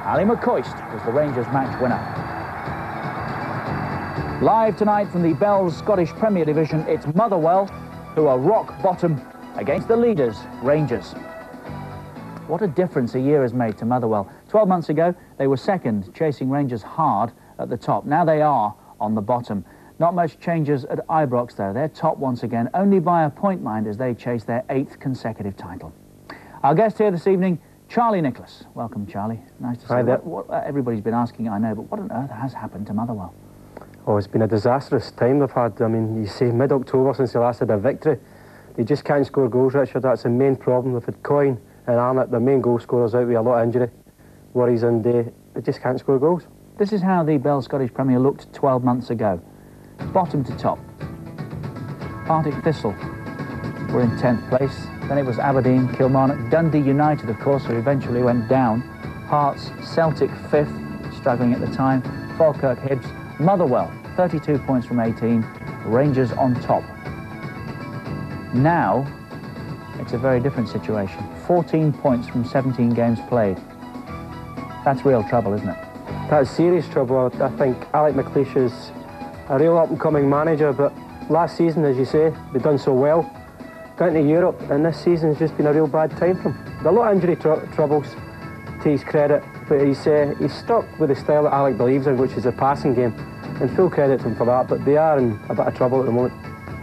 Ali McCoist was the Rangers match winner. Live tonight from the Bell's Scottish Premier Division, it's Motherwell, who are rock bottom against the leaders, Rangers. What a difference a year has made to Motherwell. 12 months ago, they were second, chasing Rangers hard at the top. Now they are on the bottom. Not much changes at Ibrox, though. They're top once again, only by a point, mind, as they chase their 8th consecutive title. Our guest here this evening, Charlie Nicholas. Welcome, Charlie. Nice to see you. Everybody's been asking, I know, but what on earth has happened to Motherwell? Oh, it's been a disastrous time they've had. I mean, you say mid-October since they last had a victory. They just can't score goals, Richard. That's the main problem. They've had Coyne and Arnott, their main goal scorers, out with a lot of injury worries, and they just can't score goals. This is how the Bell Scottish Premier looked 12 months ago. Bottom to top. Partick Thistle were in 10th place. Then it was Aberdeen, Kilmarnock, Dundee United, of course, who eventually went down. Hearts, Celtic 5th, struggling at the time. Falkirk, Hibs, Motherwell, 32 points from 18. Rangers on top. Now, it's a very different situation. 14 points from 17 games played. That's real trouble, isn't it? That's serious trouble. I think Alec McLeish is a real up-and-coming manager, but last season, as you say, they've done so well. Got into Europe, and this season's just been a real bad time for him. There's a lot of injury troubles, to his credit, but he's stuck with the style that Alec believes in, which is a passing game, and full credit to him for that, but they are in a bit of trouble at the moment.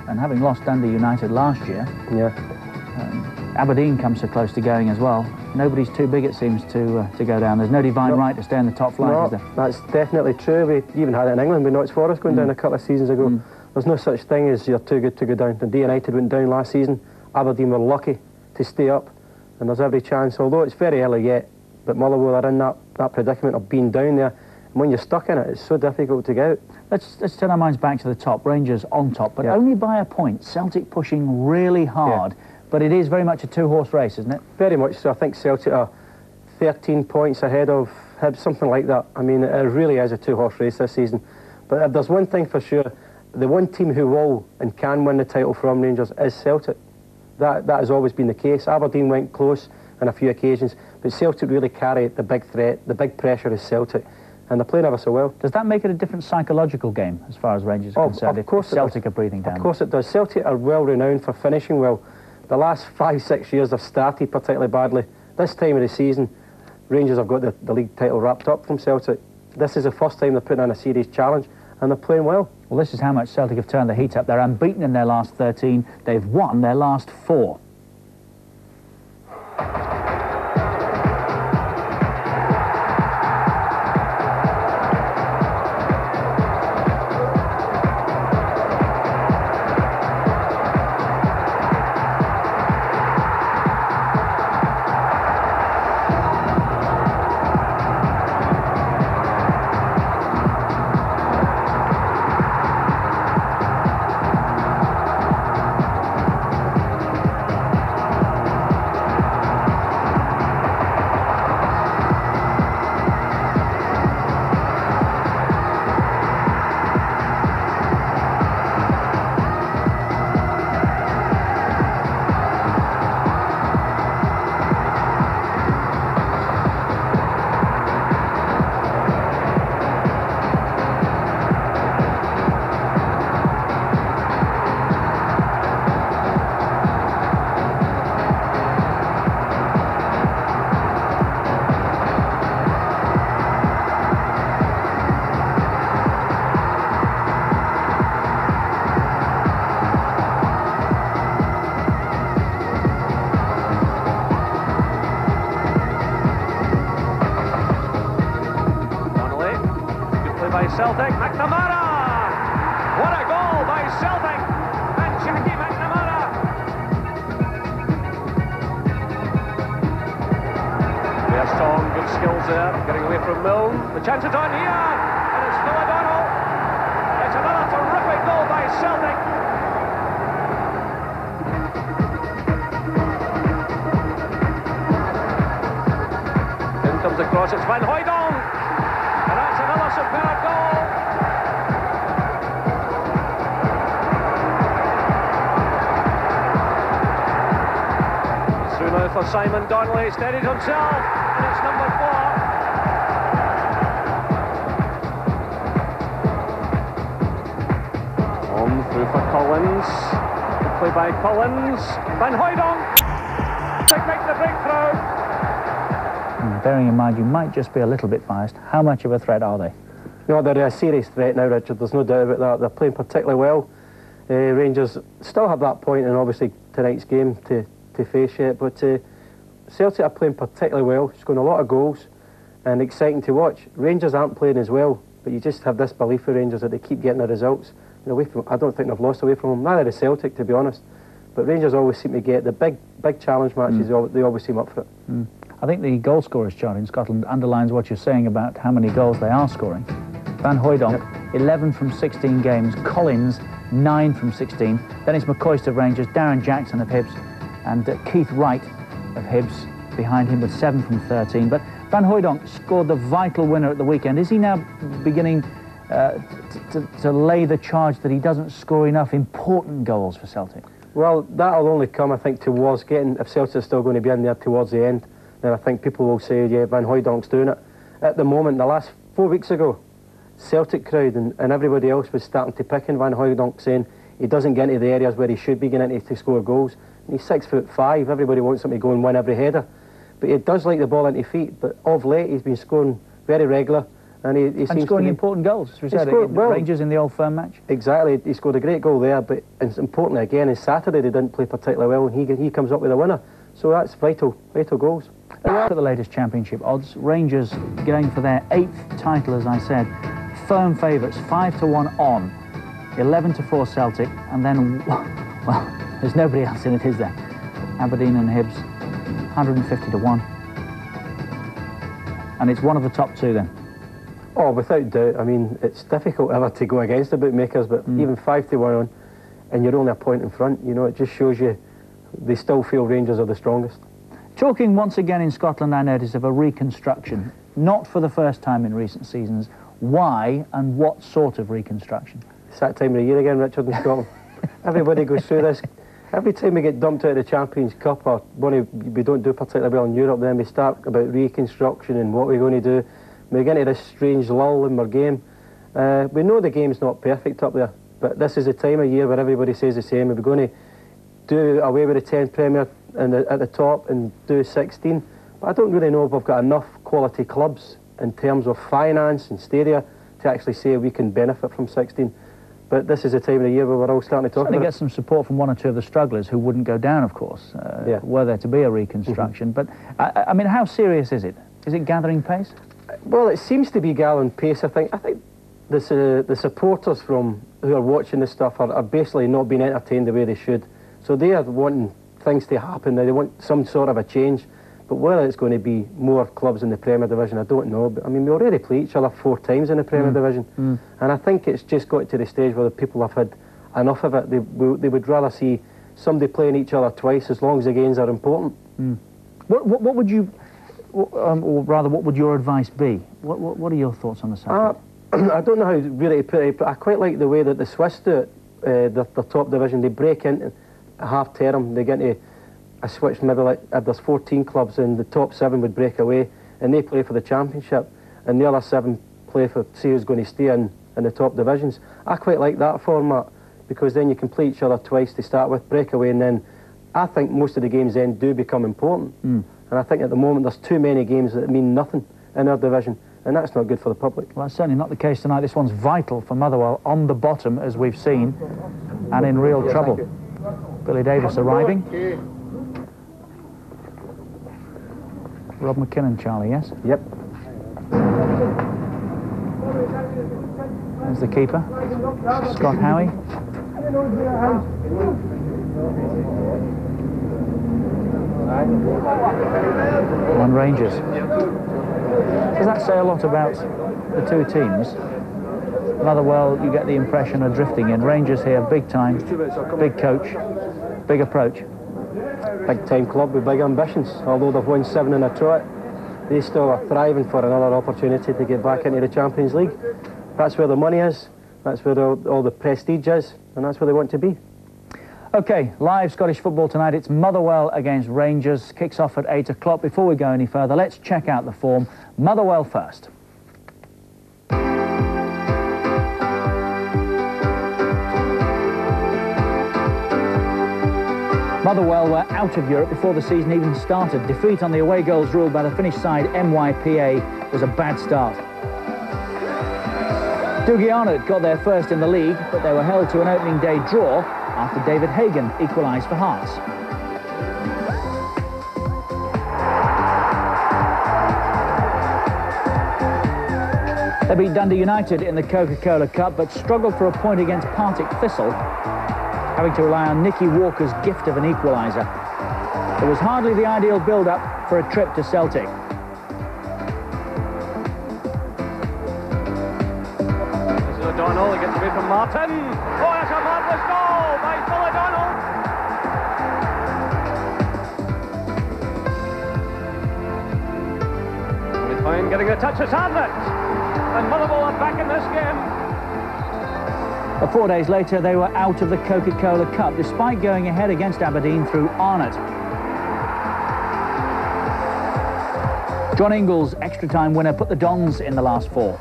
And having lost Dundee United last year, Aberdeen comes so close to going as well. Nobody's too big, it seems, to go down. There's no divine right to stay in the top flight, is there? That's definitely true. We even had it in England with Notts Forest going down a couple of seasons ago. There's no such thing as you're too good to go down. Dundee United went down last season. Aberdeen were lucky to stay up, and there's every chance, although it's very early yet, but Motherwell are in that predicament of being down there. And when you're stuck in it, it's so difficult to get out. Let's turn our minds back to the top. Rangers on top, but only by a point. Celtic pushing really hard, but it is very much a two-horse race, isn't it? Very much so. I think Celtic are 13 points ahead of Hibs, something like that. I mean, it really is a two-horse race this season. But if there's one thing for sure, the one team who will and can win the title from Rangers is Celtic. That has always been the case. Aberdeen went close on a few occasions, but Celtic really carry the big threat. The big pressure is Celtic, and they're playing ever so well. Does that make it a different psychological game as far as Rangers are concerned? Of course, Celtic are breathing down. Of course it does. Celtic are well renowned for finishing well. The last 5-6 years have started particularly badly. This time of the season, Rangers have got the league title wrapped up from Celtic. This is the first time they're putting on a serious challenge, and they're playing well. Well, this is how much Celtic have turned the heat up. They're unbeaten in their last 13. They've won their last 4. Celtic, McNamara! What a goal by Celtic! And Jackie McNamara! Strong, good skills there, getting away from Milne. The chance is on here, and it's Phil O'Donnell. It's another terrific goal by Celtic. In comes the cross, it's Van Hooijdonk. And that's another superb goal. It's through now for Simon Donnelly, steadied himself, and it's number 4. quickly by Collins. Van Hooijdonk to make the breakthrough. Bearing in mind you might just be a little bit biased, how much of a threat are they? No, they're a serious threat now, Richard. There's no doubt about that. They're playing particularly well. Rangers still have that point, and obviously tonight's game to face yet. But Celtic are playing particularly well, scoring a lot of goals, and exciting to watch. Rangers aren't playing as well, but you just have this belief for Rangers that they keep getting the results. And away from, I don't think they've lost away from them. Neither has Celtic, to be honest. But Rangers always seem to get the big challenge matches. They always seem up for it. I think the goal scorers chart in Scotland underlines what you're saying about how many goals they are scoring. Van Hooijdonk, 11 from 16 games. Collins, 9 from 16. Then it's McCoist of Rangers, Darren Jackson of Hibs, and Keith Wright of Hibs behind him with 7 from 13. But Van Hooijdonk scored the vital winner at the weekend. Is he now beginning to lay the charge that he doesn't score enough important goals for Celtic? Well, that'll only come, I think, towards getting, if Celtic is still going to be in there towards the end, then I think people will say, yeah, Van Hooijdonk's doing it. At the moment, the last 4 weeks ago, Celtic crowd and everybody else was starting to pick on Van Hooijdonk, saying he doesn't get into the areas where he should be getting into to score goals. And he's 6'5", everybody wants him to go and win every header. But he does like the ball into feet, but of late he's been scoring very regular. And he seems scoring to be important goals, as we said, well, Rangers in the Old Firm match. Exactly, he scored a great goal there, but it's importantly again, on Saturday they didn't play particularly well, and he comes up with a winner. So that's vital goals. Look at the latest championship odds. Rangers going for their 8th title, as I said. Firm favourites, 5-1 on. 11-4 Celtic, and then, well, there's nobody else in it, is there? Aberdeen and Hibs, 150-1. And it's one of the top two then. Oh, without doubt. I mean, it's difficult ever to go against the bookmakers, but even 5-1 on, and you're only a point in front, you know, it just shows you they still feel Rangers are the strongest. Talking once again in Scotland, I notice, of a reconstruction, not for the first time in recent seasons. Why and what sort of reconstruction? It's that time of the year again, Richard, in Scotland. Everybody goes through this. Every time we get dumped out of the Champions Cup, or we don't do particularly well in Europe, then we start about reconstruction and what we're going to do. We get into this strange lull in our game. We know the game's not perfect up there, but this is the time of year where everybody says the same. We're going to do away with the 10 Premier at the top and do 16. But I don't really know if we've got enough quality clubs in terms of finance and stadia to actually say we can benefit from 16. But this is the time of the year where we're all starting to talk about it. Get some support from one or two of the strugglers who wouldn't go down, of course, were there to be a reconstruction. But, I mean, how serious is it? Is it gathering pace? Well, it seems to be gathering pace, I think. I think the supporters who are watching this stuff are basically not being entertained the way they should. So they are wanting things to happen. They want some sort of a change. But whether it's going to be more clubs in the Premier Division, I don't know. But I mean, we already play each other 4 times in the Premier Division. And I think it's just got to the stage where the people have had enough of it. They would rather see somebody playing each other twice, as long as the games are important. What would you... or rather, what would your advice be? What are your thoughts on the subject? I don't know how really to put it, but I quite like the way that the Swiss do it, the top division. They break into a half-term, they get into a switch, maybe like if there's 14 clubs and the top 7 would break away and they play for the championship and the other 7 play for, see who's going to stay in the top divisions. I quite like that format because then you can play each other twice to start with, break away, and then I think most of the games then do become important. And I think at the moment there's too many games that mean nothing in our division, and that's not good for the public. Well, that's certainly not the case tonight. This one's vital for Motherwell, on the bottom, as we've seen, and in real trouble. Billy Davis arriving. Rob McKinnon, Charlie, yes? Yep. There's the keeper, Scott Howie. One Rangers. Does that say a lot about the two teams? Motherwell, you get the impression, are drifting in. Rangers here, big time, big coach, big approach. Big time club with big ambitions. Although they've won 7 in a trot, they still are thriving for another opportunity to get back into the Champions League. That's where the money is, that's where all the prestige is, and that's where they want to be. OK, live Scottish football tonight. It's Motherwell against Rangers. Kicks off at 8 o'clock. Before we go any further, let's check out the form. Motherwell first. Motherwell were out of Europe before the season even started. Defeat on the away goals rule by the Finnish side MYPA was a bad start. Dougie Arnott got there first in the league, but they were held to an opening day draw after David Hagan equalised for Hearts. They beat Dundee United in the Coca-Cola Cup, but struggled for a point against Partick Thistle, having to rely on Nicky Walker's gift of an equaliser. It was hardly the ideal build-up for a trip to Celtic. This is O'Donnell, he gets away from Martin. Oh, that's a marvellous goal by Phil O'Donnell. Only Fine getting a touch of Sandlet. And Motherwell are back in this game. But 4 days later, they were out of the Coca-Cola Cup, despite going ahead against Aberdeen through Arnott. John Ingles' extra-time winner put the Dons in the last four.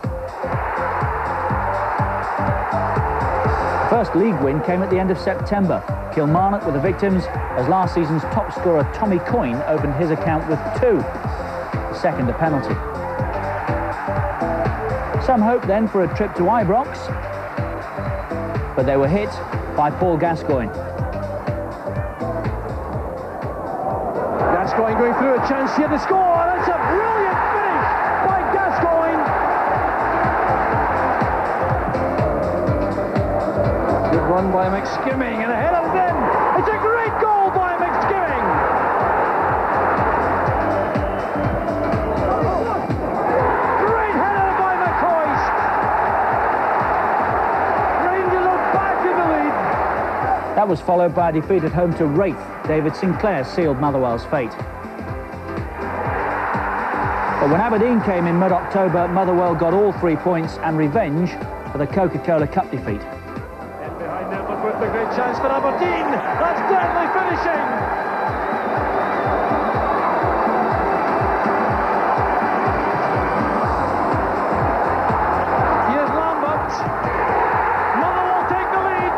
The first league win came at the end of September. Kilmarnock were the victims, as last season's top scorer Tommy Coyne opened his account with 2, the second a penalty. Some hope then for a trip to Ibrox, but they were hit by Paul Gascoigne. Gascoigne going through, a chance here to score. That's a brilliant finish by Gascoigne. Good run by McSkimming and a header in. It's a great goal by McSkimming. Great header by McCoist. Rangers are back in the lead. That was followed by a defeat at home to Wraith. David Sinclair sealed Motherwell's fate. But when Aberdeen came in mid-October, Motherwell got all 3 points and revenge for the Coca-Cola Cup defeat. In behind them, but with the great chance for Aberdeen. That's deadly finishing. Here's Lambert. Motherwell take the lead.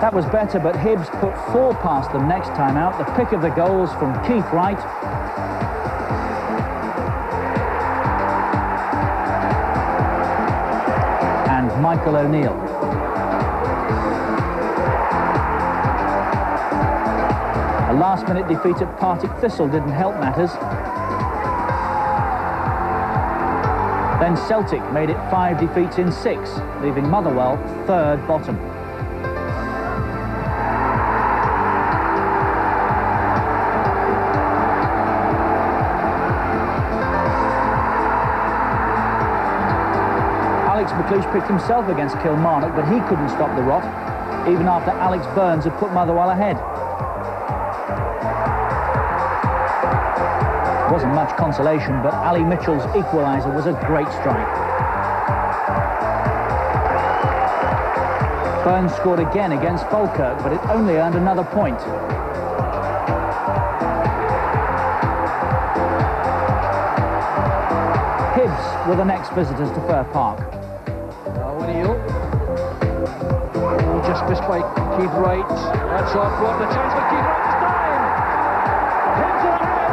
That was better, but Hibs put 4 past them next time out. The pick of the goals from Keith Wright. And Michael O'Neill. A last-minute defeat at Partick Thistle didn't help matters. Then Celtic made it 5 defeats in 6, leaving Motherwell 3rd bottom. Alex McLeish picked himself against Kilmarnock, but he couldn't stop the rot, even after Alex Burns had put Motherwell ahead. Wasn't much consolation, but Ali Mitchell's equaliser was a great strike. Burns scored again against Falkirk, but it only earned another point. Hibs were the next visitors to Fir Park. O'Neill. Oh, just missed by Keith Wright. That's off what the chance for Keith Wright this time. Hibs are ahead.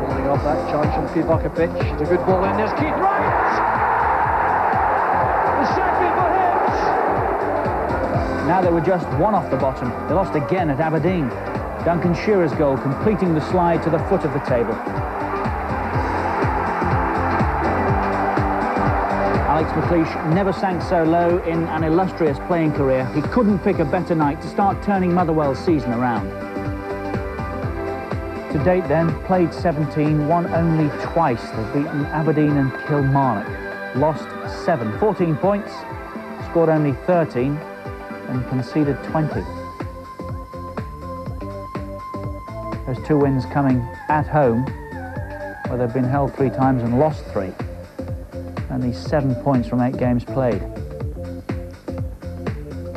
Rolling off that chance from Pivakovic. It's a good ball in. There's Keith Wright. The second for Hibs. Now they were just 1 off the bottom. They lost again at Aberdeen. Duncan Shearer's goal completing the slide to the foot of the table. Alex McLeish never sank so low in an illustrious playing career. He couldn't pick a better night to start turning Motherwell's season around. To date then, played 17, won only twice. They've beaten Aberdeen and Kilmarnock. Lost 7, 14 points, scored only 13 and conceded 20. Those 2 wins coming at home, where they've been held 3 times and lost 3. Only 7 points from 8 games played.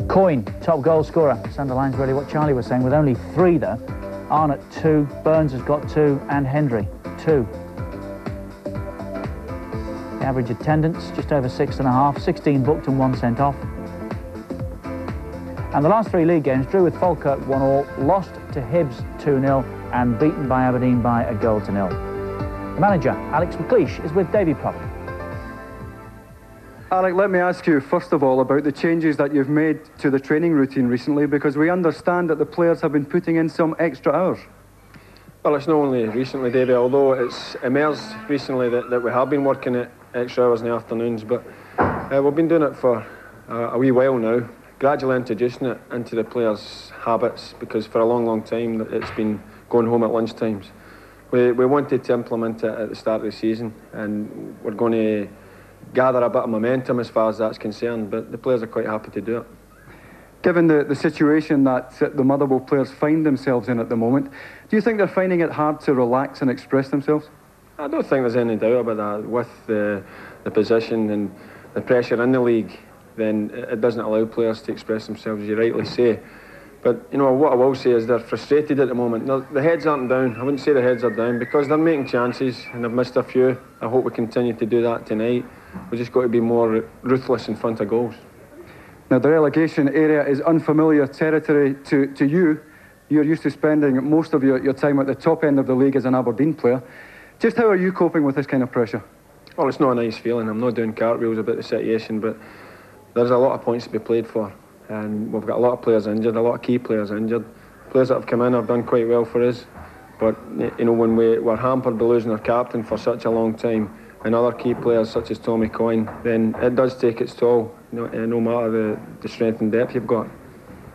Coyne, top goal scorer. This underlines really what Charlie was saying, with only 3 though. Arnott 2, Burns has got 2, and Hendry 2. average attendance, just over 6.5, 16 booked and 1 sent off. And the last 3 league games, drew with Falkirk 1-1, lost to Hibs 2-0 and beaten by Aberdeen by 1-0. The manager, Alex McLeish, is with Davy Propp. Alec, let me ask you first of all about the changes that you've made to the training routine recently, because we understand that the players have been putting in some extra hours. Well, it's not only recently, Davey, although it's emerged recently that we have been working at extra hours in the afternoons, but we've been doing it for a wee while now, gradually introducing it into the players' habits, because for a long time it's been going home at lunchtimes. We wanted to implement it at the start of the season, and we're going to gather a bit of momentum as far as that's concerned, but the players are quite happy to do it. Given the situation that the Motherwell players find themselves in at the moment, do you think they're finding it hard to relax and express themselves? I don't think there's any doubt about that. With the position and the pressure in the league, then it doesn't allow players to express themselves, as you rightly say. But, you know, what I will say is they're frustrated at the moment. The heads aren't down. I wouldn't say the heads are down, because they're making chances and they've missed a few. I hope we continue to do that tonight. We've just got to be more ruthless in front of goals. Now, the relegation area is unfamiliar territory to you. You're used to spending most of your time at the top end of the league as an Aberdeen player. Just how are you coping with this kind of pressure? Well, it's not a nice feeling. I'm not doing cartwheels about the situation, but there's a lot of points to be played for. And we've got a lot of players injured, a lot of key players injured. Players that have come in have done quite well for us. But, you know, when we're hampered by losing our captain for such a long time, and other key players such as Tommy Coyne, then it does take its toll, no matter the strength and depth you've got.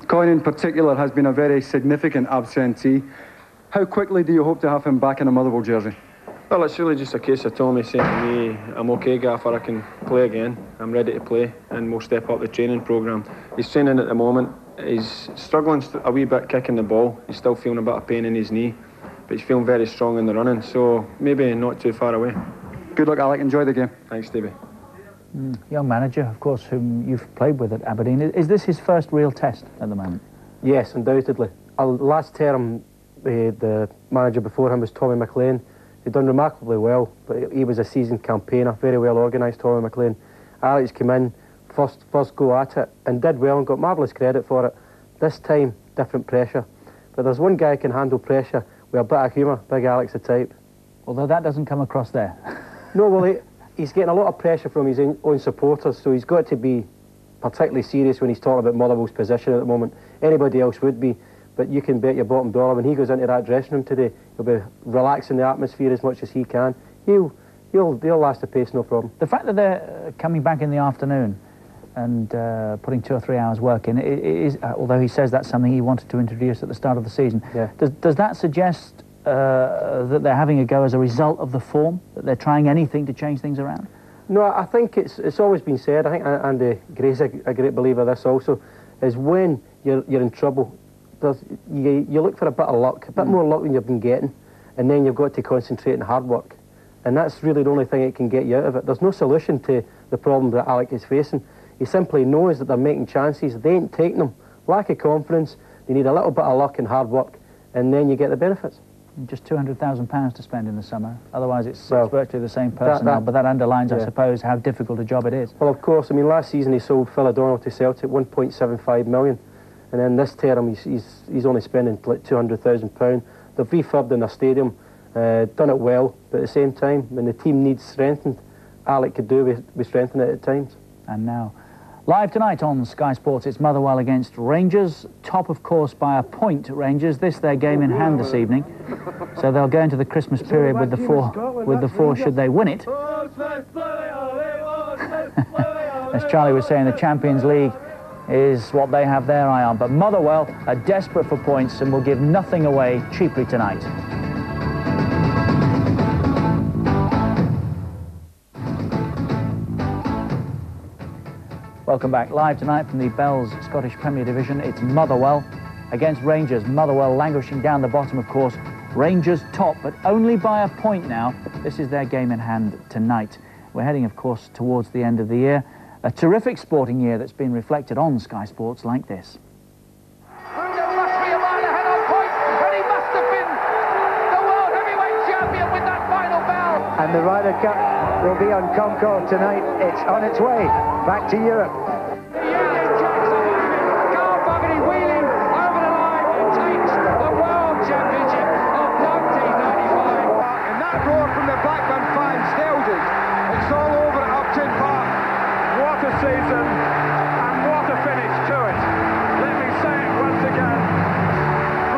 Coyne in particular has been a very significant absentee. How quickly do you hope to have him back in a Motherwell jersey? Well, it's really just a case of Tommy saying to me, I'm okay, Gaffer, I can play again, I'm ready to play, and we'll step up the training programme. He's training at the moment, he's struggling a wee bit kicking the ball, he's still feeling a bit of pain in his knee, but he's feeling very strong in the running, so maybe not too far away. Good luck, Alec. Enjoy the game. Thanks, Stevie. Young manager, of course, whom you've played with at Aberdeen. Is this his first real test at the moment? Yes, undoubtedly. Last term, the manager before him was Tommy McLean. He'd done remarkably well, but he was a seasoned campaigner, very well organised, Tommy McLean. Alex came in, first go at it, and did well and got marvellous credit for it. This time, different pressure. But there's one guy who can handle pressure with a bit of humour, Big Alex the type. Although that doesn't come across there. No, well, he's getting a lot of pressure from his own supporters, so he's got to be particularly serious when he's talking about Motherwell's position at the moment. Anybody else would be, but you can bet your bottom dollar when he goes into that dressing room today, he'll be relaxing the atmosphere as much as he can. He'll last the pace, no problem. The fact that they're coming back in the afternoon and putting 2 or 3 hours work in, is, although he says that's something he wanted to introduce at the start of the season, yeah. Does that suggest that they're having a go as a result of the form, that they're trying anything to change things around? No, I think it's always been said, I think Andy Gray's a great believer of this also, is when you're in trouble, you look for a bit of luck, a bit more luck than you've been getting, and then you've got to concentrate on hard work. And that's really the only thing that can get you out of it. There's no solution to the problem that Alec is facing. He simply knows that they're making chances, they ain't taking them. Lack of confidence, they need a little bit of luck and hard work, and then you get the benefits. Just £200,000 to spend in the summer. Otherwise, it's virtually the same personnel. But that underlines, yeah, I suppose, how difficult a job it is. Well, of course. I mean, last season he sold Phil O'Donnell to Celtic, 1.75 million, and then this term he's only spending like £200,000. They've refurbed in their stadium, done it well, but at the same time, when the team needs strengthened, Alec could do we strengthen it at times. And now, live tonight on Sky Sports, it's Motherwell against Rangers. Top, of course, by a point, Rangers. This their game in hand this evening. So they'll go into the Christmas period with the four should they win it. As Charlie was saying, the Champions League is what they have their eye on. But Motherwell are desperate for points and will give nothing away cheaply tonight. Welcome back. Live tonight from the Bells Scottish Premier Division, it's Motherwell against Rangers. Motherwell languishing down the bottom, of course. Rangers top, but only by a point now. This is their game in hand tonight. We're heading, of course, towards the end of the year. A terrific sporting year that's been reflected on Sky Sports like this. There must be a man ahead on points, and he must have been the world heavyweight champion with that final bell. And the Ryder Cup will be on Concord tonight. It's on its way back to Europe. Wheeling over the line and takes the World Championship of 1995. And that roar from the Blackburn fans stilled it. It's all over at Upton Park. What a season and what a finish to it. Let me say it once again.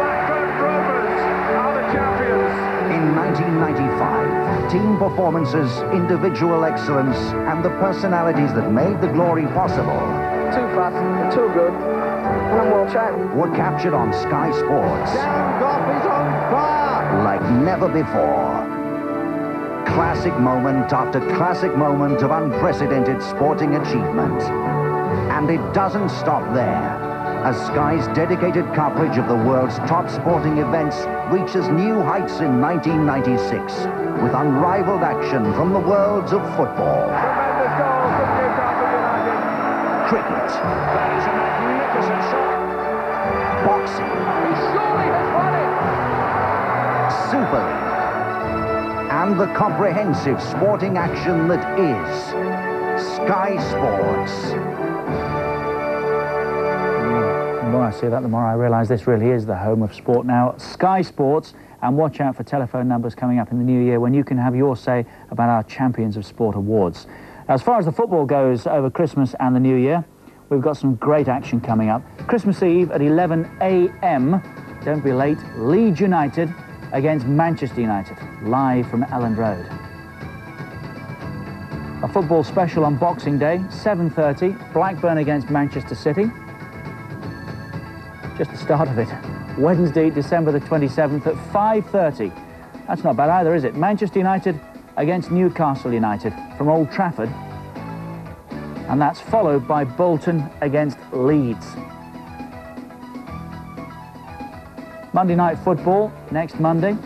Blackburn Rovers are the champions. In 1995, team performances, individual excellence, and the personalities that made the glory possible Too fast, too good, and I'm world champ. were captured on Sky Sports Golf is on fire. like never before. Classic moment after classic moment of unprecedented sporting achievement. And it doesn't stop there, as Sky's dedicated coverage of the world's top sporting events reaches new heights in 1996, with unrivaled action from the worlds of football, Tremendous goal from Newcastle United. cricket, That is a magnificent shot. boxing, He surely has won it. Super League, and the comprehensive sporting action that is Sky Sports. The more I see that, the more I realise this really is the home of sport now. Sky Sports, and watch out for telephone numbers coming up in the new year when you can have your say about our Champions of Sport awards. As far as the football goes over Christmas and the new year, we've got some great action coming up. Christmas Eve at 11 a.m, don't be late, Leeds United against Manchester United, live from Elland Road. A football special on Boxing Day, 7:30, Blackburn against Manchester City. Just the start of it. Wednesday, December the 27th at 5:30. That's not bad either, is it? Manchester United against Newcastle United from Old Trafford. And that's followed by Bolton against Leeds. Monday night football, next Monday,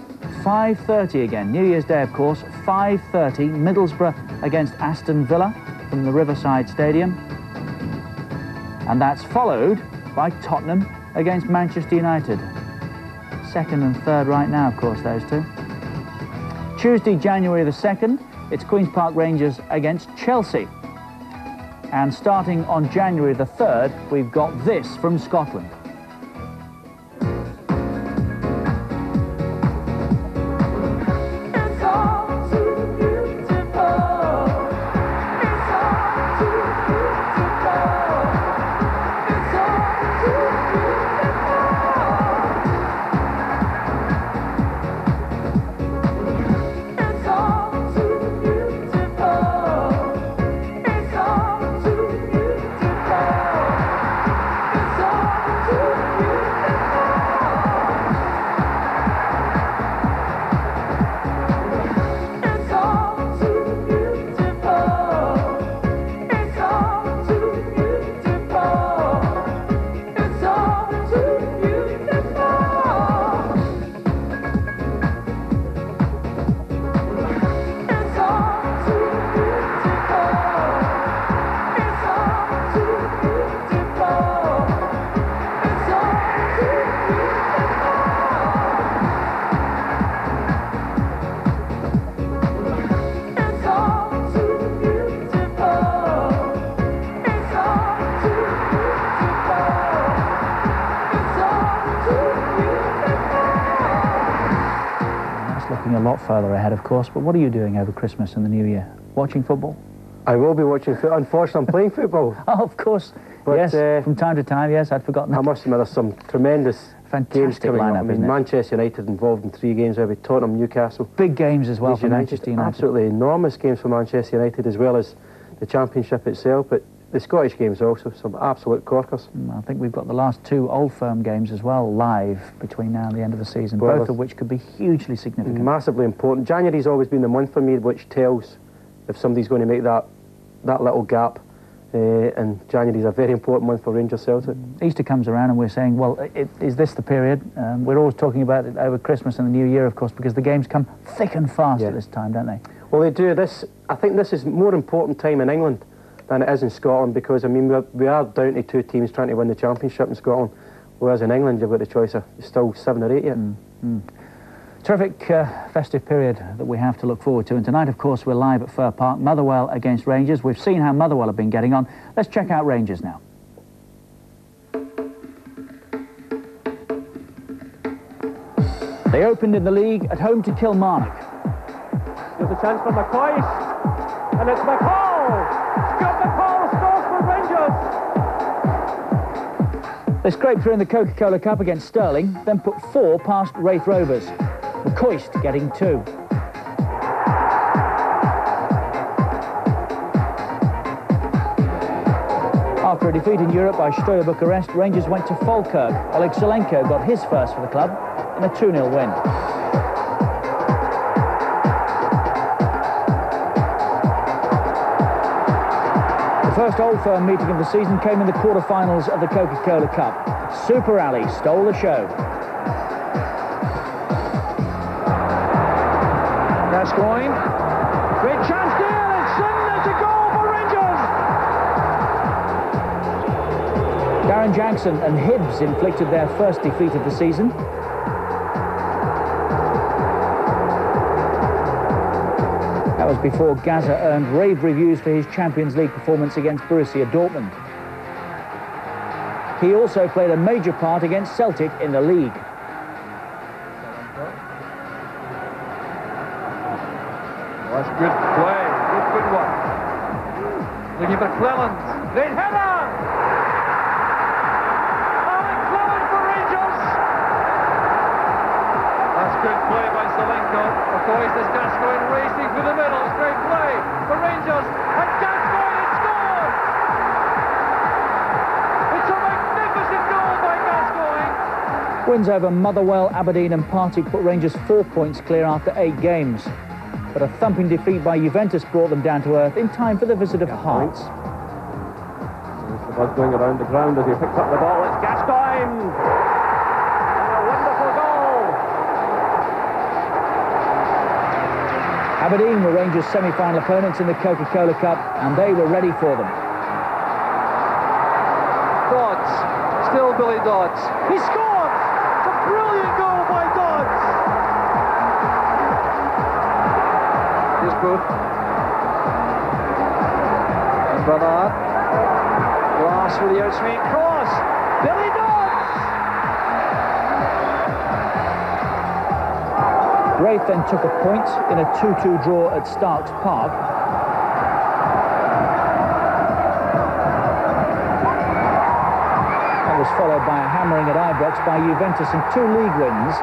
5:30 again. New Year's Day, of course, 5:30, Middlesbrough against Aston Villa from the Riverside Stadium. And that's followed by Tottenham against Manchester United. Second and third right now, of course, those two. Tuesday, January the 2nd, it's Queen's Park Rangers against Chelsea. And starting on January the 3rd, we've got this from Scotland. A lot further ahead, of course, but what are you doing over Christmas and the New Year? Watching football? I will be watching football. Unfortunately, I'm playing football. Oh, of course. But, yes, from time to time, yes, I'd forgotten that. I must admit, there's some tremendous games coming up. I mean, Manchester United involved in 3 games, maybe Tottenham, Newcastle. Big games as well for Manchester United. Absolutely enormous games for Manchester United, as well as the Championship itself, but the Scottish games also, some absolute corkers. I think we've got the last 2 Old Firm games as well, live, between now and the end of the season, both of which could be hugely significant. Massively important. January's always been the month for me which tells if somebody's going to make that little gap, and January's a very important month for Rangers Celtic. Easter comes around and we're saying, well, is this the period? We're always talking about it over Christmas and the New Year, of course, because the games come thick and fast at this time, don't they? Well, they do. I think this is more important time in England than it is in Scotland, because, I mean, we are down to 2 teams trying to win the Championship in Scotland, whereas in England you've got the choice of still 7 or 8 yet. Terrific festive period that we have to look forward to. And tonight, of course, we're live at Fir Park, Motherwell against Rangers. We've seen how Motherwell have been getting on. Let's check out Rangers now. They opened in the league at home to Kilmarnock. There's a chance for McCoy, and it's McCall! Scott McCall scores for Rangers! They scraped through in the Coca-Cola Cup against Stirling, then put 4 past Wraith Rovers. McCoist getting 2. After a defeat in Europe by Steaua Bucharest, Rangers went to Falkirk. Oleg Solenko got his first for the club in a 2-0 win. The first Old Firm meeting of the season came in the quarter-finals of the Coca-Cola Cup. Super Rally stole the show. Gascoigne, great chance there, it's in, it's a goal for Rangers! Darren Jackson and Hibs inflicted their first defeat of the season. That was before Gaza earned rave reviews for his Champions League performance against Borussia Dortmund. He also played a major part against Celtic in the league. Well, that's good play, good one. Looking for Cleland, great header! Alex Cleland for Rangers! That's good play by Solenko. Of course, there's Gascoigne racing through the middle. It's great play for Rangers, and Gascoigne has scored! It's a magnificent goal by Gascoigne! Wins over Motherwell, Aberdeen and Partick put Rangers 4 points clear after 8 games. But a thumping defeat by Juventus brought them down to earth in time for the visit of Hearts. There's the buzz going around the ground as he picks up the ball. It's Gascoigne! And a wonderful goal! Aberdeen were Rangers' semi-final opponents in the Coca-Cola Cup, and they were ready for them. Dodds, still Billy Dodds. He scored! It's a brilliant goal by Dodds! Here's Booth. And Bernard. Glass for the outswing cross. Billy Dodds! Wraith then took a point in a 2-2 draw at Starks Park. That was followed by a hammering at Ibrox by Juventus and 2 league wins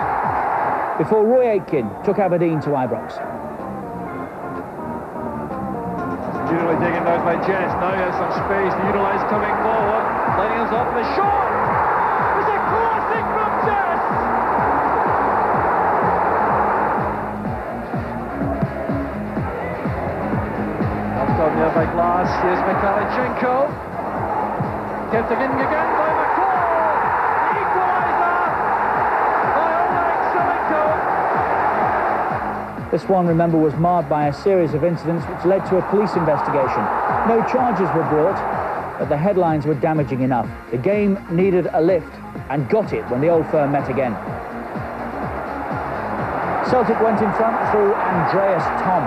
before Roy Aitken took Aberdeen to Ibrox. Beautifully taken down by Jess. Now he has some space to utilise coming forward. Lining us up the shot. It's a classic from Jess. Up top near by Glass. Here's Mikhalichenko. Kept again by McCall. Equaliser by Oleg Solenko. This one, remember, was marred by a series of incidents which led to a police investigation. No charges were brought, but the headlines were damaging enough. The game needed a lift, and got it when the Old Firm met again. Celtic went in front through Andreas Tom.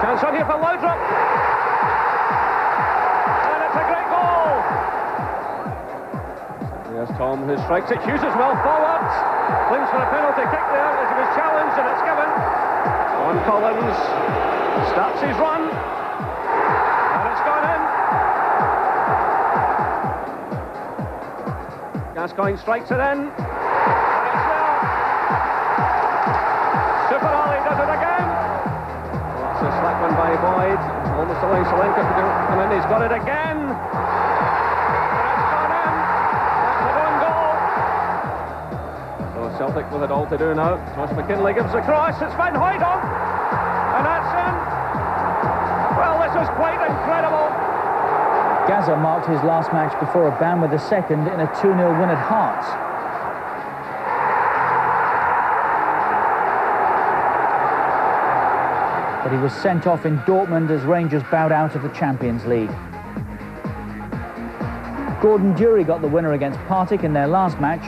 Chance on here for Laudrup. And it's a great goal. There's Tom who strikes it. Hughes is well forward. Clings for a penalty kick there as he was challenged, and it's given. On Collins. Starts his run. And it's gone in. Gascoigne strikes it in. And it's there. Super Ali does it again. It's a slack one by Boyd. Almost allowing Solenko to come in. He's got it again. And it's gone in. That's a own goal. So Celtic with it all to do now. Josh McKinley gives the cross. It's Van Hooydonk. And that's in. Well, this is quite incredible. Gaza marked his last match before a ban with the second in a 2-0 win at Hearts. But he was sent off in Dortmund as Rangers bowed out of the Champions League. Gordon Dury got the winner against Partick in their last match.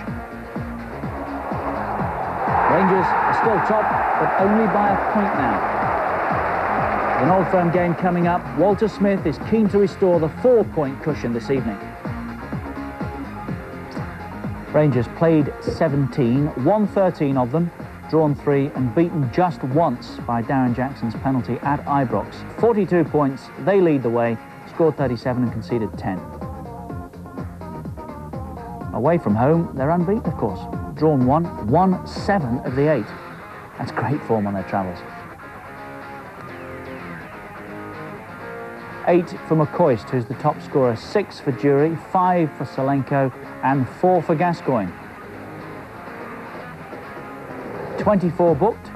Rangers are still top, but only by a point now. An Old Firm game coming up. Walter Smith is keen to restore the 4-point cushion this evening. Rangers played 17, won 13 of them, drawn 3 and beaten just once by Darren Jackson's penalty at Ibrox. 42 points, they lead the way, scored 37 and conceded 10. Away from home, they're unbeaten, of course. Drawn 1, won 7 of the 8. That's great form on their travels. 8 for McCoist, who's the top scorer, 6 for Dury, 5 for Solenko and 4 for Gascoigne. 24 booked.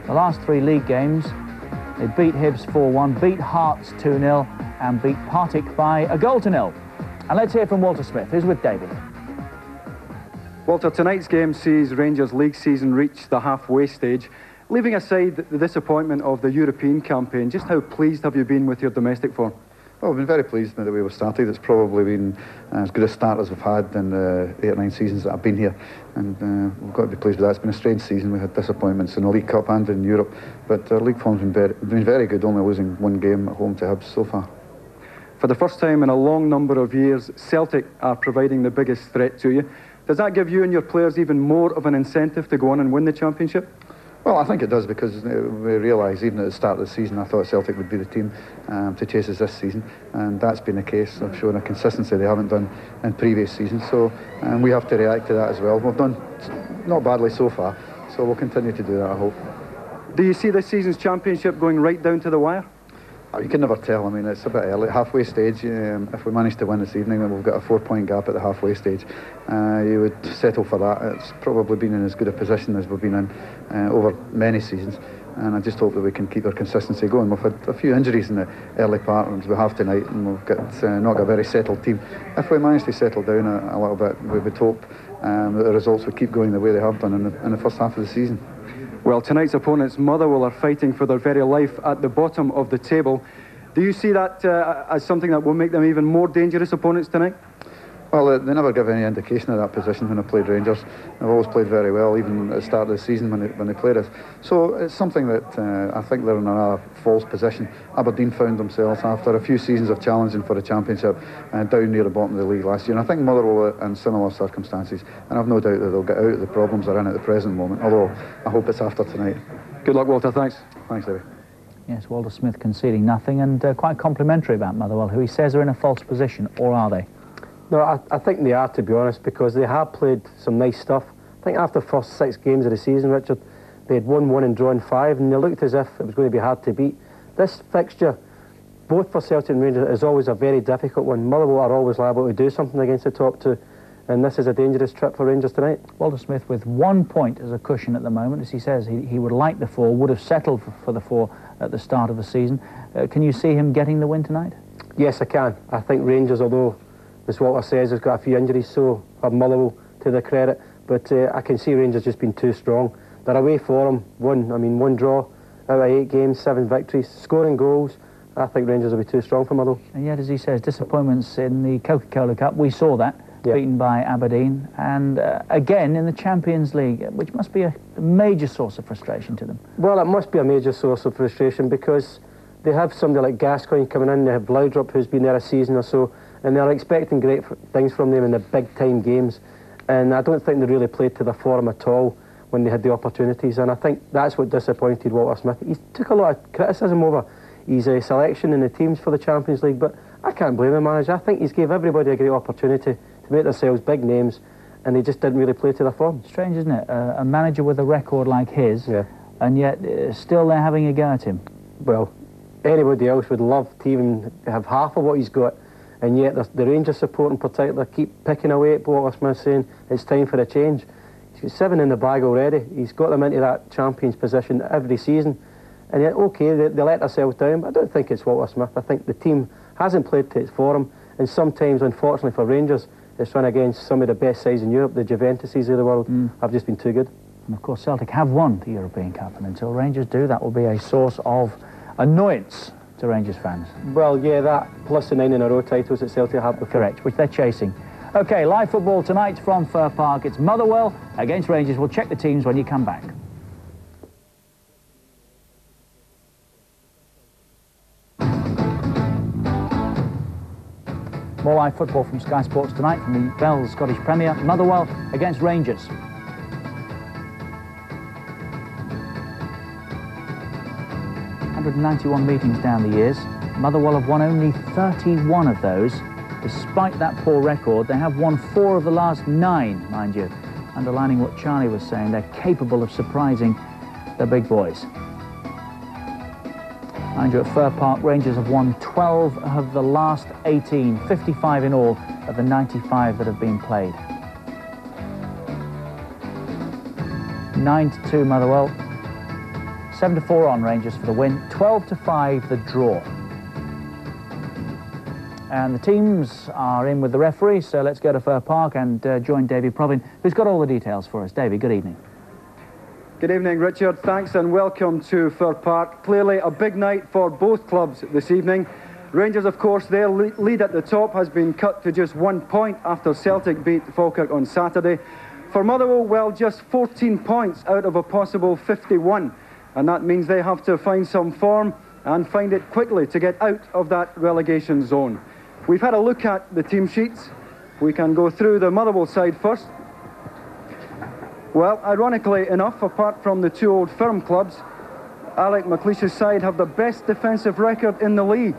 The last 3 league games, they beat Hibs 4-1, beat Hearts 2-0 and beat Partick by a goal to 0. And let's hear from Walter Smith, who's with David. Walter, tonight's game sees Rangers' league season reach the halfway stage. Leaving aside the disappointment of the European campaign, just how pleased have you been with your domestic form? Well, we've been very pleased with the way we've started. It's probably been as good a start as we've had in the 8 or 9 seasons that I've been here, and we've got to be pleased with that. It's been a strange season. We had disappointments in the League Cup and in Europe, but our league form's been very good, only losing 1 game at home to Hibs so far. For the first time in a long number of years, Celtic are providing the biggest threat to you. Does that give you and your players even more of an incentive to go on and win the championship? Well, I think it does, because we realised even at the start of the season I thought Celtic would be the team to chase us this season, and that's been the case. They've shown a consistency they haven't done in previous seasons, so we have to react to that as well. We've done not badly so far, so we'll continue to do that, I hope. Do you see this season's championship going right down to the wire? Oh, you can never tell. I mean, it's a bit early. Halfway stage, if we manage to win this evening, then we've got a 4-point gap at the halfway stage. You would settle for that. It's probably been in as good a position as we've been in over many seasons, and I just hope that we can keep our consistency going. We've had a few injuries in the early part, as we have tonight, and we've got not got a very settled team. If we manage to settle down a little bit, we would hope that the results would keep going the way they have done in the first half of the season. Well, tonight's opponents, Motherwell, are fighting for their very life at the bottom of the table. Do you see that as something that will make them even more dangerous opponents tonight? Well, they never give any indication of that position when they played Rangers. They've always played very well, even at the start of the season when they played us. So it's something that I think they're in a false position. Aberdeen found themselves, after a few seasons of challenging for the championship, down near the bottom of the league last year. And I think Motherwell are in similar circumstances, and I've no doubt that they'll get out of the problems they're in at the present moment, although I hope it's after tonight. Good luck, Walter. Thanks. Thanks, David. Yes, Walter Smith conceding nothing, and quite complimentary about Motherwell, who he says are in a false position, or are they? No, I think they are, to be honest, because they have played some nice stuff. I think after the first 6 games of the season, Richard, they had won 1 and drawn 5, and they looked as if it was going to be hard to beat. This fixture, both for Celtic and Rangers, is always a very difficult one. Motherwell are always liable to do something against the top 2, and this is a dangerous trip for Rangers tonight. Walter Smith with 1 point as a cushion at the moment. As he says, he would like the 4, would have settled for the 4 at the start of the season. Can you see him getting the win tonight? Yes, I can. I think Rangers, although, as Walter says, has got a few injuries, so have Motherwell to their credit, but I can see Rangers just being too strong. They're away for them, 1 draw out of 8 games, 7 victories, scoring goals. I think Rangers will be too strong for Motherwell. And yet, as he says, disappointments in the Coca-Cola Cup, we saw that. Yep. Beaten by Aberdeen, and again in the Champions League, which must be a major source of frustration to them. Well, it must be a major source of frustration, because they have somebody like Gascoigne coming in, they have Buildup, who's been there a season or so, and they're expecting great things from them in the big-time games, and I don't think they really played to their form at all when they had the opportunities, and I think that's what disappointed Walter Smith. He took a lot of criticism over his selection in the teams for the Champions League, but I can't blame the manager. I think he's gave everybody a great opportunity to make themselves big names, and they just didn't really play to their form. Strange, isn't it? A manager with a record like his, yeah, and yet still they're having a go at him. Well, anybody else would love to even have half of what he's got, and yet the Rangers support in particular keep picking away at Walter Smith, saying it's time for a change. He's got 7 in the bag already. He's got them into that champions position every season, and yet, okay, they let themselves down, but I don't think it's Walter Smith. I think the team hasn't played to its form, and sometimes, unfortunately for Rangers, it's run against some of the best sides in Europe. The Juventuses of the world have just been too good. And of course Celtic have won the European Cup, and until Rangers do, that will be a source of annoyance to Rangers fans. Well, yeah, that plus the 9 in a row titles that Celtic have before. Correct, which they're chasing. OK, live football tonight from Fir Park. It's Motherwell against Rangers. We'll check the teams when you come back. More live football from Sky Sports tonight from the Bell's Scottish Premier. Motherwell against Rangers. ...191 meetings down the years. Motherwell have won only 31 of those. Despite that poor record, they have won 4 of the last 9, mind you. Underlining what Charlie was saying, they're capable of surprising the big boys. Mind you, at Fir Park, Rangers have won 12 of the last 18, 55 in all of the 95 that have been played. 9-2 Motherwell, 7-4 on Rangers for the win, 12-5 the draw. And the teams are in with the referee, so let's go to Fir Park and join Davy Provin, who's got all the details for us. Davy, good evening. Good evening, Richard. Thanks and welcome to Fir Park. Clearly a big night for both clubs this evening. Rangers, of course, their lead at the top has been cut to just 1 point after Celtic beat Falkirk on Saturday. For Motherwell, well, just 14 points out of a possible 51. And that means they have to find some form and find it quickly to get out of that relegation zone. We've had a look at the team sheets. We can go through the Motherwell side first. Well, ironically enough, apart from the 2 old firm clubs, Alec McLeish's side have the best defensive record in the league.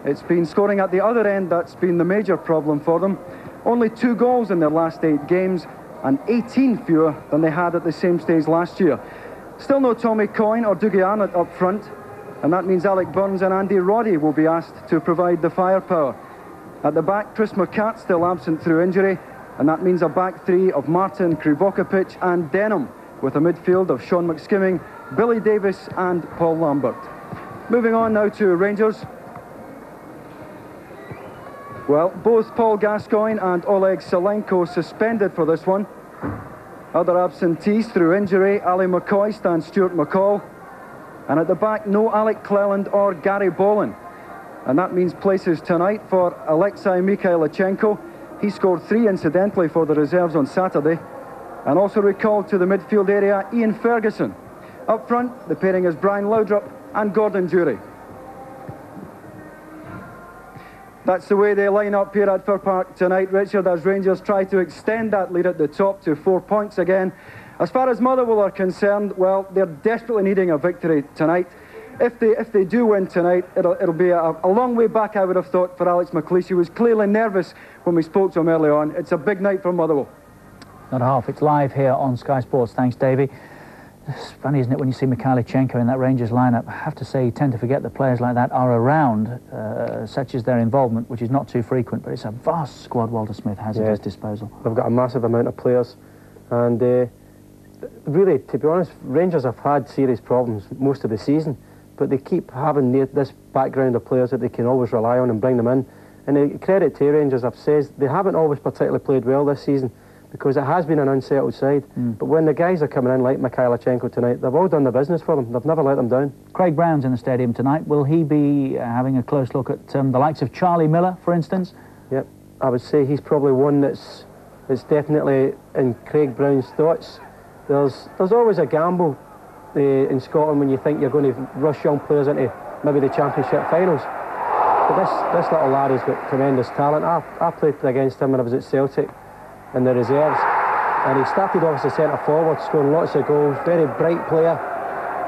It's been scoring at the other end that's been the major problem for them. Only 2 goals in their last 8 games and 18 fewer than they had at the same stage last year. Still no Tommy Coyne or Dougie Arnott up front, and that means Alec Burns and Andy Roddy will be asked to provide the firepower. At the back, Chris McCart still absent through injury, and that means a back 3 of Martin, Krivokapic and Denham, with a midfield of Sean McSkimming, Billy Davis and Paul Lambert. Moving on now to Rangers. Well, both Paul Gascoigne and Oleg Salenko suspended for this one. Other absentees through injury, Ali McCoist and Stuart McCall. And at the back, no Alec Cleland or Gary Boland. And that means places tonight for Alexei Mikhailichenko. He scored 3 incidentally for the reserves on Saturday. And also recalled to the midfield area, Ian Ferguson. Up front, the pairing is Brian Laudrup and Gordon Durie. That's the way they line up here at Fir Park tonight, Richard, as Rangers try to extend that lead at the top to 4 points again. As far as Motherwell are concerned, well, they're desperately needing a victory tonight. If they do win tonight, it'll be a long way back, I would have thought, for Alex McLeish. He was clearly nervous when we spoke to him early on. It's a big night for Motherwell. Not half. It's live here on Sky Sports. Thanks, Davey. It's funny, isn't it, when you see Mikhailichenko in that Rangers lineup? I have to say, you tend to forget that players like that are around, such as their involvement, which is not too frequent. But it's a vast squad Walter Smith has at his disposal. They've got a massive amount of players, and really, to be honest, Rangers have had serious problems most of the season, but they keep having this background of players that they can always rely on and bring them in. And credit to Rangers, I've said, they haven't always particularly played well this season, because it has been an unsettled side. But when the guys are coming in like Mikhailichenko tonight, they've all done the business for them. They've never let them down. Craig Brown's in the stadium tonight. Will he be having a close look at the likes of Charlie Miller, for instance? Yep, I would say he's probably one that's definitely in Craig Brown's thoughts. There's always a gamble in Scotland when you think you're going to rush young players into maybe the championship finals. But this little lad has got tremendous talent. I played against him when I was at Celtic in the reserves, and he started off as a centre forward, scoring lots of goals, very bright player,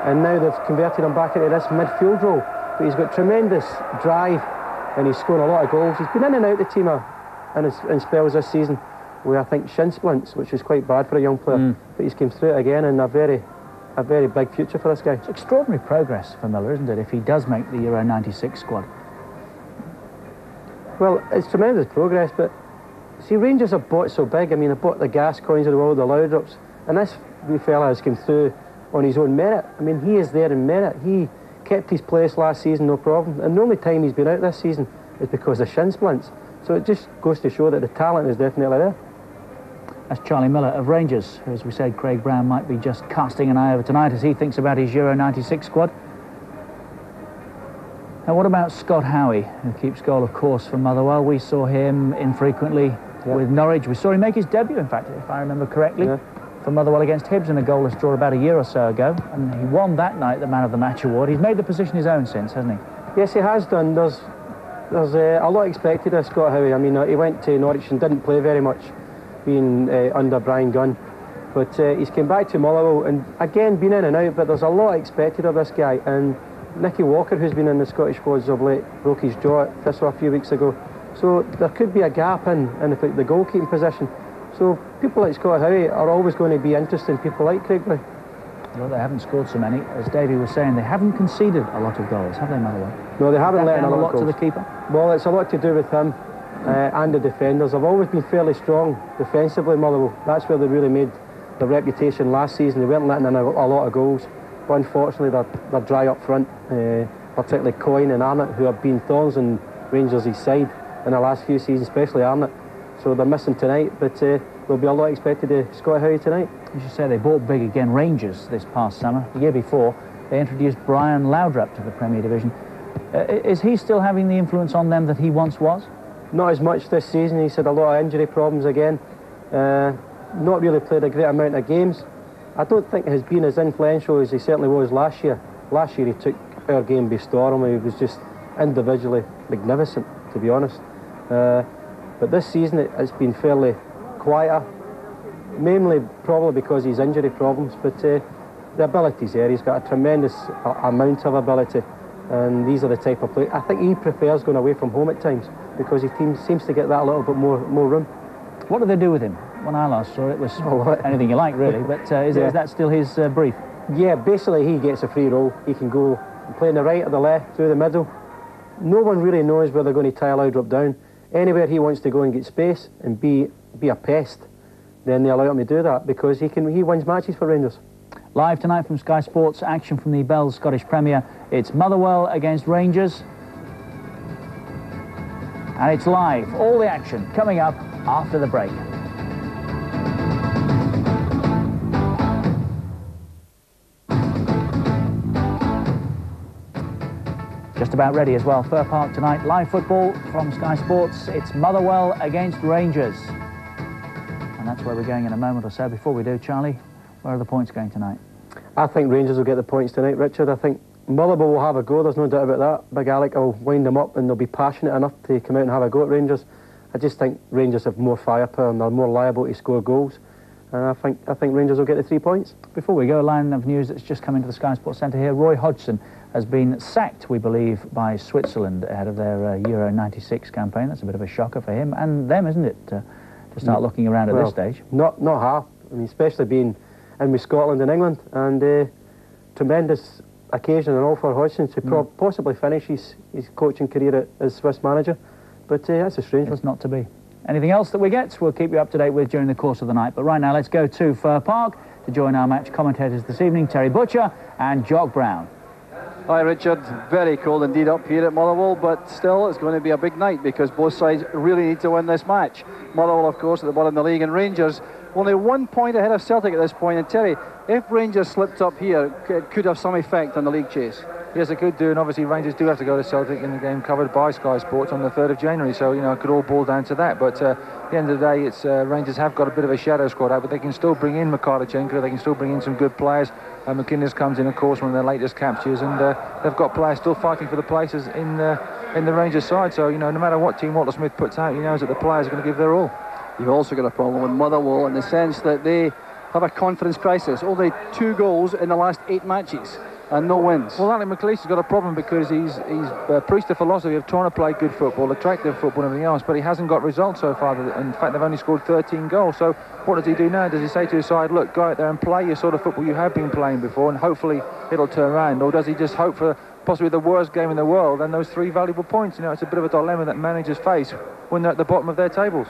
and now they've converted him back into this midfield role. But he's got tremendous drive, and he's scoring a lot of goals. He's been in and out the team in spells this season with, I think, shin splints, which is quite bad for a young player. But he's come through it again, and a very big future for this guy. It's extraordinary progress for Miller, isn't it, if he does make the Euro 96 squad? Well, it's tremendous progress, but see, Rangers have bought so big. I mean, they bought the Gascoignes of the world, the Laudrups, and this wee fella has come through on his own merit. I mean, he is there in merit. He kept his place last season, no problem, and the only time he's been out this season is because of shin splints. So it just goes to show that the talent is definitely there. That's Charlie Miller of Rangers, who, as we said, Craig Brown might be just casting an eye over tonight as he thinks about his Euro 96 squad. Now, what about Scott Howie, who keeps goal, of course, for Motherwell? We saw him infrequently with Norwich. We saw him make his debut, in fact, if I remember correctly, for Motherwell against Hibs in a goalless draw about a year or so ago. And he won that night the Man of the Match award. He's made the position his own since, hasn't he? Yes, he has done. There's a lot expected of Scott Howie. I mean, he went to Norwich and didn't play very much, being under Brian Gunn. But he's came back to Motherwell and, again, been in and out, but there's a lot expected of this guy. And Nicky Walker, who's been in the Scottish squads of late, broke his jaw at Thistle a few weeks ago. So there could be a gap in the goalkeeping position. So people like Scott Howie are always going to be interesting, people like Craigbury. Well, they haven't scored so many. As Davey was saying, they haven't conceded a lot of goals, have they, Motherwell? No, they haven't let in a lot to the keeper? Well, it's a lot to do with him and the defenders. They've always been fairly strong defensively, Motherwell. That's where they really made their reputation last season. They weren't letting in a lot of goals. But unfortunately, they're dry up front, particularly Coyne and Arnott, who have been thorns in Rangers' side in the last few seasons, especially Arnott. So they're missing tonight, but there'll be a lot expected of Scott Howie tonight. As you say, they bought big again, Rangers, this past summer. The year before, they introduced Brian Laudrup to the Premier Division. Is he still having the influence on them that he once was? Not as much this season. He's had a lot of injury problems again. Not really played a great amount of games. I don't think he's been as influential as he certainly was last year. Last year he took our game by storm. He was just individually magnificent, to be honest. But this season it's been fairly quieter, mainly probably because of his injury problems, but the ability's there. He's got a tremendous amount of ability, and these are the type of players. I think he prefers going away from home at times because his team seems to get that a little bit more room. What do they do with him? When I last saw it, it was anything you like, really, but is that still his brief? Yeah, basically he gets a free role. He can go play on the right or the left, through the middle. No one really knows where they're going to tie Laudrup down. Anywhere he wants to go and get space and be a pest, then they allow him to do that because he wins matches for Rangers. Live tonight from Sky Sports, action from the Bell's Scottish Premier. It's Motherwell against Rangers. And it's live, all the action coming up after the break. Just about ready as well. Fir Park tonight, live football from Sky Sports. It's Motherwell against Rangers. And that's where we're going in a moment or so. Before we do, Charlie, where are the points going tonight? I think Rangers will get the points tonight, Richard. I think Motherwell will have a go, there's no doubt about that. Big Alec will wind them up and they'll be passionate enough to come out and have a go at Rangers. I just think Rangers have more firepower and they're more liable to score goals. And I think Rangers will get the 3 points. Before we go, a line of news that's just come into the Sky Sports Centre here. Roy Hodgson has been sacked, we believe, by Switzerland ahead of their Euro 96 campaign. That's a bit of a shocker for him and them, isn't it, to start looking around at this stage? Not half. I mean, especially being in with Scotland and England, and tremendous occasion and all for Hodgson to possibly finish his coaching career as Swiss manager. But that's a strange one. It's not to be. Anything else that we get, we'll keep you up to date with during the course of the night. But right now, let's go to Fir Park to join our match commentators this evening, Terry Butcher and Jock Brown. Hi Richard, very cold indeed up here at Motherwell, but still it's going to be a big night because both sides really need to win this match. Motherwell, of course, at the bottom of the league, and Rangers only 1 point ahead of Celtic at this point. And Terry, if Rangers slipped up here, it could have some effect on the league chase. Yes, it could do, and obviously Rangers do have to go to Celtic in the game covered by Sky Sports on the 3rd of January, so, you know, it could all boil down to that. But at the end of the day, it's Rangers have got a bit of a shadow squad out, but they can still bring in Mikhailchenko, they can still bring in some good players. McInnes comes in, of course, one of their latest captures, and they've got players still fighting for the places in the Rangers side. So, you know, no matter what team Walter Smith puts out, he knows that the players are going to give their all. You've also got a problem with Motherwell in the sense that they have a confidence crisis. Only 2 goals in the last 8 matches. And no wins. Well, Alec McLeish's got a problem because he's preached the philosophy of trying to play good football, attractive football and everything else, but he hasn't got results so far. In fact, they've only scored 13 goals. So what does he do now? Does he say to his side, look, go out there and play your sort of football you have been playing before and hopefully it'll turn around? Or does he just hope for possibly the worst game in the world and those 3 valuable points? You know, it's a bit of a dilemma that managers face when they're at the bottom of their tables.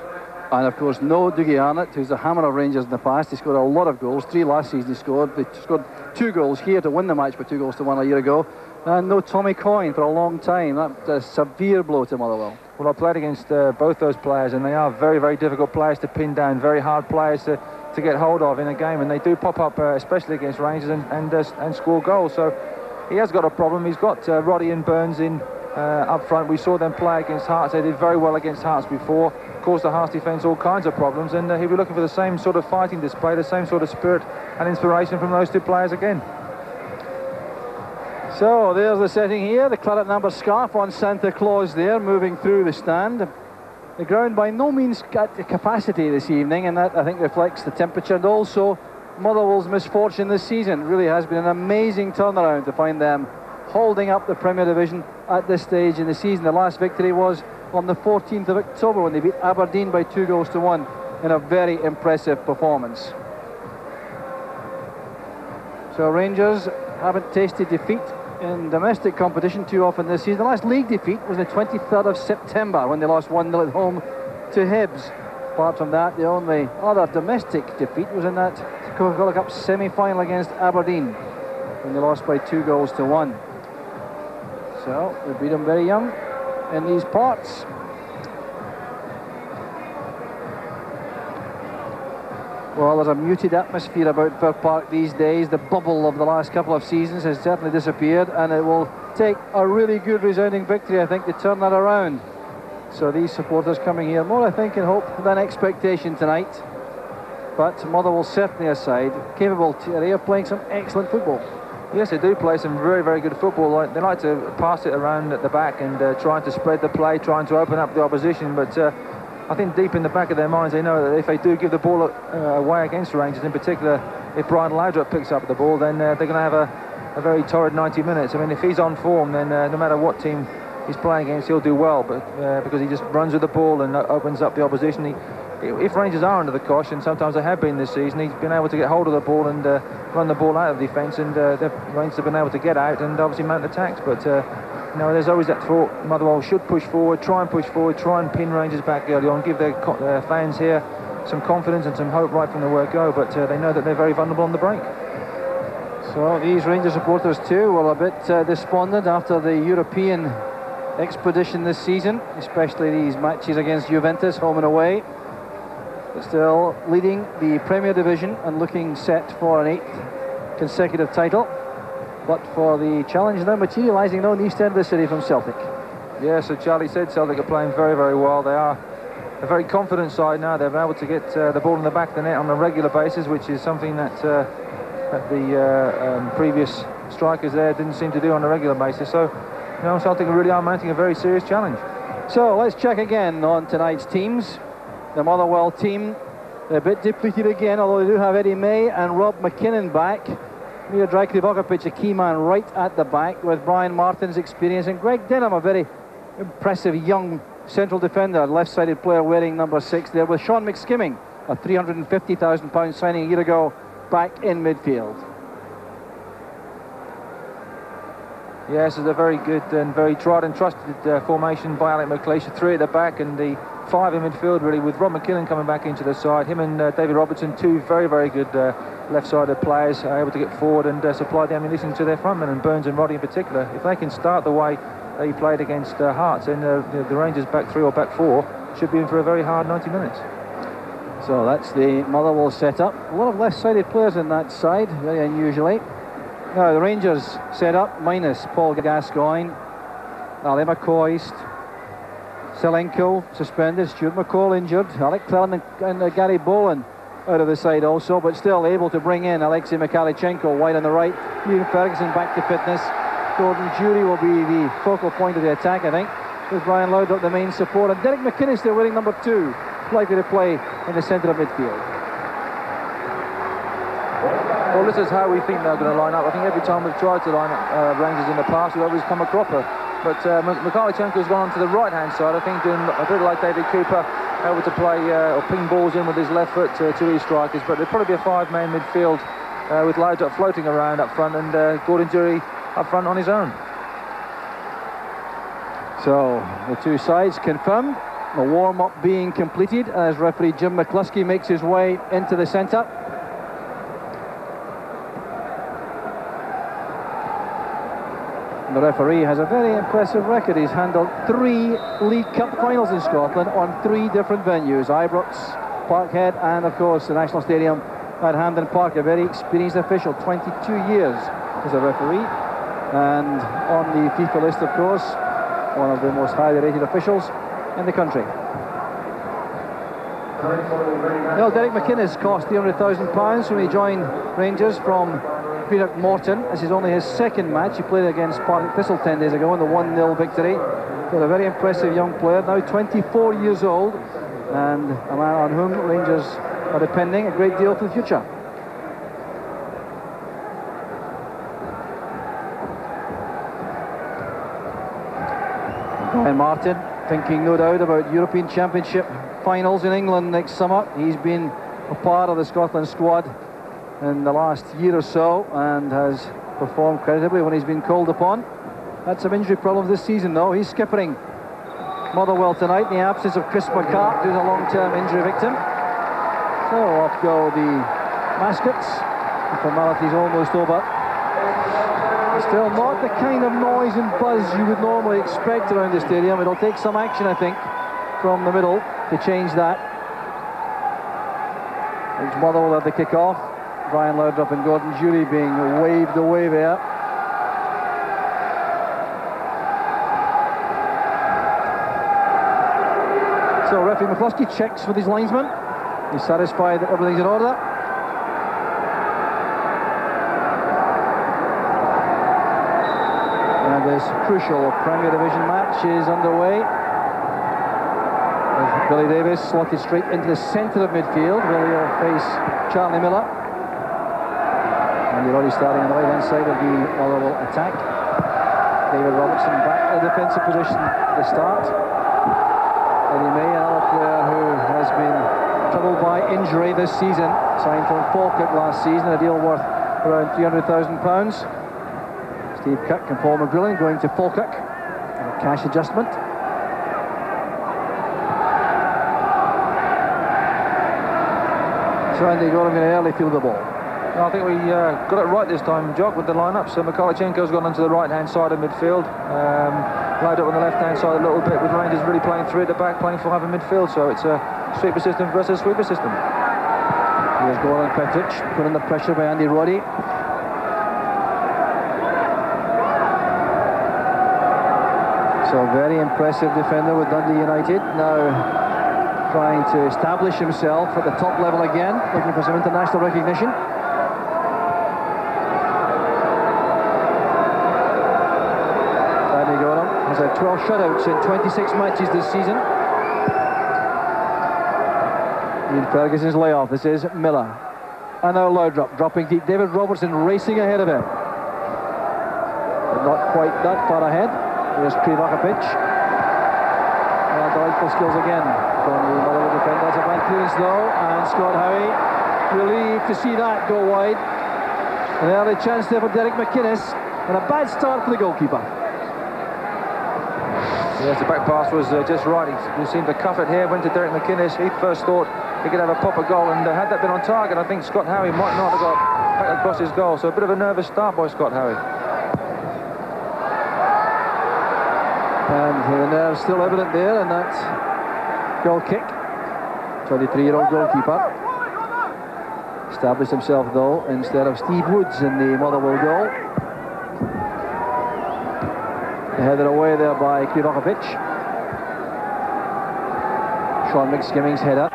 And of course, no Dougie Arnott, who's the hammer of Rangers in the past. He scored a lot of goals, 3 last season he scored. They scored 2 goals here to win the match, but 2 goals to 1 a year ago. And no Tommy Coyne for a long time. That's a severe blow to Motherwell. Well, I played against both those players, and they are very, very difficult players to pin down, very hard players to get hold of in a game, and they do pop up, especially against Rangers, and score goals. So he has got a problem. He's got Roddy and Burns in up front. We saw them play against Hearts. They did very well against Hearts before, caused the Hearts defence all kinds of problems, and he'll be looking for the same sort of fighting display, the same sort of spirit and inspiration from those two players again. So there's the setting here, the claret number scarf on Santa Claus there, moving through the stand. The ground by no means got the capacity this evening, and that I think reflects the temperature and also Motherwell's misfortune this season. It really has been an amazing turnaround to find them holding up the Premier Division at this stage in the season. The last victory was on the 14th of October when they beat Aberdeen by 2-1 in a very impressive performance. So Rangers haven't tasted defeat in domestic competition too often this season. The last league defeat was the 23rd of September when they lost 1-0 at home to Hibs. Apart from that, the only other domestic defeat was in that Coca-Cola Cup semi-final against Aberdeen when they lost by 2-1. So they beat them very young in these parts. Well, there's a muted atmosphere about Fir Park these days. The bubble of the last couple of seasons has certainly disappeared, and it will take a really good resounding victory, I think, to turn that around. So these supporters coming here more, I think, in hope than expectation tonight. But Motherwell certainly a side capable today of playing some excellent football. Yes, they do play some very, very good football. They like to pass it around at the back and trying to spread the play, trying to open up the opposition, but I think deep in the back of their minds they know that if they do give the ball away against Rangers, in particular if Brian Laudrup picks up the ball, then they're going to have a very torrid 90 minutes. I mean, if he's on form, then no matter what team he's playing against, he'll do well, but because he just runs with the ball and opens up the opposition. If Rangers are under the cosh, and sometimes they have been this season, he's been able to get hold of the ball and run the ball out of defence, and the Rangers have been able to get out and obviously mount attacks, but you know, there's always that thought Motherwell should push forward, try and pin Rangers back early on, give their fans here some confidence and some hope right from the word go, but they know that they're very vulnerable on the break. So these Rangers supporters too were a bit despondent after the European expedition this season, especially these matches against Juventus, home and away. But still leading the Premier Division and looking set for an 8th consecutive title. But for the challenge now materialising now in the east end of the city from Celtic. Yeah, so Charlie said Celtic are playing very, very well. They are a very confident side now. They've been able to get the ball in the back of the net on a regular basis, which is something that the previous strikers there didn't seem to do on a regular basis. So, you know, Celtic really are mounting a very serious challenge. So let's check again on tonight's teams. The Motherwell team, they're a bit depleted again, although they do have Eddie May and Rob McKinnon back. Miodrag Krivokapic, a key man right at the back, with Brian Martin's experience, and Greg Denham, a very impressive young central defender, left-sided player wearing number 6 there, with Sean McSkimming, a £350,000 signing a year ago, back in midfield. Yes, it's a very good and very tried and trusted formation by Alec McLeish. 3 at the back and the 5 in midfield, really, with Rob McKinnon coming back into the side. Him and David Robertson, 2 very, very good left-sided players, are able to get forward and supply the ammunition to their frontmen, and Burns and Roddy in particular. If they can start the way they played against Hearts, then the Rangers back 3 or back 4 should be in for a very hard 90 minutes. So that's the Motherwell setup. A lot of left-sided players in that side, very unusually. Now the Rangers set up minus Paul Gascoigne, Ali McCoist, Selenko suspended, Stuart McCall injured, Alec Clellan and Gary Boland out of the side also, but still able to bring in Alexei Mikhalichenko wide on the right. Ian Ferguson back to fitness. Gordon Jury will be the focal point of the attack, I think, with Brian Laudrup the main support, and Derek McInnes there wearing number 2, likely to play in the centre of midfield. Well, this is how we think they're going to line up. I think every time we've tried to line up Rangers in the past, we've always come a cropper. But Mikhalichenko's gone onto the right-hand side, I think, doing a bit like David Cooper, able to play or ping balls in with his left foot to his strikers. But there'll probably be a 5-man midfield with Laudrup floating around up front and Gordon Jury up front on his own. So the two sides confirmed, the warm-up being completed as referee Jim McCluskey makes his way into the centre. The referee has a very impressive record. He's handled 3 League Cup finals in Scotland on 3 different venues: Ibrox, Parkhead, and of course the National Stadium at Hampden Park. A very experienced official, 22 years as a referee, and on the FIFA list, of course, one of the most highly rated officials in the country. Well, Derek McInnes cost £300,000 when he joined Rangers from Greenock Morton. This is only his second match. He played against Partick Thistle 10 days ago in the 1-0 victory. Got a very impressive young player, now 24 years old, and a man on whom Rangers are depending a great deal for the future. Brian Martin, thinking no doubt about European Championship finals in England next summer. He's been a part of the Scotland squad in the last year or so and has performed creditably when he's been called upon. Had some injury problems this season though. He's skippering Motherwell tonight in the absence of Chris McCart, who's a long-term injury victim. So off go the Mascots. The formality's almost over. Still not the kind of noise and buzz you would normally expect around the stadium. It'll take some action, I think, from the middle to change that. It's Motherwell at the kick-off. Brian Loudrup and Gordon Jury being waved away there. So referee McCluskey checks with his linesman. He's satisfied that everything's in order. And this crucial Premier Division match is underway. With Billy Davis slotted straight into the centre of midfield. Billy will face Charlie Miller. And you're already starting on the right-hand side of the Motherwell attack. David Robertson back in the defensive position at the start. Eddie May, another player who has been troubled by injury this season, signed from Falkirk last season, a deal worth around £300,000. Steve Cook and Paul McGrillen going to Falkirk, a cash adjustment. So Andy Gorham going to early field the ball. I think we got it right this time, Jock, with the lineup. So Mikalichenko's gone onto the right-hand side of midfield. Load up on the left-hand side a little bit, with Rangers really playing through at the back, playing 5 in midfield. So it's a sweeper system versus sweeper system. Here's Goran Petric, put under pressure by Andy Roddy. So very impressive defender with Dundee United. Now trying to establish himself at the top level again, looking for some international recognition. Andy Gorham has had 12 shutouts in 26 matches this season. Ian Ferguson's layoff. This is Miller. And now Loudrup dropping deep. David Robertson racing ahead of him. But not quite that far ahead. Here's Krivakovic. And delightful skills again from the Motherwell defender. That's a bad clearance though. And Scott Howie relieved to see that go wide. An early chance there for Derek McInnes. And a bad start for the goalkeeper. Yes, the back pass was just right. He seemed to cuff it here, went to Derek McInnes. He first thought he could have a proper goal, and had that been on target, I think Scott Howie might not have got back across his goal. So a bit of a nervous start by Scott Howie. And the nerves still evident there in that goal kick. 23-year-old goalkeeper. Established himself though instead of Steve Woods in the Motherwell goal. Headed away there by Krivakovic. Sean McSkimming's header.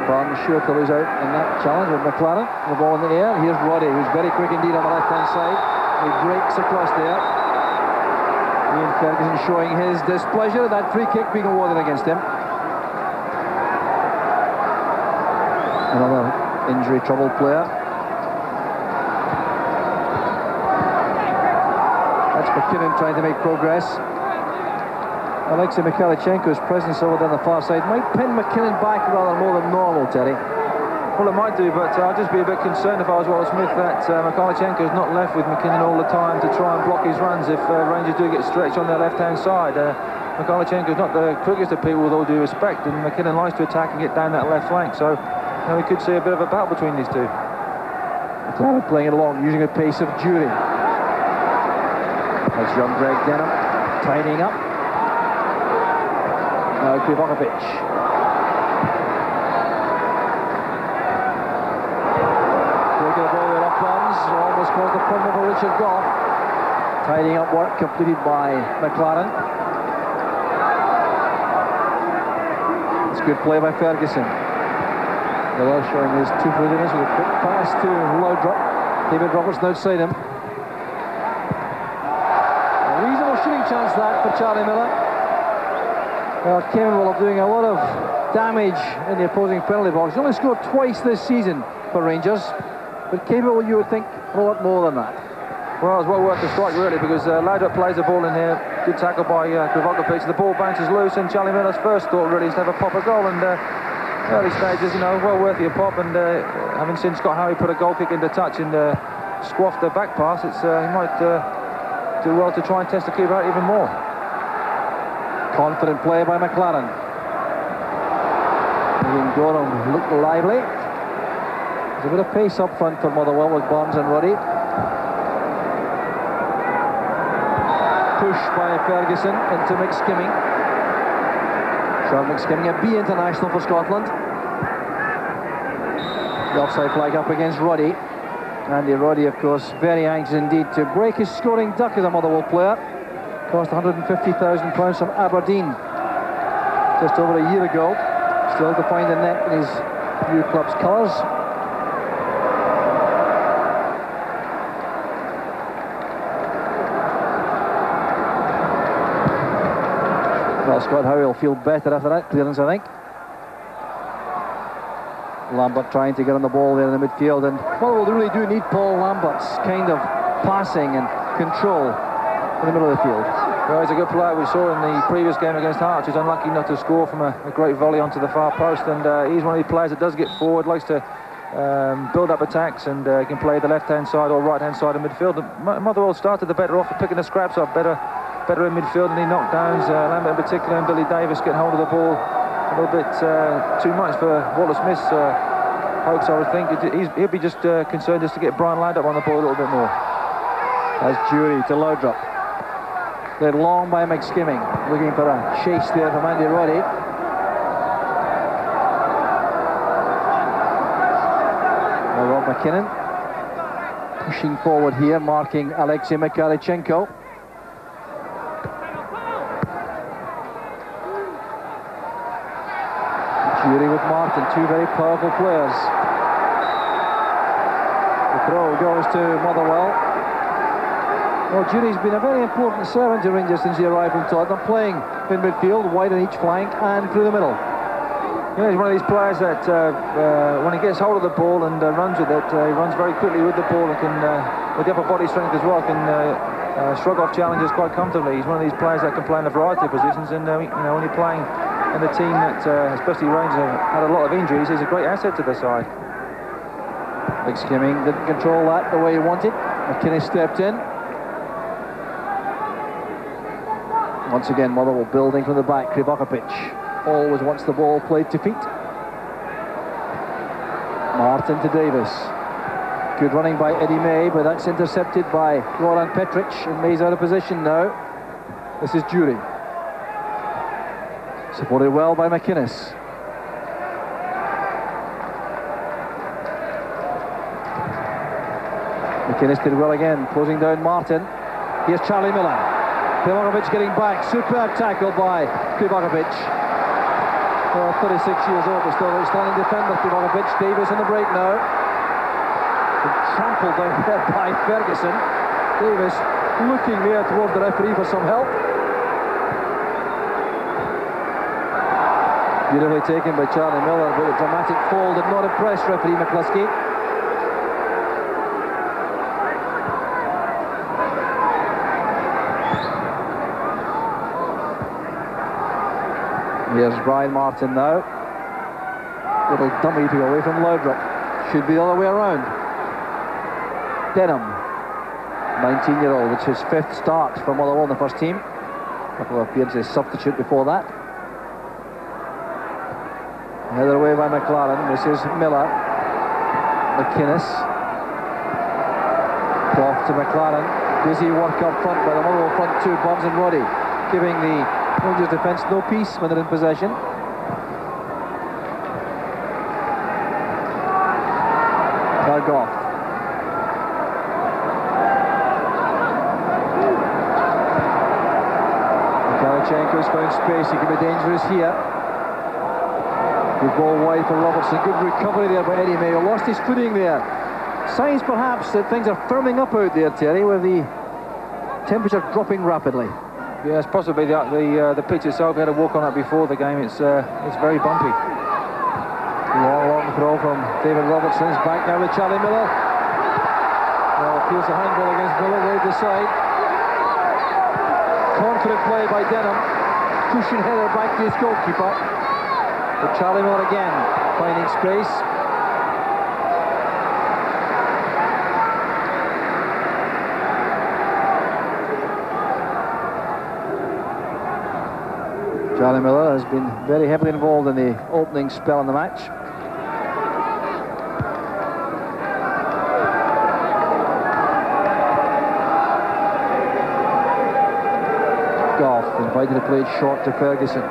Barnes sure to lose out in that challenge with McLaren. The ball in the air. Here's Roddy, who's very quick indeed on the left-hand side. He breaks across there. Ian Ferguson showing his displeasure. That free kick being awarded against him. Another injury-troubled player. That's McKinnon trying to make progress. Alexei Mikalichenko's presence over there on the far side might pin McKinnon back rather more than normal, Terry. Well, it might do, but I'd just be a bit concerned if I was Wallace Smith that Mikalichenko's not left with McKinnon all the time to try and block his runs if Rangers do get stretched on their left-hand side. Mikalichenko's not the quickest of people, with all due respect, and McKinnon likes to attack and get down that left flank, so we could see a bit of a battle between these two. McLaren playing it along, using the pace of Jury. That's young Greg Denham tidying up. Now Krivakovic. Taking the ball there off runs, almost caused the problem for Richard Goff. Tidying up work completed by McLaren. Good play by Ferguson. Miller showing his two-footedness with a quick pass to Laudrup. David Robertson outside him. A reasonable shooting chance that for Charlie Miller. Well, capable of doing a lot of damage in the opposing penalty box. He's only scored twice this season for Rangers, but capable, you would think, a lot more than that. Well, it's well worth the strike, really, because Laudrup plays the ball in here. Good tackle by Krivokapic. The ball bounces loose, and Charlie Miller's first thought really is to have a pop a goal. And early stages, you know, well worth your pop. And having seen Scott Howie put a goal kick into touch and squash the back pass, he might do well to try and test the keeper out even more. Confident play by McLaren. Gorham looked lively. There's a bit of pace up front for Motherwell with Barnes and Roddy. Push by Ferguson into McSkimming. Sean McSkimming, a B international for Scotland. The offside flag up against Roddy. Andy Roddy, of course, very anxious indeed to break his scoring duck as a Motherwell player. Cost £150,000 from Aberdeen just over a year ago. Still to find the net in his new club's colours. Well, Scott Howe will feel better after that clearance, I think. Lambert trying to get on the ball there in the midfield, and Motherwell really do need Paul Lambert's kind of passing and control in the middle of the field. Well, he's a good player. We saw in the previous game against Hearts. He's unlucky not to score from a great volley onto the far post, and he's one of the players that does get forward, likes to build up attacks, and can play the left-hand side or right-hand side of midfield. Motherwell started the better off, picking the scraps up better in midfield, and he knocked downs. Lambert in particular, and Billy Davis getting hold of the ball a little bit too much for Wallace Smith's hopes, I would think. He'll be just concerned just to get Brian Laudrup on the ball a little bit more. As Jury to Laudrup. Led long by McSkimming, looking for a chase there from Andy Roddy. Well, Rob McKinnon pushing forward here, marking Alexei Mikhalichenko. Jury with Martin, two very powerful players. The throw goes to Motherwell. Well, Jury's been a very important servant to Rangers since he arrived from Tottenham, playing in midfield, wide on each flank and through the middle. Yeah, he's one of these players that when he gets hold of the ball and runs with it, he runs very quickly with the ball and can, with the upper body strength as well, can shrug off challenges quite comfortably. He's one of these players that can play in a variety of positions, and you know, when you're playing in a team that, especially Rangers, have had a lot of injuries, he's a great asset to the side. McSkimming didn't control that the way he wanted. McKinnon stepped in. Once again, Motherwell building from the back. Krivokapic always wants the ball played to feet. Martin to Davis. Good running by Eddie May, but that's intercepted by Goran Petric, and May's out of position now. This is Jury. Supported well by McInnes. McInnes did well again, closing down Martin. Here's Charlie Miller. Krivokapic getting back. Superb tackle by Krivokapic. 36 years old, but still outstanding defender, Krivokapic. Davis on the break now. Trampled down there by Ferguson. Davis looking there towards the referee for some help. Beautifully taken by Charlie Miller, but a dramatic fall did not impress referee McCluskey. Here's Brian Martin now. Little dummy to go away from Laudrup. Should be the other way around. Denham, 19-year-old, it's his 5th start for Motherwell in the first team. A couple of appearances as substitute before that. Headed away by McLaren. This is Miller. McInnes. Clough to McLaren. Busy work up front by the Motherwell front two, Barnes and Roddy, giving the Rangers defence no peace when they're in possession. Kickoff. Mikhalichenko's found space. He can be dangerous here. Good ball wide for Robertson. Good recovery there by Eddie Mayo. Lost his footing there. Signs perhaps that things are firming up out there, Terry, with the temperature dropping rapidly. Yes, possibly the pitch itself. We had a walk on it before the game. It's very bumpy. Long throw from David Robertson. It's back now with Charlie Miller. Well, appeals a handball against Miller, waved aside. Confident play by Denham. Pushing header back to his goalkeeper. But Charlie Miller again finding space. Charlie Miller has been very heavily involved in the opening spell in the match. Goff invited to play it short to Ferguson.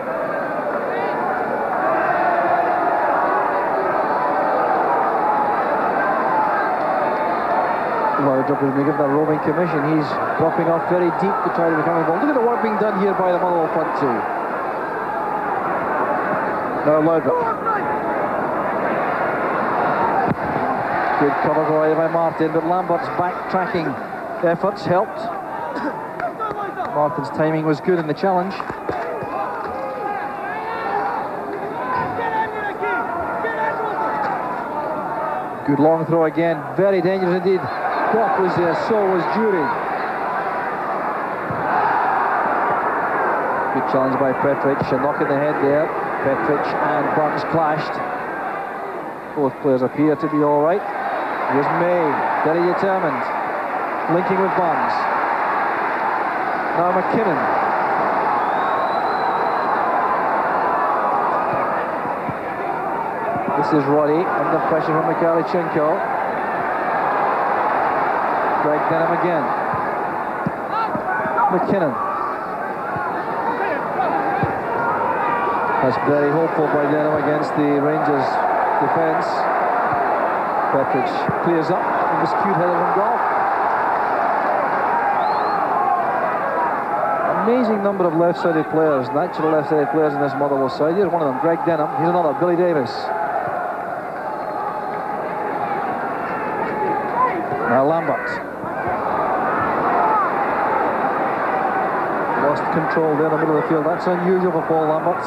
Loudrup has been given a roaming commission. He's dropping off very deep to try to become involved. Look at the work being done here by the Motherwell front two. Now Loudrup. Good cover provided by Martin, but Lambert's backtracking efforts helped. Martin's timing was good in the challenge. Good long throw again, very dangerous indeed. Goff was there, so was Jury. Good challenge by Petric, a knock in the head there. Petric and Burns clashed. Both players appear to be all right. Here's May, very determined, linking with Burns. Now McKinnon. This is Roddy under pressure from Mikhailichenko. Greg Denham again. McKinnon. That's very hopeful by Denham against the Rangers defence. Petric clears up from this cute header from Goff. Amazing number of left-sided players, natural left-sided players in this Motherwell side. Here's one of them, Greg Denham. Here's another, Billy Davis. Now Lambert. Lost control there in the middle of the field. That's unusual for Paul Lambert.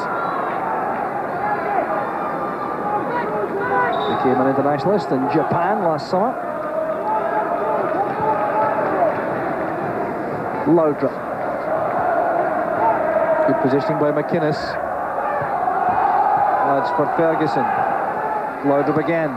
Became an internationalist in Japan last summer. Loudrup. Good positioning by McInnes. That's for Ferguson. Loudrup again.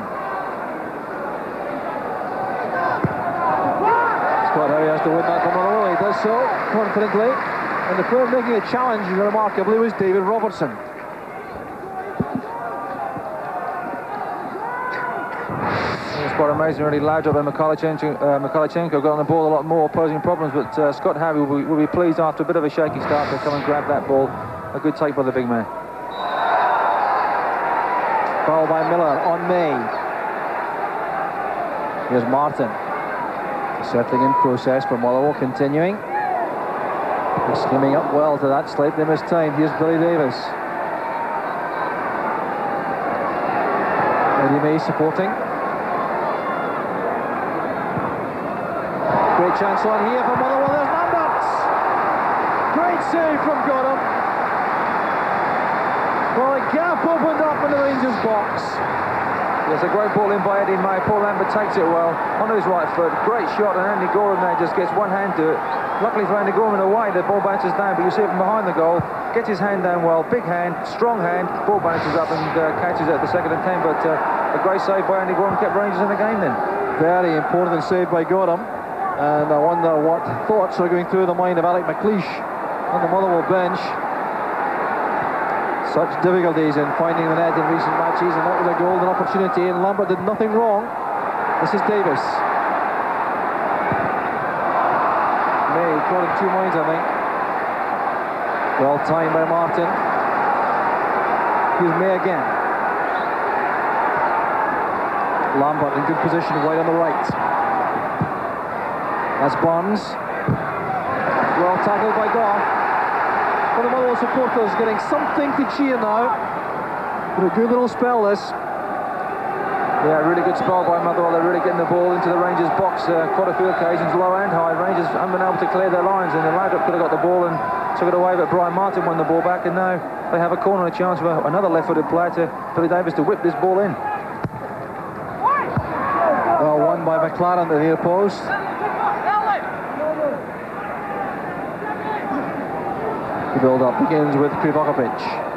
Scott Howe has to win that from Motherwell. He does so confidently. And the player making a challenge remarkably was David Robertson. It's quite amazing, really. Loudrup and Mikhailichenko got on the ball a lot more, posing problems, but Scott Howe will be pleased after a bit of a shaky start to come and grab that ball. A good take by the big man. Foul by Miller on May. Here's Martin. Settling in process for Motherwell, continuing. He's slimming up well to that, slightly missed time. Here's Billy Davis. Eddie May supporting. Great chance on here for Motherwell. There's Lambert. Great save from Godham. Well, a gap opened up in the Rangers box. Yes, a great ball in by Eddie May. Paul Lambert takes it well on his right foot. Great shot, and Andy Gorham there just gets one hand to it. Luckily for Andy Gorham away, the ball bounces down, but you see it from behind the goal. Gets his hand down well, big hand, strong hand. Ball bounces up and catches it at the second and 10. But a great save by Andy Gorham kept Rangers in the game then. Very important save by Gorham. And I wonder what thoughts are going through the mind of Alec McLeish on the Motherwell bench. Such difficulties in finding the net in recent matches, and that was a golden opportunity, and Lambert did nothing wrong. This is Davis. May caught in two minds, I think. Well timed by Martin. Here's May again. Lambert in good position, wide on the right. That's Barnes. Well tackled by Goff. For the Motherwell supporters getting something to cheer now. But a good little spell, this. Yeah, really good spell by Motherwell. They're really getting the ball into the Rangers box quite a few occasions, low and high. Rangers haven't been able to clear their lines, and the Laudrup could have got the ball and took it away, but Brian Martin won the ball back, and now they have a corner, a chance for another left-footed player, to Billy Davis, to whip this ball in. Well, won by McLaren to the near post. The build-up begins with Krivokovic.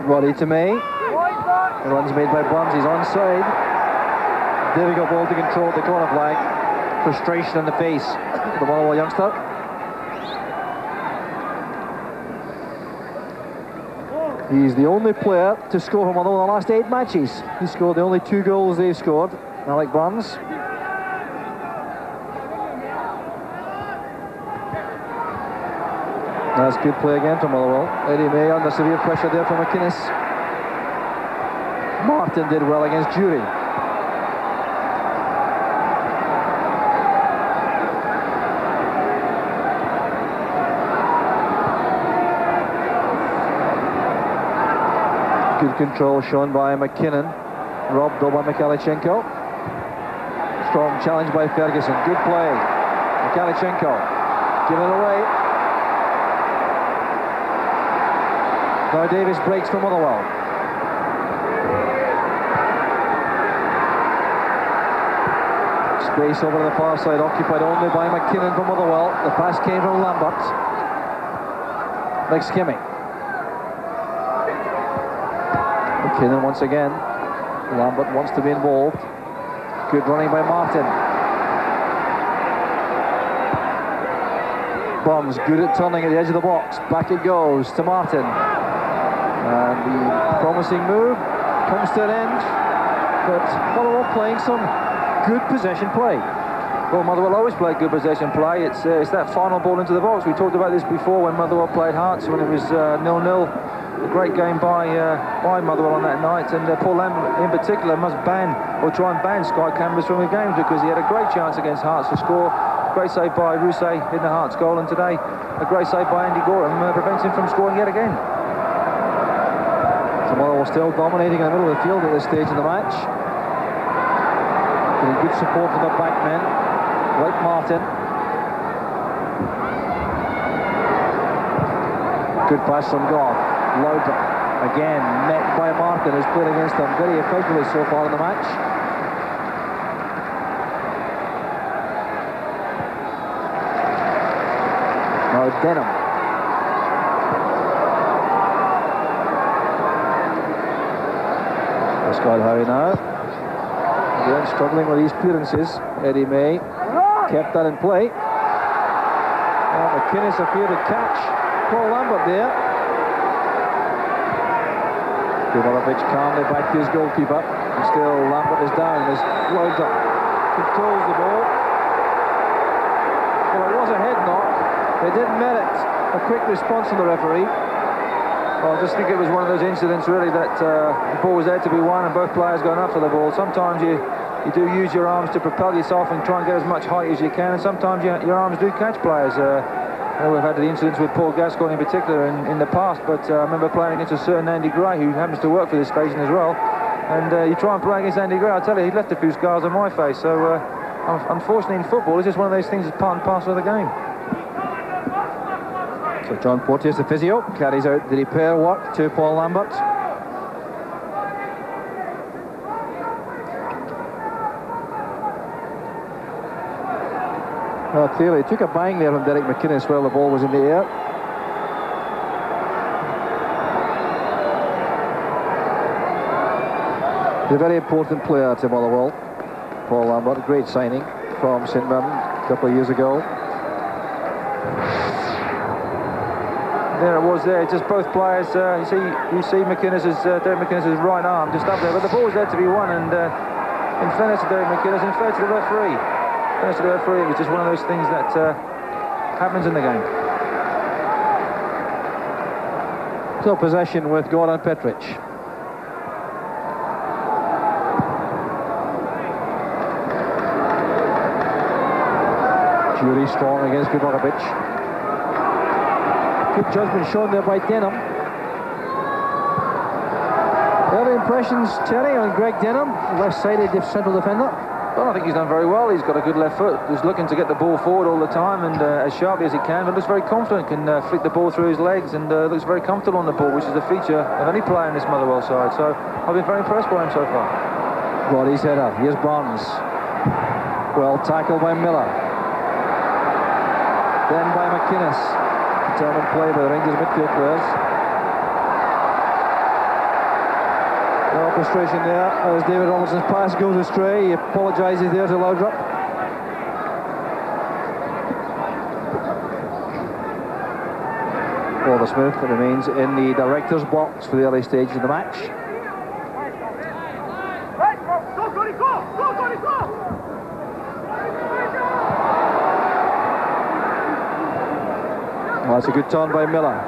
Roddy to me. The run's made by Burns, he's onside. Difficult ball to control at the corner flag. Frustration on the face of the Motherwell youngster. He's the only player to score for Motherwell in the last 8 matches. He scored the only 2 goals they've scored, Alec Burns. That's good play again from Motherwell. Eddie May under severe pressure there from McInnes. Martin did well against Jury. Good control shown by McKinnon. Robbed though by Mikalichenko. Strong challenge by Ferguson. Good play. Mikalichenko. Give it away. Now Davis breaks for Motherwell. Space over the far side, occupied only by McKinnon for Motherwell. The pass came from Lambert. Next Kimmy. McKinnon once again. Lambert wants to be involved. Good running by Martin. Burns good at turning at the edge of the box. Back it goes to Martin. And the promising move comes to an end. But Motherwell playing some good possession play. Well, Motherwell always play good possession play. It's that final ball into the box. We talked about this before when Motherwell played Hearts, when it was 0-0. A great game by Motherwell on that night, and Paul Lambert in particular must ban, or try and ban Sky Canvas from the games, because he had a great chance against Hearts to score. Great save by Rousset in the Hearts goal, and today a great save by Andy Gorham prevents him from scoring yet again. So Motherwell still dominating in the middle of the field at this stage of the match. Getting good support from the back men, like Martin. Good pass from Goff. Loudon again met by Martin, who's played against them very effectively so far in the match. Now Denham. Pascal Harry now. Again struggling with these clearances. Eddie May kept that in play. Well, McInnes appeared to catch Paul Lambert there. Krivokovic calmly back to his goalkeeper. And still Lambert is down as Loudon controls the ball. Well, it was a head knock. They did merit a quick response from the referee. Well, I just think it was one of those incidents really that the ball was there to be won and both players going after the ball. Sometimes you do use your arms to propel yourself and try and get as much height as you can, and sometimes your arms do catch players. We've had the incidents with Paul Gascoigne in particular in the past, but I remember playing against a certain Andy Gray, who happens to work for this station as well. And you try and play against Andy Gray, I tell you, he left a few scars on my face. So unfortunately in football, it's just one of those things that's part and parcel of the game. So John Porteous, the physio, carries out the repair work to Paul Lambert. Well, clearly, he took a bang there from Derek McInnes while the ball was in the air. He's a very important player to Motherwell, Paul Lambert. Great signing from St Mirren a couple of years ago. There it was there, just both players, you see Derek McInnes' right arm just up there, but the ball was there to be won, and in fairness to Derek McInnes, in fairness to the referee, it was just one of those things that happens in the game. So possession with Goran Petric. Jury strong against Buildup. Good judgment shown there by Denham. Early impressions, Terry, on Greg Denham, left-sided central defender. Well, I think he's done very well. He's got a good left foot. He's looking to get the ball forward all the time and as sharply as he can, but looks very confident, can flick the ball through his legs and looks very comfortable on the ball, which is a feature of any player in this Motherwell side. So I've been very impressed by him so far. Roddy's header. Here's Barnes. Well tackled by Miller. Then by McInnes. Determined play by the Rangers midfield players. No orchestration there as David Robertson's pass goes astray. He apologises there to Laudrup. Oliver Smith remains in the director's box for the early stages of the match. Well, that's a good turn by Miller.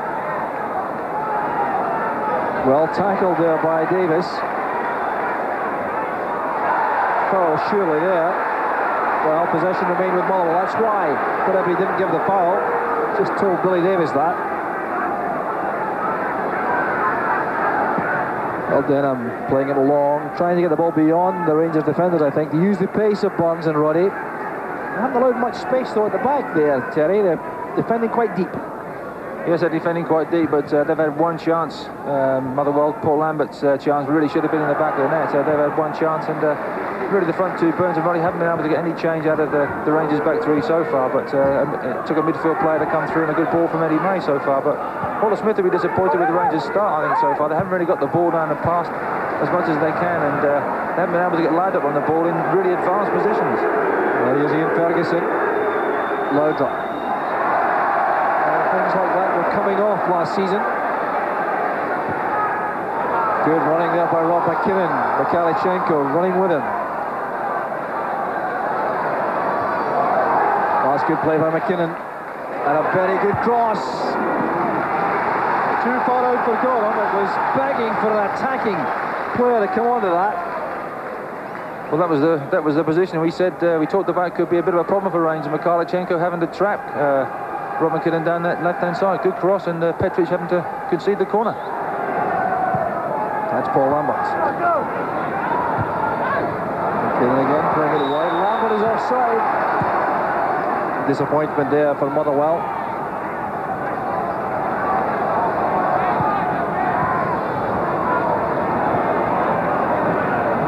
Well tackled there by Davis. Foul surely there. Well, possession remained with Motherwell. That's why. But if he didn't give the foul, just told Billy Davis that. Well, Denham playing it long, trying to get the ball beyond the Rangers defenders, I think, to use the pace of Barnes and Roddy. They haven't allowed much space though at the back there, Terry. They're defending quite deep. Yes, they're defending quite deep, but they've had one chance. Motherwell, Paul Lambert's chance really should have been in the back of the net. They've had one chance, and really the front two, Burns and Roddy, haven't been able to get any change out of the Rangers back three so far. But it took a midfield player to come through and a good ball from Eddie May so far. But Oliver Smith will be disappointed with the Rangers' start, I think, so far. They haven't really got the ball down and past as much as they can, and they haven't been able to get Laudrup on the ball in really advanced positions. Well, here's Ian Ferguson. Laudrup. Things like that were coming off last season. Good running there by Rob McKinnon. Mikalichenko running with him. Last good play by McKinnon. And a very good cross. Too far out for Gorham. It was begging for an attacking player to come onto that. Well, that was the position we said we talked about could be a bit of a problem for Rangers. Mikalichenko having to trap Rob McKinnon down that left-hand side. Good cross, and Petric having to concede the corner. That's Paul Lambert. McKinnon again playing it wide. Lambert is offside. Disappointment there for Motherwell.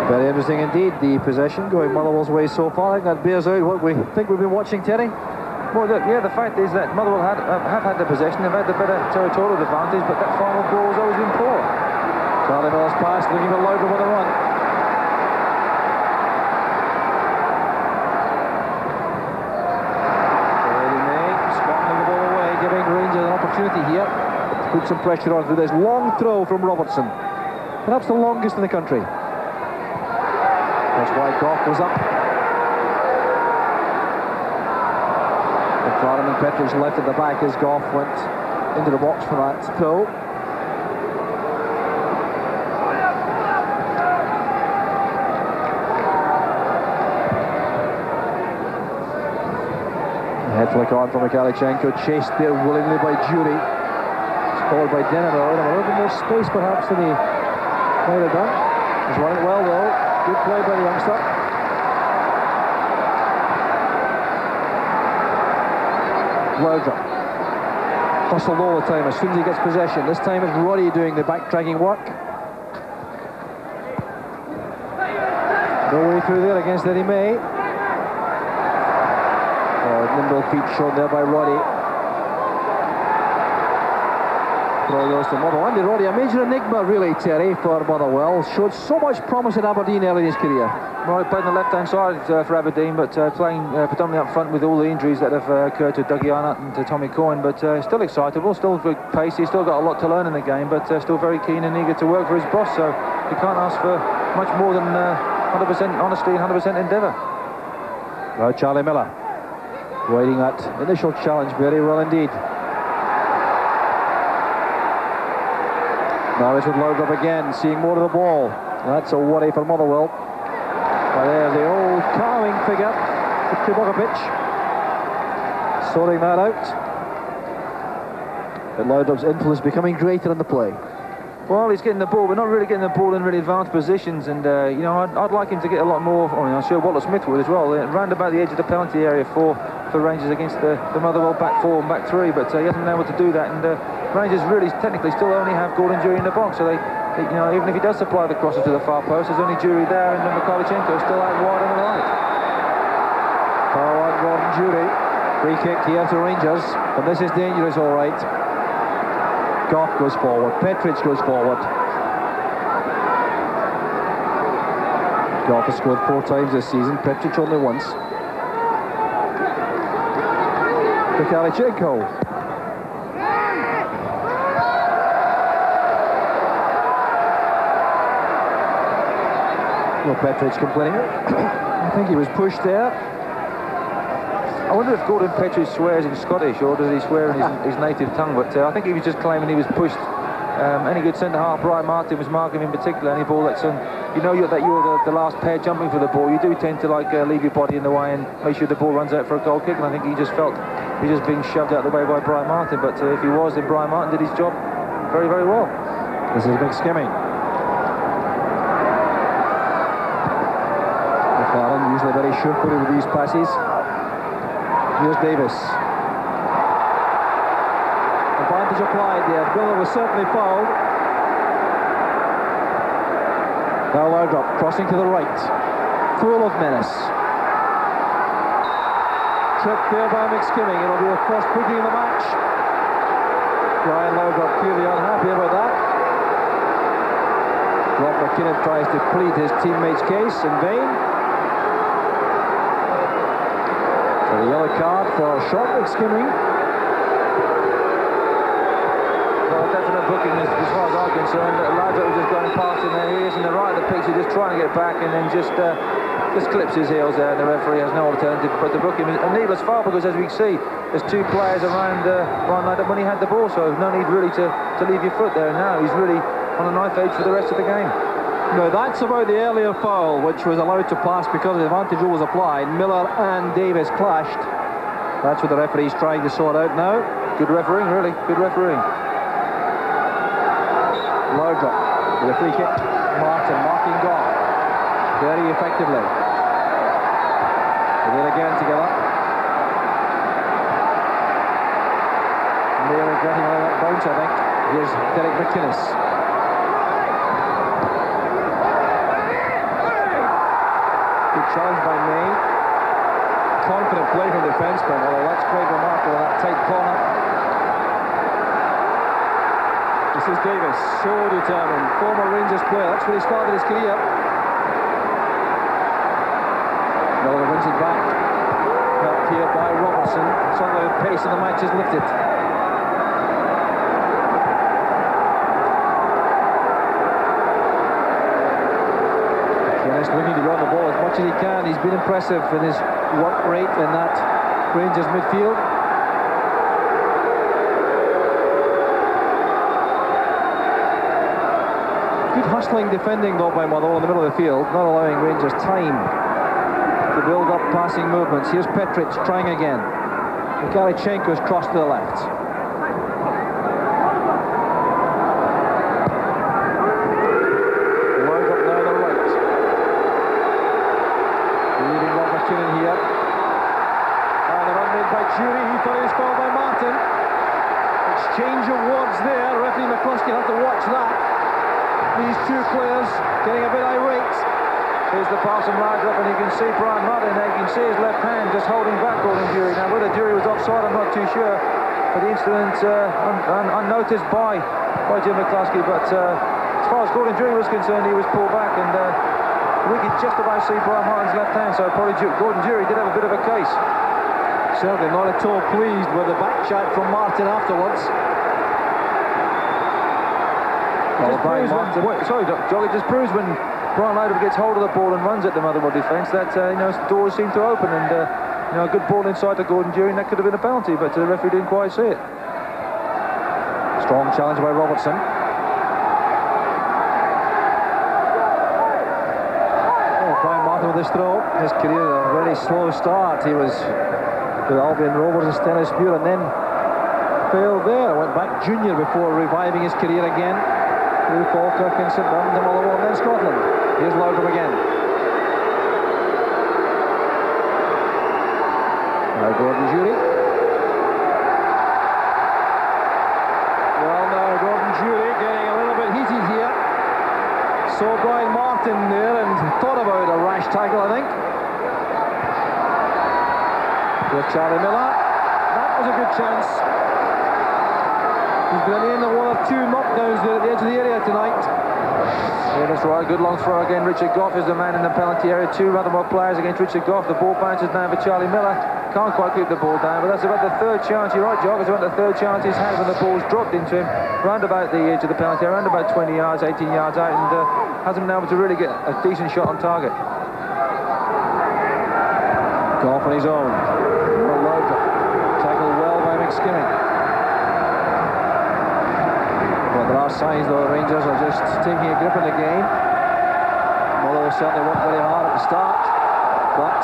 Very interesting indeed, the possession going Motherwell's way so far. I think that bears out what we think we've been watching, Terry. Well, the fact is that Motherwell have had the possession, they've had the better territorial advantage, but that final ball has always been poor. Charlie Miller's pass, looking for Laudrup on the run. Eddie May squabbling the ball away, giving Rangers an opportunity here to put some pressure on through this long throw from Robertson. Perhaps the longest in the country. That's why Goff was up. McLaren and Petric left at the back as Goff went into the box for that throw. Head flick on from Mikalichenko, chased there willingly by Jury. It's followed by Denham, a little bit more space perhaps than he might have done. He's running well though, good play by the youngster. Laudrup. Hustled all the time as soon as he gets possession. This time it's Roddy doing the backtracking work. No way through there against Eddie May. Oh, nimble feet shown there by Roddy. Throw goes to Motherwell. Andy Roddy, a major enigma really, Terry, for Motherwell. Showed so much promise at Aberdeen early in his career. Well, he played on the left-hand side for Aberdeen, but playing predominantly up front with all the injuries that have occurred to Dougie Arnott and to Tommy Coyne, but still excitable, still pacey, still got a lot to learn in the game, but still very keen and eager to work for his boss, so you can't ask for much more than 100% honesty and 100% endeavour. Well, Charlie Miller waiting that initial challenge very well indeed. Now it's with Laudrup again, seeing more of the ball. That's a worry for Motherwell. But there's the old carving figure, Kickoff. sorting that out. But Laudrup's influence becoming greater in the play. Well, he's getting the ball, but not really getting the ball in really advanced positions. And, you know, I'd like him to get a lot more. I mean, I'm sure Wallace Smith would as well. Round about the edge of the penalty area for Rangers against the Motherwell back 4 and back 3. But he hasn't been able to do that. And Rangers really technically still only have Gordon Jury in the box. So they, you know, even if he does supply the crosses to the far post, there's only Jury there, and Mykhalichenko is still out wide on the right. Far wide Gordon Jury. Free kick here to Rangers. But this is dangerous, all right. Goff goes forward. Petric goes forward. Goff has scored 4 times this season. Petric only once. Mykhalichenko. No, Petric complaining. I think he was pushed there. I wonder if Gordon Petric swears in Scottish, or does he swear in his native tongue? But I think he was just claiming he was pushed. Any good centre-half, Brian Martin was marking him in particular. Any ball that's you know that you're the last pair jumping for the ball, you do tend to leave your body in the way and make sure the ball runs out for a goal kick. And I think he just felt he was just being shoved out of the way by Brian Martin. But if he was, then Brian Martin did his job very, very well. This is a big skimming. McLaren usually very sure-footed with these passes. Here's Davis. Advantage applied there. Miller was certainly fouled. Now Laudrup crossing to the right. Full of menace. Trip there by McSkimming. It'll be the first booking in the match. Brian Laudrup clearly unhappy about that. Rob McKinnon tries to plead his teammate's case in vain. So the yellow card for short McSkimming. Well, definite booking as far as I'm concerned. Laudrup was just going past him there. He is in the right of the picture, just trying to get back, and then just clips his heels there. And the referee has no alternative but to book him. A needless foul, because as we can see, there's 2 players around Brian Laudrup when he had the ball, so no need really to leave your foot there. Now he's really on a knife edge for the rest of the game. No, that's about the earlier foul, which was allowed to pass because the advantage rule was applied. Miller and Davis clashed. That's what the referee's trying to sort out now. Good refereeing, really. Good refereeing. Laudrup with a free kick. Martin marking Goff very effectively. They did it again together. They're regretting all that bounce, I think. Here's Derek McInnes. Good challenge by May. Confident play from the defenseman, although that's quite remarkable, that tight corner. This is Davis, so determined. Former Rangers player, that's where he started his career. Miller wins it back. Helped here by Robertson. Suddenly the pace of the match is lifted. Looking to run the ball as much as he can. He's been impressive in his work rate in that Rangers midfield. Good hustling defending though by Motherwell in the middle of the field, not allowing Rangers time to build up passing movements. Here's Petric trying again. Mykhalichenko's crossed to the left. Jury, he thought he was called by Martin. Exchange of words there. Referee McCluskey will have to watch that. These 2 players getting a bit irate. Here's the pass from Laudrup, and you can see Brian Martin there. You can see his left hand just holding back Gordon Jury. Now, whether Jury was offside, I'm not too sure. But the incident unnoticed by Jim McCluskey. But as far as Gordon Jury was concerned, he was pulled back, and we could just about see Brian Martin's left hand. So probably Gordon Jury did have a bit of a case. Certainly not at all pleased with the back shot from Martin afterwards. It just proves when Brian Laudrup gets hold of the ball and runs at the Motherwell defence that doors seem to open, and a good ball inside to Gordon Jury, and that could have been a penalty, but the referee didn't quite see it. Strong challenge by Robertson. Brian Martin with this throw. His career a very slow start. He was with Albion Rovers and Stennis Muir, and then failed there. Went back junior before reviving his career again through Falkirk and St Mirren to Motherwell and then Scotland. Here's Laudrup again. Now Gordon Jury. Well, now Gordon Jury getting a little bit heated here. Saw Brian Martin there and thought about a rash tackle, I think. With Charlie Miller. That was a good chance. He's been in the one or two knockdowns there at the edge of the area tonight. Yeah, that's right. Good long throw again. Richard Goff is the man in the penalty area. Two Motherwell players against Richard Goff. The ball bounces down for Charlie Miller. Can't quite keep the ball down, but that's about the third chance. You're right, Jock. It's about the third chance he's had when the ball's dropped into him. Round about the edge of the penalty area, around about 20 yards, 18 yards out, and hasn't been able to really get a decent shot on target. Goff on his own. Tackled well by McSkimming. Well, there are signs, though, the Rangers are just taking a grip in the game. Motherwell certainly worked very hard at the start, but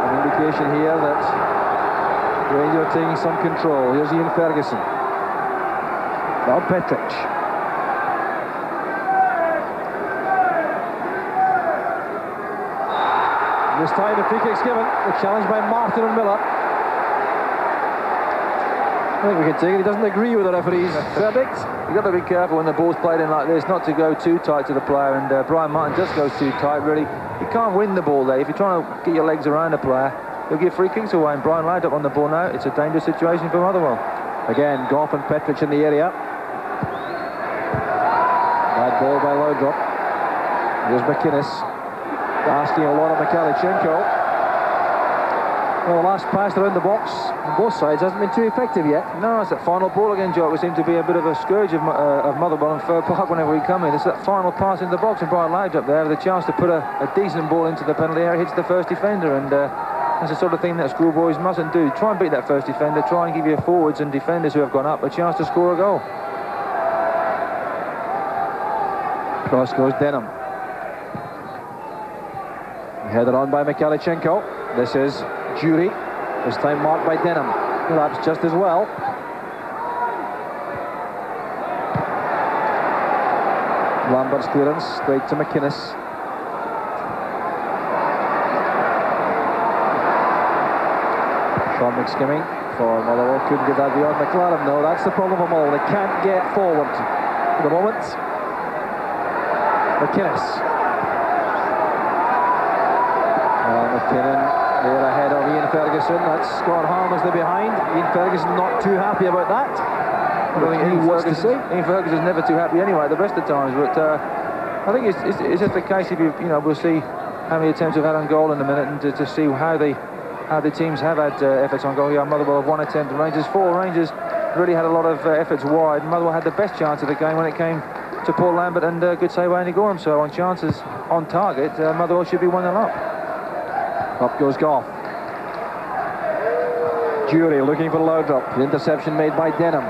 an indication here that Rangers are taking some control. Here's Ian Ferguson. Now Petric. This time the free kick's given. The challenge by Martin and Miller. I think we can take it. He doesn't agree with the referee's verdict. You've got to be careful when the ball's played in like this, not to go too tight to the player, and Brian Martin just goes too tight, really. You can't win the ball there. If you're trying to get your legs around a player, he'll give free kicks away, and Brian Laudrup on the ball now. It's a dangerous situation for Motherwell. Again, Goff and Petric in the area. Bad ball by Laudrup. Here's McInnes. Asking a lot of Mikalichenko. Well, the last pass around the box on both sides hasn't been too effective yet. No, it's that final ball again, Jock. We seem to be a bit of a scourge of Motherwell and Fir Park whenever we come in. It's that final pass into the box, and Brian Laudrup there with a chance to put a decent ball into the penalty area, hits the first defender, and that's the sort of thing that schoolboys mustn't do. Try and beat that first defender, try and give your forwards and defenders who have gone up a chance to score a goal. Cross goes Denham. Headed on by Mikalichenko. This is Jury. This time marked by Denham. Perhaps just as well. Lambert's clearance straight to McInnes. Sean McSkimming for Motherwell. Couldn't get that beyond McLaren. No, that's the problem for Motherwell. They can't get forward. For the moment, McInnes. McKinnon there ahead of Ian Ferguson. That's Scott Harmersley behind. Ian Ferguson not too happy about that. I don't think Ian Ferguson's never too happy anyway at the best of times, but I think it's just the case if we'll see how many attempts we've had on goal in a minute, and to see how the teams have had efforts on goal. Yeah, Motherwell have one attempt and Rangers four. Rangers really had a lot of efforts wide. Motherwell had the best chance of the game when it came to Paul Lambert and good save by Andy Gorham. So on chances on target, Motherwell should be 1-0 up. Up goes Goff. Jury looking for Laudrup. The interception made by Denham.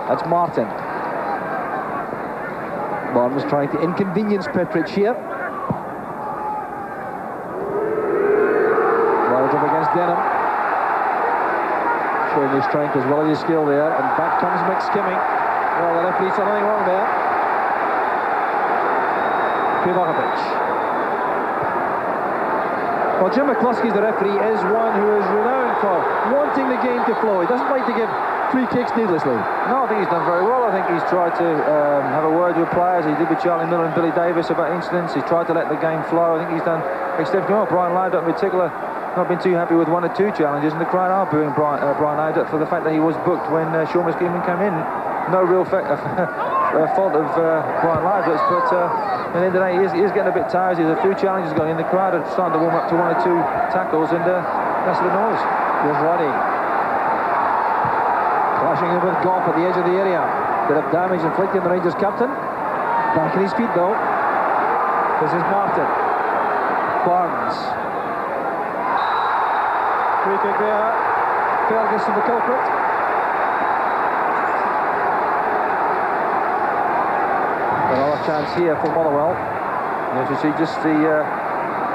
That's Martin. Barnes trying to inconvenience Petric here. Laudrup against Denham. Showing his strength as well as his skill there. And back comes McSkimming. Well, the referee saw nothing wrong there. Pivotovic. Well, Jim McCluskey, the referee, is one who is renowned for wanting the game to flow. He doesn't like to give free kicks needlessly. No, I think he's done very well. I think he's tried to have a word with players. He did with Charlie Miller and Billy Davis about incidents. He's tried to let the game flow. I think he's done exceptionally well. Brian Laudrup in particular not been too happy with one or two challenges, and the crowd are booing Brian Laudrup for the fact that he was booked when Sean McSkimming came in. No real fault of Brian Laudrup's, but at the end of the day, he is getting a bit tired. There's a few challenges going in. The crowd are starting to warm up to one or two tackles, and that's the noise. Here's Roddy. Clashing in with Goff at the edge of the area. Bit of damage inflicted on the Rangers captain. Back on his feet though. This is Martin. Barnes. Free kick there. Ferguson the culprit. Another chance here for Motherwell. As you see, just the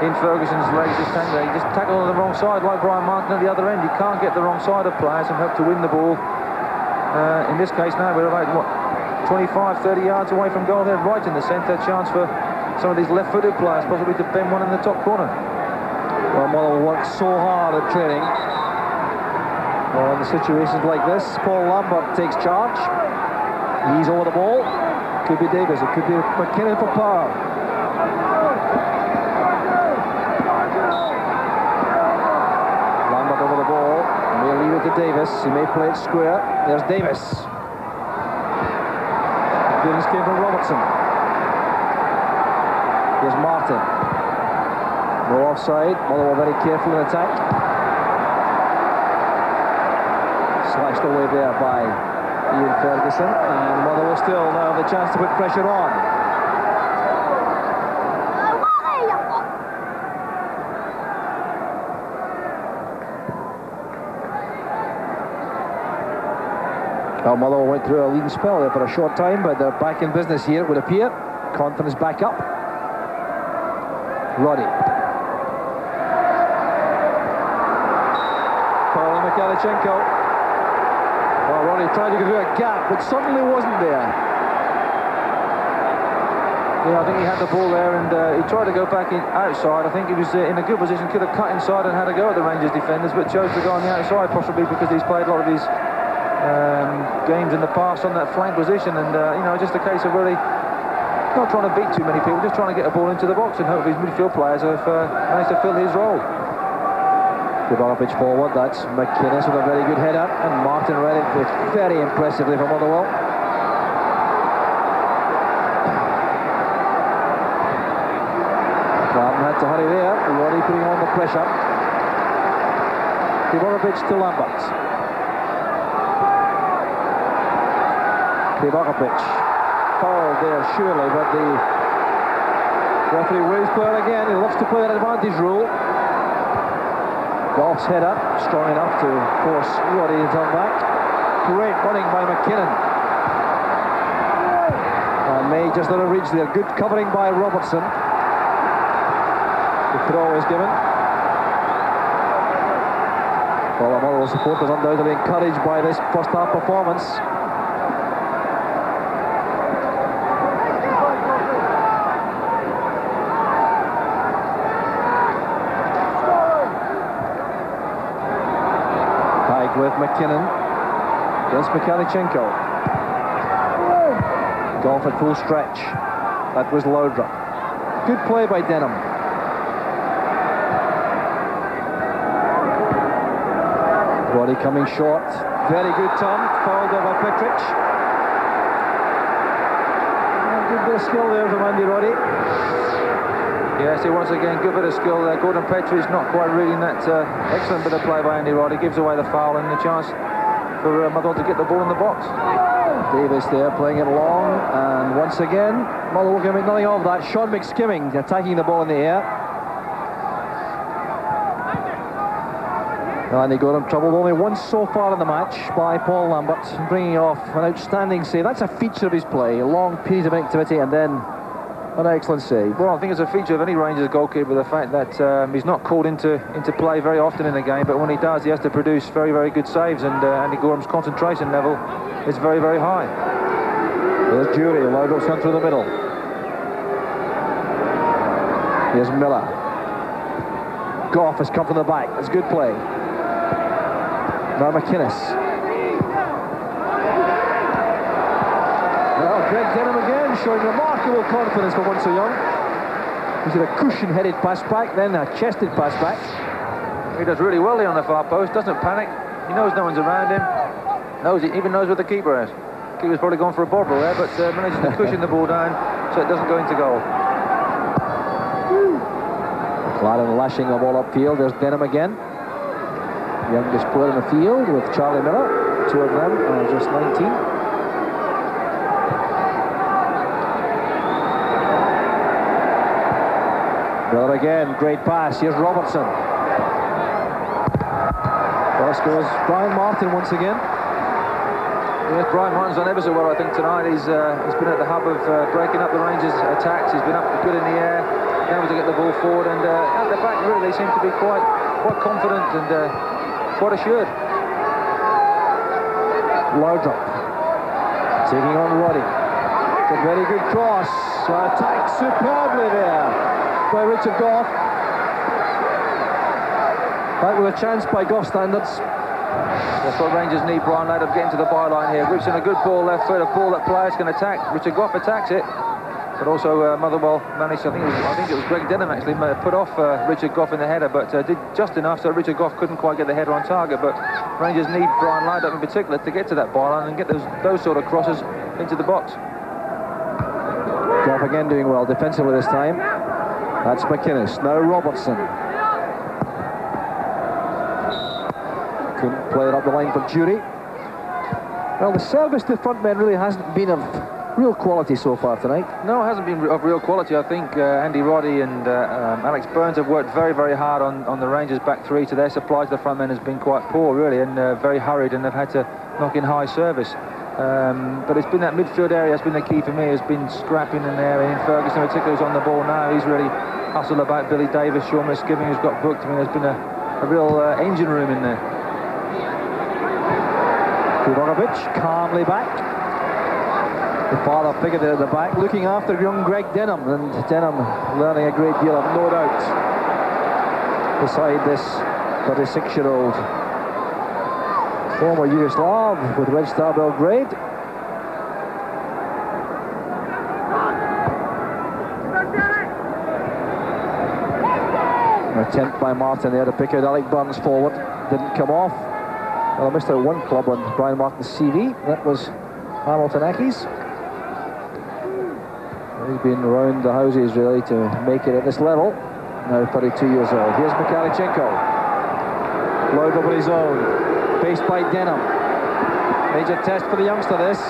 in Ferguson's legs this time. He just tackled on the wrong side, like Brian Martin at the other end. You can't get the wrong side of players and hope to win the ball. In this case now, we're about, what, 25, 30 yards away from goal. They're right in the centre. Chance for some of these left-footed players, possibly to bend one in the top corner. Well, Motherwell worked so hard at training. Well, in situations like this, Paul Lambert takes charge. He's over the ball. Could be Davis, it could be McKinnon for power. Lambert over the ball. He may leave it to Davis. He may play it square. There's Davis. Clearance came from Robertson. Here's Martin. No offside. Motherwell very careful in attack. Slashed away there by Ian Ferguson, and Motherwell still now have the chance to put pressure on. Well, Motherwell went through a leading spell there for a short time, but they're back in business here, it would appear. Confidence back up. Roddy. Mikalichenko. Well, Ronnie tried to get through a gap, but suddenly wasn't there. Yeah, I think he had the ball there, and he tried to go back in outside. I think he was in a good position, could have cut inside and had a go at the Rangers defenders, but chose to go on the outside, possibly because he's played a lot of his games in the past on that flank position, and you know, just a case of really not trying to beat too many people, just trying to get a ball into the box and hope his midfield players have managed to fill his role. Buildup pitch forward, that's McInnes with a very good header, and Martin read it very impressively from Motherwell. Martin had to hurry there, Roddy putting on the pressure. Buildup to Lambert. Buildup foul there surely, but the referee waves player again. He loves to play an advantage rule. Goff's header, strong enough to force Roddy to turn back. Great running by McKinnon. And May just let it reach there. Good covering by Robertson. The throw is given. Well, the Motherwell supporters undoubtedly encouraged by this first half performance. With McKinnon against Mikalichenko. Goff at full stretch. That was Laudrup. Good play by Denham. Roddy coming short. Very good turn. Fouled over Petric. Good bit of skill there from Andy Roddy. Yes, he once again, good bit of skill there. Gordon Petrie's not quite reading that excellent bit of play by Andy Roddy. Gives away the foul and the chance for Motherwell to get the ball in the box. Davis there playing it long, and once again, Motherwell can make nothing of that. Sean McSkimming attacking the ball in the air. And they got him troubled only once so far in the match by Paul Lambert, bringing off an outstanding save. That's a feature of his play, a long period of activity, and then an excellent save. Well, I think it's a feature of any Rangers goalkeeper, the fact that he's not called into play very often in the game, but when he does, he has to produce very, very good saves, and Andy Goram's concentration level is very, very high. There's Jury, Laudrup's gone through the middle. Here's Miller. Goff has come from the back, that's good play. Now McInnes. Well, Greg Denham again showing remarkable confidence for one so young. He's got a cushion-headed pass back, then a chested pass back. He does really well there on the far post, doesn't panic. He knows no one's around him. Even knows where the keeper is. The keeper's probably gone for a bobble there, but manages to cushion the ball down so it doesn't go into goal. McLaren lashing the ball upfield. There's Denham again. Youngest player in the field with Charlie Miller. Two of them are just 19. Miller again, great pass. Here's Robertson. Cross goes Brian Martin once again. Yes, Brian Martin's done ever so well, I think, tonight. He's been at the hub of breaking up the Rangers' attacks. He's been up good in the air, able to get the ball forward, and at the back, really, they seem to be quite confident and quite assured. Buildup taking on Roddy. It's a very good cross. Attacked superbly there by Richard Goff. That was a chance by Goff standards. That's what Rangers need. Brian Latham getting to the byline here. Whips in a good ball left foot, a ball that players can attack. Richard Goff attacks it, but also Motherwell managed. I think it was Greg Denham actually put off Richard Goff in the header, but did just enough so Richard Goff couldn't quite get the header on target. But Rangers need Brian Latham in particular to get to that byline and get those sort of crosses into the box. Goff again doing well defensively this time. That's McInnes. Now Robertson. Couldn't play it up the line for Jury. Well, the service to front men really hasn't been of real quality so far tonight. No, it hasn't been of real quality. I think Andy Roddy and Alex Burns have worked very, very hard on the Rangers' back three. To their supply to the front men has been quite poor, really, and very hurried, and they've had to knock in high service. But it's been that midfield area that's been the key for me. Has been scrapping in there, and Ferguson in particular is on the ball now. He's really hustled about Billy Davis, Sean Misgiving, who's got booked. I mean, there's been a real engine room in there. Kubonovic calmly back. The father figure there at the back, looking after young Greg Denham, and Denham learning a great deal, of no doubt, beside this 36-year-old former Yugoslav with Red Star Belgrade. An attempt by Martin there to pick out Alec Burns forward, didn't come off. Well, I missed out one club on Brian Martin's CV. That was Hamilton Accies. He's been around the houses really to make it at this level. Now 32 years old. Here's Mikhailchenko. Loud over his own. Faced by Denham. Major test for the youngster, this.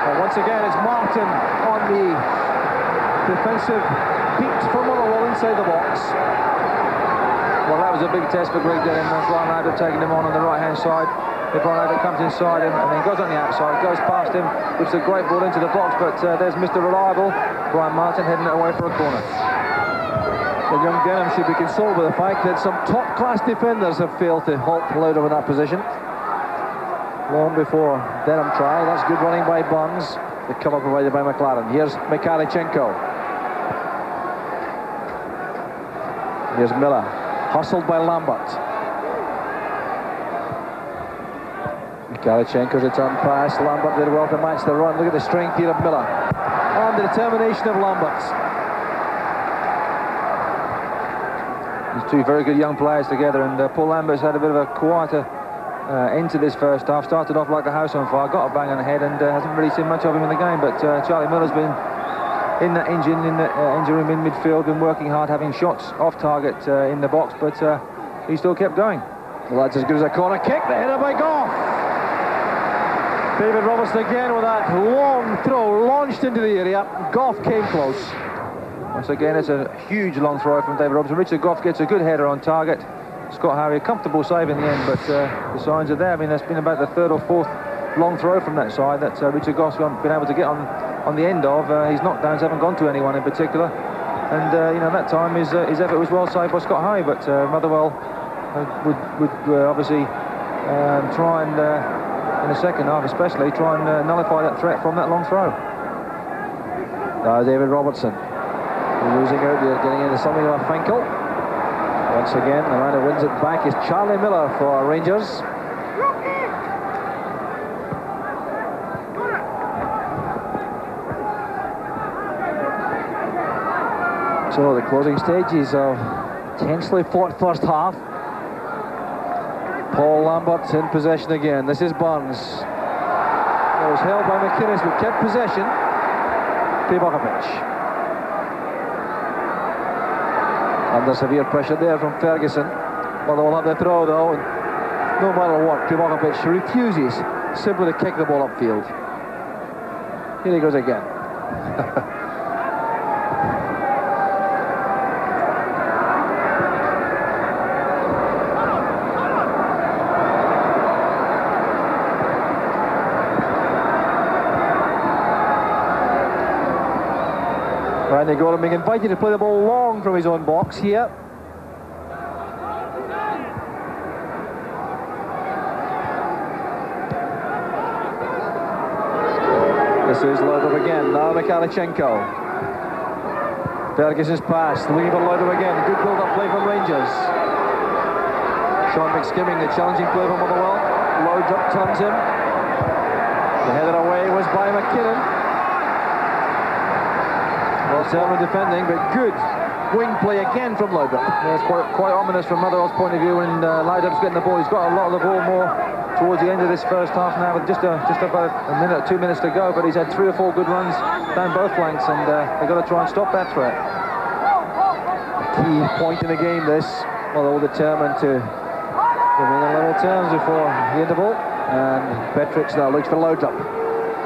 And once again, it's Martin on the defensive beat for Motherwell inside the box. Well, that was a big test for Greg Denham. Brian Latham taking him on the right-hand side. If Brian Latham comes inside him and then goes on the outside, goes past him, whips a great ball into the box, but there's Mr. Reliable, Brian Martin, heading it away for a corner. The young Denham should be consoled with the fact that some top-class defenders have failed to halt Loudon in that position. Long before Denham try, that's good running by Burns. The cover provided by McLaren. Here's Mikhailchenko. Here's Miller, hustled by Lambert. Mikhailchenko's return pass. Lambert did well to match the run. Look at the strength here of Miller and the determination of Lambert. These two very good young players together, and Paul Lambert's had a bit of a quieter end to this first half. Started off like a house on fire, got a bang on the head, and hasn't really seen much of him in the game. But Charlie Miller's been in the engine room in midfield, been working hard, having shots off target in the box, but he still kept going. Well, that's as good as a corner kick. The header by Goff. David Robertson again with that long throw launched into the area. Goff came close. Once again, it's a huge long throw from David Robertson. Richard Goff gets a good header on target. Scott Harry, a comfortable save in the end, but the signs are there. I mean, there's been about the third or fourth long throw from that side that Richard Goff's been able to get on the end of. His knockdowns haven't gone to anyone in particular, and you know, that time his effort was well saved by Scott Harry, but Motherwell would obviously try and in the second half especially try and nullify that threat from that long throw. David Robertson losing out there, getting into something of a Finkel. Once again, the man who wins it back is Charlie Miller for Rangers. So the closing stages of tensely fought first half. Paul Lambert in possession again. This is Burns. It was held by McInnes, but kept possession. Pivokovic. Under severe pressure there from Ferguson. Well, they will have the throw though, and no matter what, Pivokovic refuses simply to kick the ball upfield. Here he goes again. Randy Gorham being invited to play the ball long from his own box here. This is Loudrup again, now Mikalichenko. Ferguson's pass, looking for Loudrup again. Good build-up play from Rangers. Sean McSkimming, the challenging play from Motherwell. Loudrup turns him. The header away was by McKinnon. Well, Selman defending, but good wing play again from Loudrup. Yeah, it's quite ominous from Motherwell's point of view when Loudrup's getting the ball. He's got a lot of the ball more towards the end of this first half now, with just about a minute, 2 minutes to go, but he's had 3 or 4 good runs down both flanks, and they've got to try and stop that threat. A key point in the game, this. Motherwell determined to remain on level terms before the interval, and Petrix now looks for Loudrup.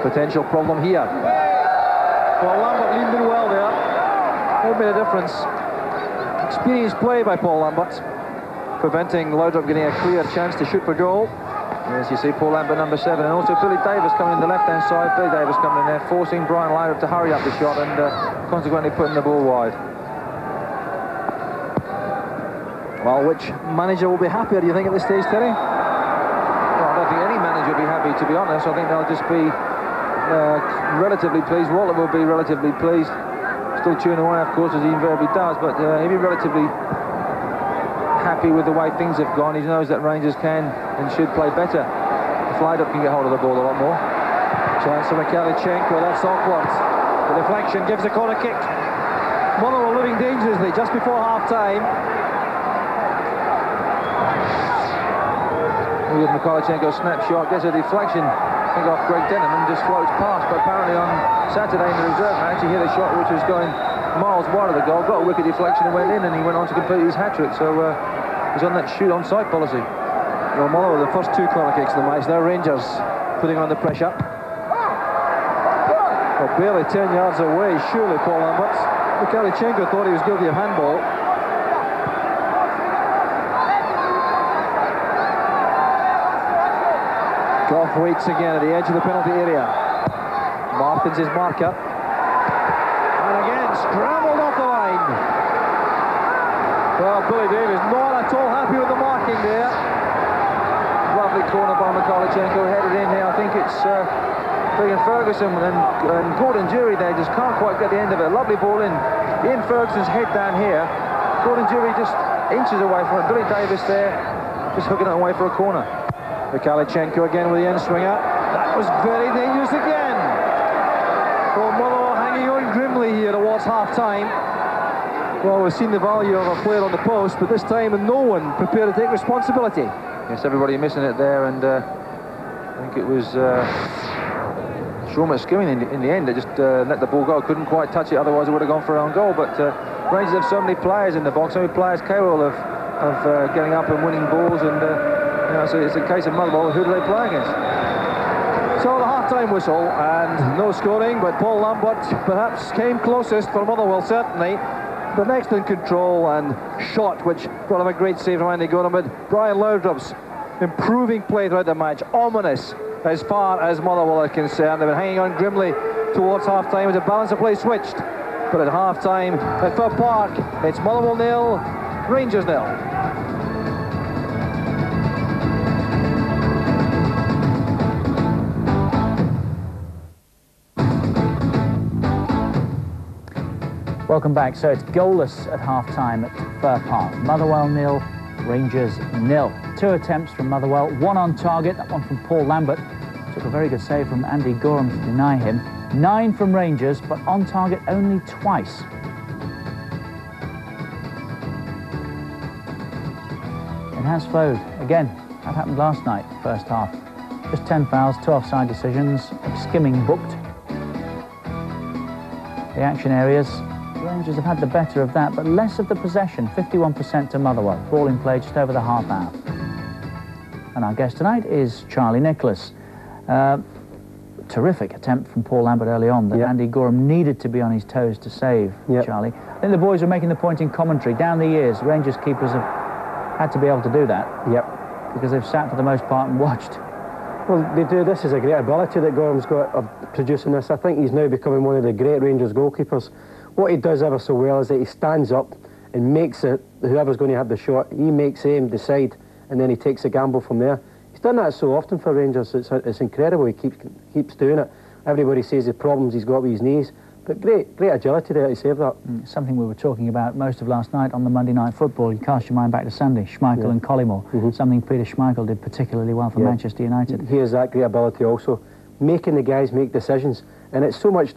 Potential problem here. Well, Lambert leaned in well there. That made a difference. Experienced play by Paul Lambert, preventing Loudrup getting a clear chance to shoot for goal. As you see, Paul Lambert, number 7, and also Billy Davis coming in the left-hand side. Billy Davis coming in there, forcing Brian Loudrup to hurry up the shot and consequently putting the ball wide. Well, which manager will be happier, do you think, at this stage, Terry? Well, I don't think any manager will be happy, to be honest. I think they'll just be relatively pleased. Walter will be relatively pleased. Still chewing away, of course, as he invariably does, but he'll be relatively happy with the way things have gone. He knows that Rangers can and should play better. If Loudrup can get hold of the ball a lot more. Chance for Mikalichenko, that's awkward. The deflection gives a corner kick. Motherwell living dangerously just before half-time. With Mikalichenko's snapshot, gets a deflection, I think, off Greg Denham and just floats past, but apparently on Saturday in the reserve match he hit a shot which was going miles wide of the goal, got a wicked deflection and went in, and he went on to complete his hat-trick, so he's on that shoot on sight policy. Well, Motherwell, the first 2 corner kicks of the match, now Rangers putting on the pressure. Well, barely 10 yards away, surely, Paul Lambert. Mikalichenko thought he was guilty of handball. Goff waits again at the edge of the penalty area. Martin's his marker. And again, scrambled off the line. Well, Billy Davis not at all happy with the marking there. Lovely corner by Mikalichenko, headed in there. I think it's friggin' Ferguson and Gordon Jury there just can't quite get the end of it. Lovely ball in. Ian Ferguson's head down here. Gordon Jury just inches away from it. Billy Davis there, just hooking it away for a corner. Mikalichenko again with the end swinger. That was very dangerous again. Well, Motherwell hanging on grimly here towards half-time. Well, we've seen the value of a player on the post, but this time no one prepared to take responsibility. Yes, everybody missing it there, and I think it was Sean McSkimming in the end that just let the ball go. Couldn't quite touch it, otherwise it would have gone for an own goal. But Rangers have so many players in the box, so many players capable of getting up and winning balls, and you know, so it's a case of Motherwell, who do they play against? So the half-time whistle, and no scoring, but Paul Lambert perhaps came closest for Motherwell, certainly. But next in control and shot, which brought him a great save from Andy Gorham. But Brian Loudrup's improving play throughout the match, ominous as far as Motherwell are concerned. They've been hanging on grimly towards half-time as the balance of play switched. But at half-time at Fir Park, it's Motherwell 0, Rangers 0. Welcome back. So it's goalless at half-time at Fir Park. Motherwell 0, Rangers 0. 2 attempts from Motherwell, 1 on target, that one from Paul Lambert. Took a very good save from Andy Gorham to deny him. 9 from Rangers, but on target only twice. It has flowed. Again, that happened last night, first half. Just 10 fouls, 2 offside decisions, skimming booked. The action areas, Rangers have had the better of that, but less of the possession, 51% to Motherwell. Ball in play just over the half hour. And our guest tonight is Charlie Nicholas. Terrific attempt from Paul Lambert early on that Andy Gorham needed to be on his toes to save, Charlie. I think the boys were making the point in commentary. Down the years, Rangers keepers have had to be able to do that. Because they've sat for the most part and watched. Well, they do. This is a great ability that Gorham's got of producing this. I think he's now becoming one of the great Rangers goalkeepers. what he does ever so well is that he stands up and makes it, whoever's going to have the shot, he makes him decide, and then he takes a gamble from there. He's done that so often for Rangers, it's incredible. He keeps doing it. Everybody says the problems he's got with his knees, but great agility there to save that. Something we were talking about most of last night on the Monday Night Football. You cast your mind back to Sunday, Schmeichel and Collymore. Something Peter Schmeichel did particularly well for Manchester United. He has that great ability also, making the guys make decisions, and it's so much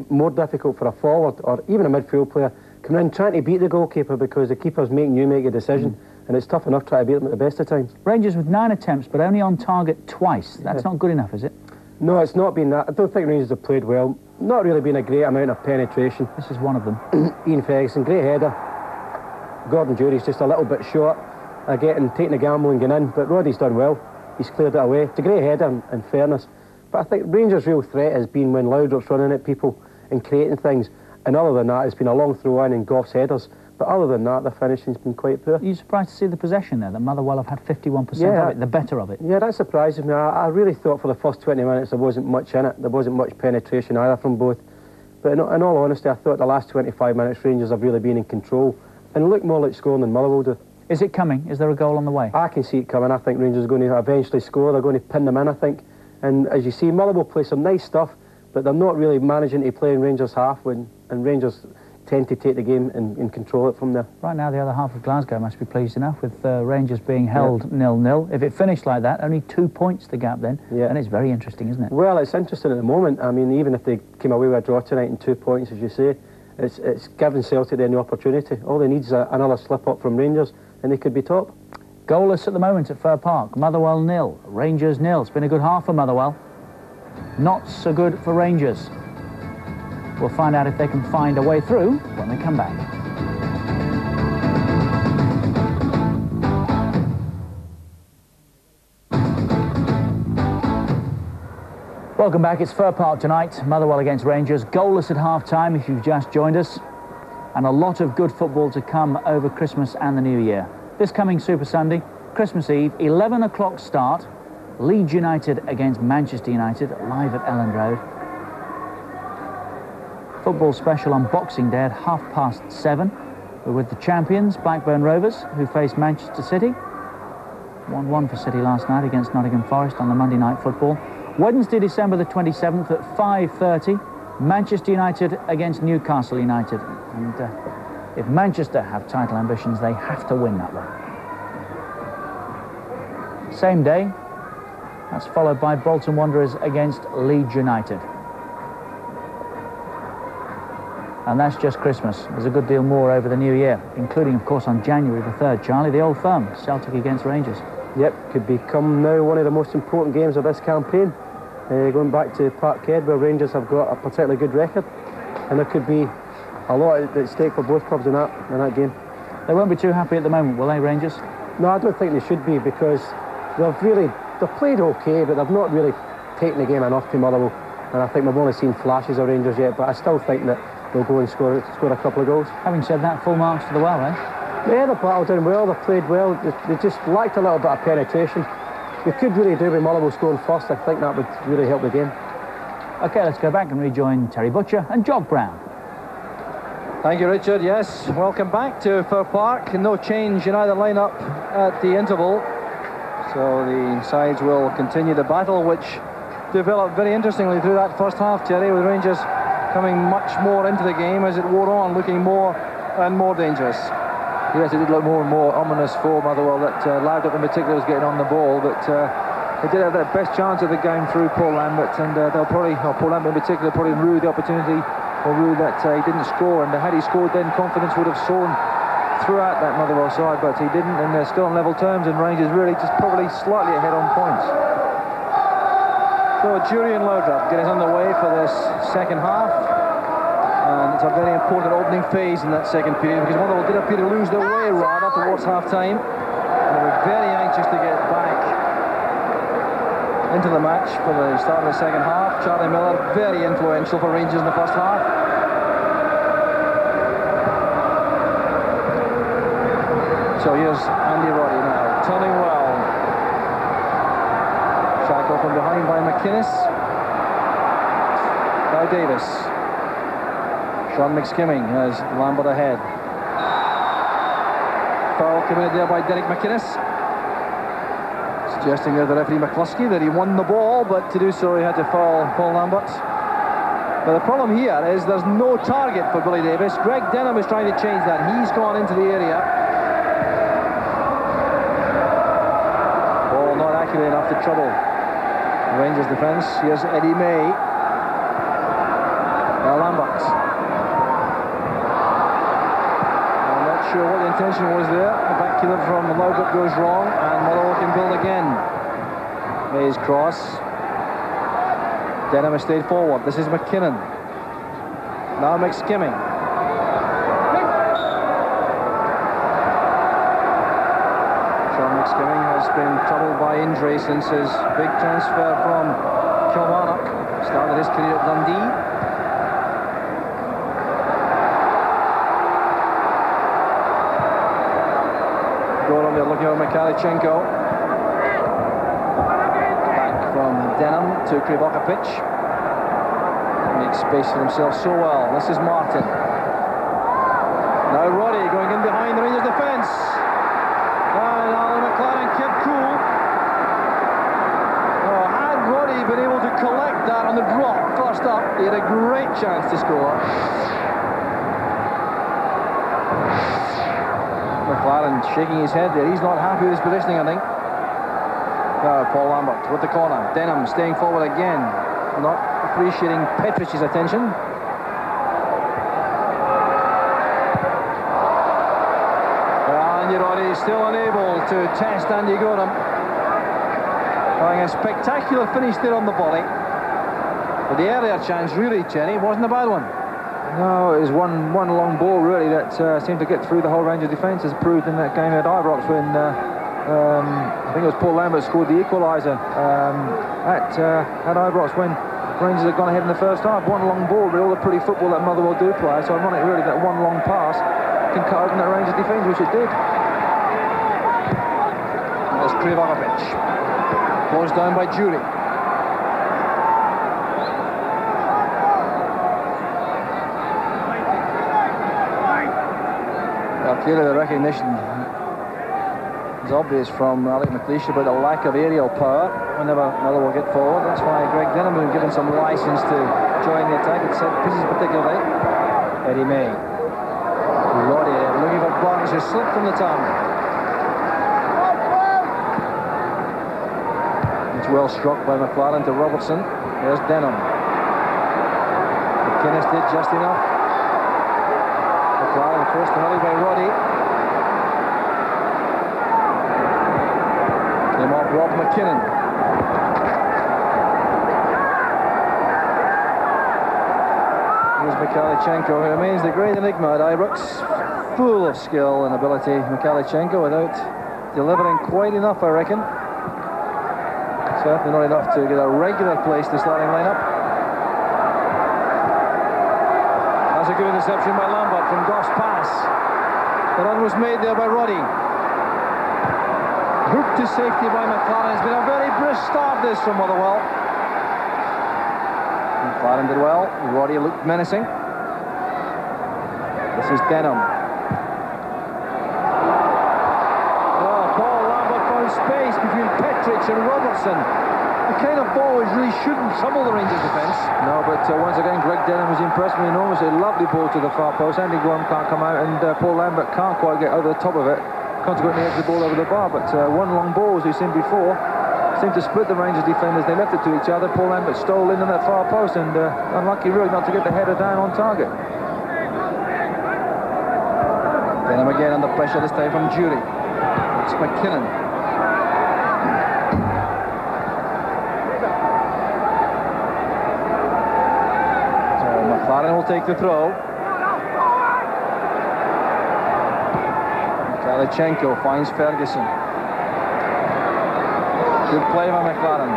more difficult for a forward or even a midfield player coming in trying to beat the goalkeeper, because the keeper's making you make a decision, and it's tough enough trying to beat them at the best of times. Rangers with 9 attempts, but only on target twice. That's not good enough, is it? No, it's not been that. I don't think Rangers have played well. Not really been a great amount of penetration. This is one of them. Ian Ferguson, great header. Gordon Jury's just a little bit short of taking the gamble and getting in, but Roddy's done well. He's cleared it away. It's a great header, in fairness. But I think Rangers' real threat has been when Laudrup's running at people and creating things. And other than that, it's been a long throw-in and Goff's headers. But other than that, the finishing's been quite poor. Are you surprised to see the possession there, that Motherwell have had 51% of it, the better of it? Yeah, that surprises me. I really thought for the first 20 minutes there wasn't much in it. There wasn't much penetration either from both. But in all honesty, I thought the last 25 minutes Rangers have really been in control and look more like scoring than Motherwell do. Is it coming? Is there a goal on the way? I can see it coming. I think Rangers are going to eventually score. They're going to pin them in, I think. And as you see, Motherwell play some nice stuff, but they're not really managing to play in Rangers' half, and Rangers tend to take the game and control it from there. Right now, the other half of Glasgow must be pleased enough with Rangers being held 0-0. If it finished like that, only 2 points the gap then, and it's very interesting, isn't it? Well, it's interesting at the moment. I mean, even if they came away with a draw tonight and 2 points, as you say, it's giving Celtic then the opportunity. All they need is another slip-up from Rangers, and they could be top. Goalless at the moment at Fir Park. Motherwell 0, Rangers 0. It's been a good half for Motherwell. Not so good for Rangers. We'll find out if they can find a way through when we come back. Welcome back. It's Fir Park tonight. Motherwell against Rangers. Goalless at half-time if you've just joined us. And a lot of good football to come over Christmas and the New Year. This coming Super Sunday, Christmas Eve, 11 o'clock start. Leeds United against Manchester United, live at Elland Road. Football special on Boxing Day at 7:30. We're with the champions, Blackburn Rovers, who faced Manchester City. 1-1 for City last night against Nottingham Forest on the Monday Night Football. Wednesday, December the 27th at 5:30, Manchester United against Newcastle United. And if Manchester have title ambitions, they have to win that one. Same day, that's followed by Bolton Wanderers against Leeds United. And that's just Christmas. There's a good deal more over the New Year, including, of course, on January the 3rd, Charlie, the Old Firm, Celtic against Rangers. Yep, could become now one of the most important games of this campaign. Going back to Parkhead, where Rangers have got a particularly good record, and there could be a lot at stake for both clubs in that game. They won't be too happy at the moment, will they, Rangers? No, I don't think they should be, because they've played okay, but they've not really taken the game enough to Motherwell, and I think we've only seen flashes of Rangers yet, but I still think that they'll go and score a couple of goals. Having said that, full marks to the well, eh? Yeah, they've battled in well, they've played well, they just lacked a little bit of penetration. We could really do with Motherwell scoring first. I think that would really help the game. OK, let's go back and rejoin Terry Butcher and Jock Brown. Thank you, Richard. Yes, welcome back to Fir Park. No change in either line-up at the interval. So the sides will continue the battle, which developed very interestingly through that first half, Terry, with Rangers coming much more into the game as it wore on, looking more and more dangerous. Yes, it did look more and more ominous for Motherwell. That Laudrup in particular was getting on the ball, but they did have their best chance of the game through Paul Lambert, and Paul Lambert in particular, probably rue the opportunity, or rue that he didn't score. And had he scored, then confidence would have soared throughout that Motherwell side, but he didn't, and they're still on level terms, and Rangers really just probably slightly ahead on points. So Jury and Laudrup get us underway for this second half. And it's a very important opening phase in that second period, because Motherwell did appear to lose their way rather towards half-time. They were very anxious to get back into the match for the start of the second half. Charlie Miller, very influential for Rangers in the first half. So here's Andy Roddy now, turning well. Shackled from behind by McInnes. Now Davis. Sean McSkimming has Lambert ahead. Foul committed there by Derek McInnes. Suggesting there the referee McCluskey that he won the ball, but to do so he had to foul Paul Lambert. But the problem here is there's no target for Billy Davis. Greg Denham is trying to change that. He's gone into the area. Ball not accurate enough to trouble the Rangers defence. Here's Eddie May. Now Lambert. I'm not sure what the intention was there. The back killer from Laudrup goes wrong, and Motherwell can build again. May's cross. Denham has stayed forward. This is McKinnon. Now McSkimming. Sean McSkimming has been troubled by injury since his big transfer from Kilmarnock. Started his career at Dundee. Goran, they're looking at Mikhailchenko. From Denham to Krivokapic. Makes space for himself so well. This is Martin. Now Roddy going in behind the Rangers defence. And Alan McLaren kept cool. Oh, had Roddy been able to collect that on the drop first up, he had a great chance to score. McLaren shaking his head there. He's not happy with his positioning, I think. Now Paul Lambert with the corner. Denham staying forward again. Not appreciating Petrich's attention. Andy Roddy still unable to test Andy Goram. Having a spectacular finish there on the volley. But the earlier chance really, Jenny, wasn't a bad one. No, it was one long ball really that seemed to get through the whole Rangers defence, as proved in that game at Ibrox when I think it was Paul Lambert scored the equaliser at Ibrox when Rangers had gone ahead in the first half. One long ball, but all the pretty football that Motherwell do play. So ironic really that one long pass can cut open that Rangers defence, which it did. There's Krivokapic. Closed down by Jury. Well, clearly the recognition is obvious from Alec McLeish about the lack of aerial power whenever Motherwell get forward. That's why Greg Denham has been given some licence to join the attack at set pieces particularly. Eddie May. Roddy looking for Barnes, who slipped from the tongue. It's well struck by McLaren to Robertson. There's Denham. McInnes did just enough. McLaren forced the volley by Roddy. Came off Rob McKinnon. Here's Mikhailchenko, who remains the great enigma at Ibrox. Full of skill and ability, Mikhailchenko, without delivering quite enough, I reckon. Certainly not enough to get a regular place in the starting lineup. That's a good interception by Lambert from Goff's pass. The run was made there by Roddy. Hooked to safety by McLaren. It's been a very brisk start this from Motherwell. McLaren did well. Roddy looked menacing. This is Denham. Oh, Paul Lambert found space between Petrich and Robertson. The kind of ball which really shouldn't trouble the Rangers defence. No, but once again, Greg Denham has impressed me enormously. Lovely ball to the far post. Andy Gorham can't come out, and Paul Lambert can't quite get over the top of it. Consequently, edged the ball over the bar. But one long ball, as we've seen before, seemed to split the Rangers defenders. They left it to each other. Paul Lambert stole in on that far post, and unlucky really not to get the header down on target. Denham again under pressure, this time from Jury. It's McKinnon. So McLaren will take the throw. Mikhailchenko finds Ferguson. Good play by McLaren.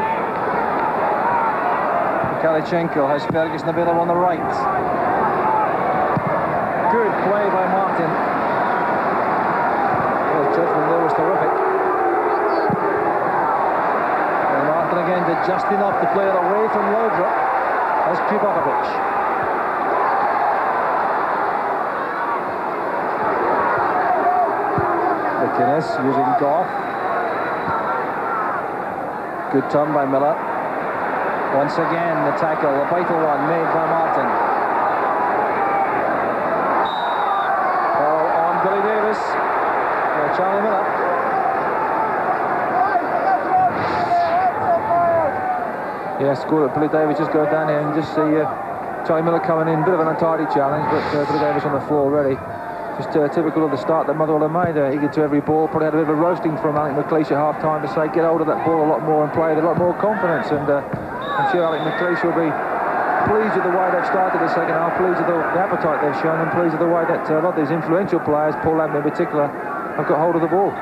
Mikhailchenko has Ferguson available on the right. Good play by Martin. The judgment there was terrific. And Martin again did just enough to play it away from Laudrup. That's Krivokapic. McInnes using Goff. Good turn by Miller. Once again, the tackle, the vital one made by Martin. Ball on Billy Davis. Charlie Miller. Yeah, scored it. Billy Davis just go down here and just see Charlie Miller coming in. Bit of an untidy challenge, but Billy Davis on the floor already. Just typical of the start that Motherwell have made. Eager to every ball. Probably had a bit of a roasting from Alec McLeish at half-time to say get hold of that ball a lot more and play with a lot more confidence. And I'm sure Alec McLeish will be pleased with the way they've started the second half, pleased with the appetite they've shown, and pleased with the way that a lot of these influential players, Paul Lamb in particular, have got hold of the ball.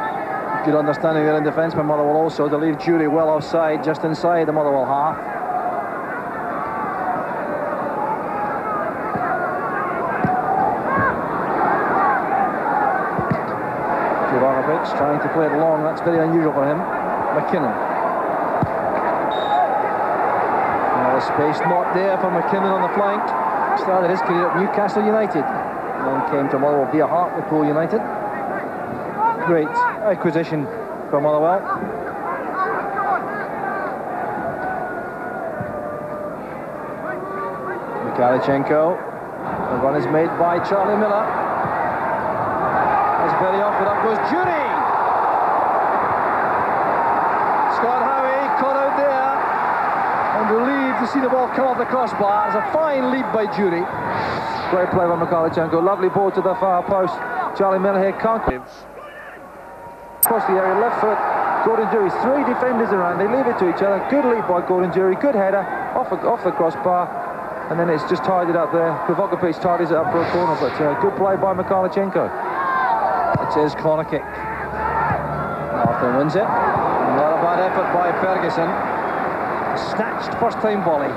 Good understanding there in defence by Motherwell also to leave Jury well offside, just inside the Motherwell half. Trying to play it long, that's very unusual for him. McKinnon. Now the space not there for McKinnon on the flank. Started his career at Newcastle United. Then came to Motherwell via Hartlepool United. Great acquisition for Motherwell. Mikalichenko. The run is made by Charlie Miller. That's very off, but up goes Jury. Scott Howie caught out there and relieved to see the ball come off the crossbar. It's a fine lead by Jury. Great play by Mikalichenko. Lovely ball to the far post. Charlie Miller here can't across the area, left foot. Gordon Jury's three defenders around. They leave it to each other. Good lead by Gordon Jury. Good header off the crossbar, and then it's just tied it up there. Provokovic tidies it up for a corner, but good play by Mikalichenko. It's his corner kick. Arthur wins it. Not a bad effort by Ferguson. Snatched first time volley.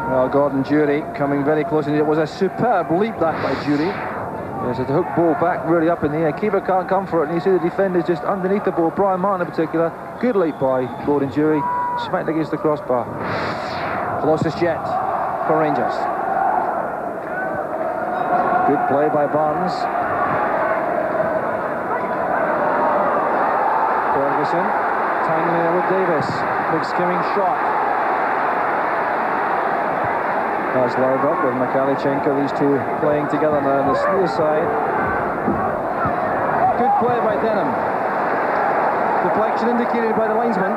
Well, Gordon Jury coming very close, and it was a superb leap that by Jury. Yes, it's a hook ball back really up in the air. Keeper can't come for it, and you see the defenders just underneath the ball. Brian Martin in particular. Good leap by Gordon Jury. Smacked against the crossbar. Closest yet for Rangers. Good play by Barnes. Ferguson, tangling there with Davis. Big skimming shot. That's lowered up with Mikalichenko. These two playing together now on the near side. Good play by Denham. Deflection indicated by the linesman.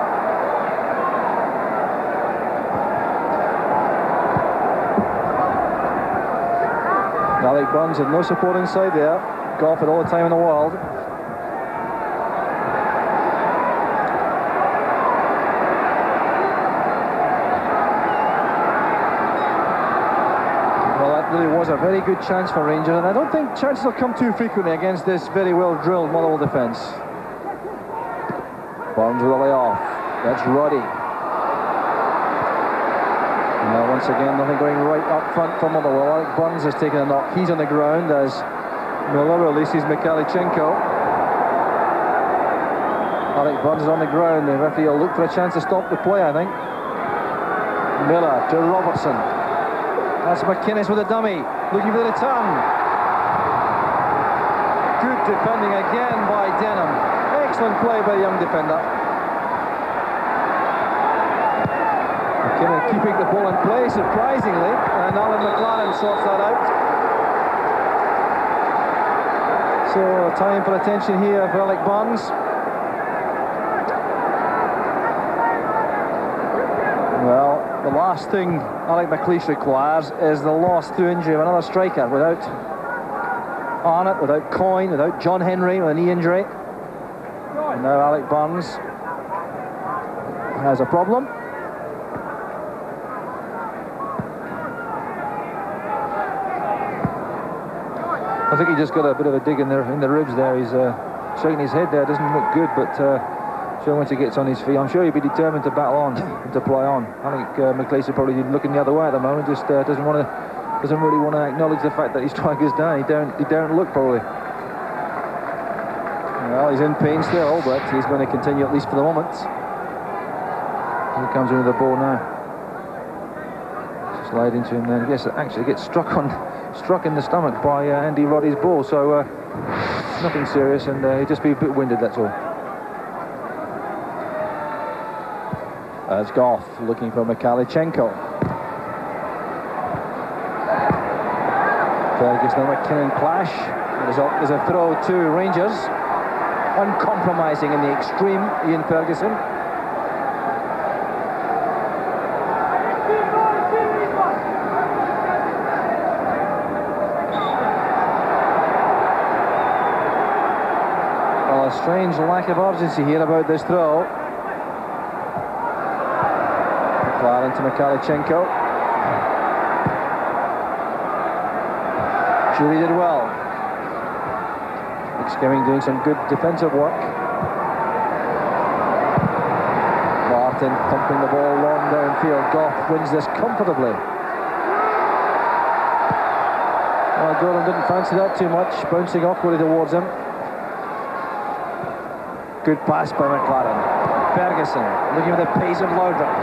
Alec Burns had no support inside there. Goff had all the time in the world. Well, that really was a very good chance for Rangers, and I don't think chances will come too frequently against this very well drilled Motherwell defence. Burns with a layoff. That's Roddy. Once again, nothing going right up front for Motherwell. Alec Burns has taken a knock. He's on the ground as Miller releases Mikalichenko. Alec Burns is on the ground. The referee will look for a chance to stop the play, I think. Miller to Robertson. That's McInnes with a dummy. Looking for the return. Good defending again by Denham. Excellent play by the young defender. Keeping the ball in play, surprisingly, and Alan McLaren sorts that out. So, time for attention here for Alec Burns. Well, the last thing Alec McLeish requires is the loss through injury of another striker. Without Arnott, without Coyne, without John Henry with a knee injury. And now Alec Burns has a problem. I think he just got a bit of a dig in the ribs there. He's shaking his head there. Doesn't look good, but sure once he gets on his feet, I'm sure he'll be determined to battle on and to play on. I think McLeish is probably looking the other way at the moment. Just doesn't really want to acknowledge the fact that his striker's down. He don't look probably. Well, he's in pain still, but he's going to continue at least for the moment. He comes in with the ball now. Slide into him then. Yes, actually gets struck in the stomach by Andy Roddy's ball. So nothing serious, and he'd just be a bit winded, that's all. As Goff looking for Mikalichenko. Ferguson and McKinnon clash. The result is a throw to Rangers. Uncompromising in the extreme, Ian Ferguson. Well, a strange lack of urgency here about this throw. McLaren to Mikalichenko. Jury did well. Skimming doing some good defensive work. Martin pumping the ball long downfield. Goff wins this comfortably. Well, Gordon didn't fancy that too much, bouncing awkwardly towards him. Good pass by McLaren. Ferguson looking at the pace of Laudrup.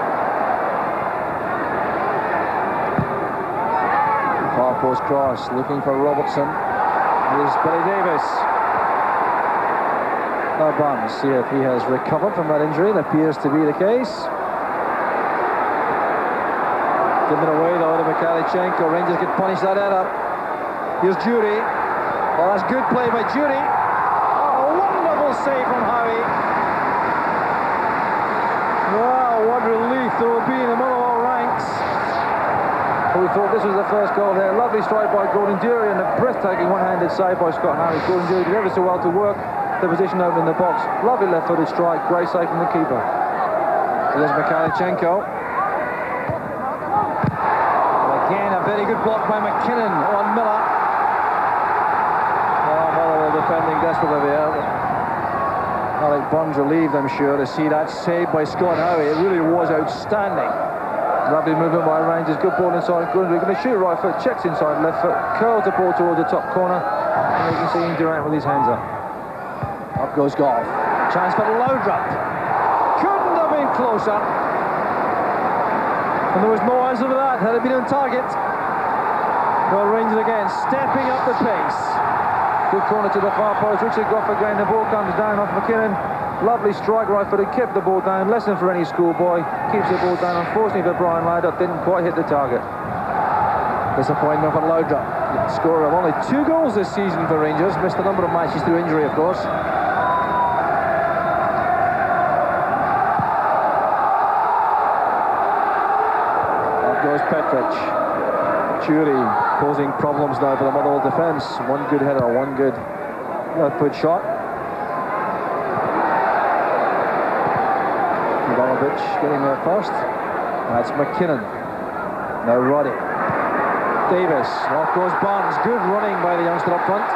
Far post cross, looking for Robertson. Here's Billy Davis. Now Barnes, see if he has recovered from that injury. It appears to be the case. Given away though to Mikalichenko. Rangers can punish that error. Here's Jury. Well, that's good play by Jury. Oh, a wonderful save from Howie. Wow, what relief there will be in the Motherwell ranks. We thought this was the first goal there. Lovely strike by Gordon Dury and a breathtaking one-handed save by Scott Howie. Gordon Dury did ever so well to work the position out in the box. Lovely left-footed strike, great save from the keeper. There's Mikalichenko. And again, a very good block by McKinnon on Miller. Oh, Motherwell defending desperately there. Alec Burns relieved, I'm sure, to see that save by Scott Howie. It really was outstanding. Lovely movement by Rangers. Good ball inside. Gordon Dury going to shoot right foot, checks inside left foot, curls the ball towards the top corner. And you can see him Durant with his hands up. Up goes Goff. Chance for Laudrup. Couldn't have been closer. And there was no answer for that. Had it been on target. Well, Rangers again stepping up the pace. Good corner to the far post. Richard Goff again. The ball comes down off McKinnon. Lovely strike, right footed. Kept the ball down. Less than for any schoolboy. Keeps the ball down. Unfortunately for Brian Laudrup, didn't quite hit the target. Disappointment for Laudrup. Scorer of only 2 goals this season for Rangers. Missed a number of matches through injury, of course. Petrich. Jury posing problems now for the Motherwell defence. One good header, one good left-foot shot. Ivanovic getting there first. That's McKinnon. Now Roddy. Davis. Off goes Barnes. Good running by the youngster up front.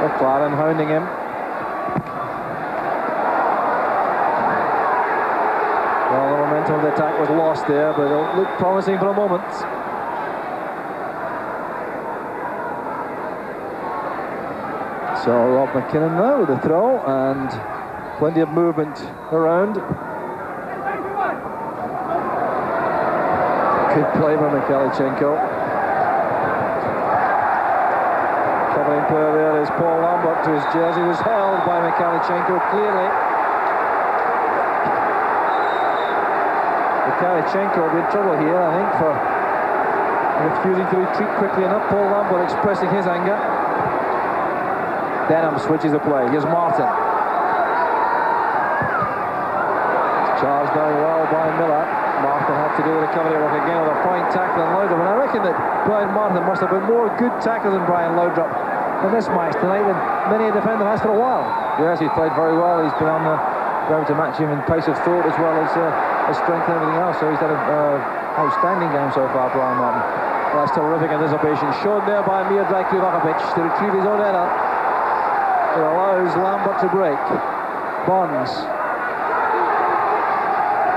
McLaren hounding him. Well, the momentum of the attack was lost there, but it looked promising for a moment. So Rob McKinnon now with the throw, and plenty of movement around. Good play by Mikalichenko. Covering player there is Paul Lambert, whose jersey was held by Mikalichenko clearly. Mikalichenko will be in trouble here, I think, for refusing to retreat quickly enough. Paul Lambert expressing his anger. Denham switches the play. Here's Martin. Charged down well by Miller. Martin had to do the recovery work again with a fine tackle on Laudrup. And I reckon that Brian Martin must have been more good tackler than Brian Laudrup in this match tonight than many a defender has for a while. Yes, he's played very well. He's been on the ground to match him in pace of thought as well as strength and everything else. So he's had an outstanding game so far, Brian Martin. Well, that's terrific anticipation. Shown there by Miodrag Ivanovic to retrieve his own error. It allows Lambert to break. Bonds.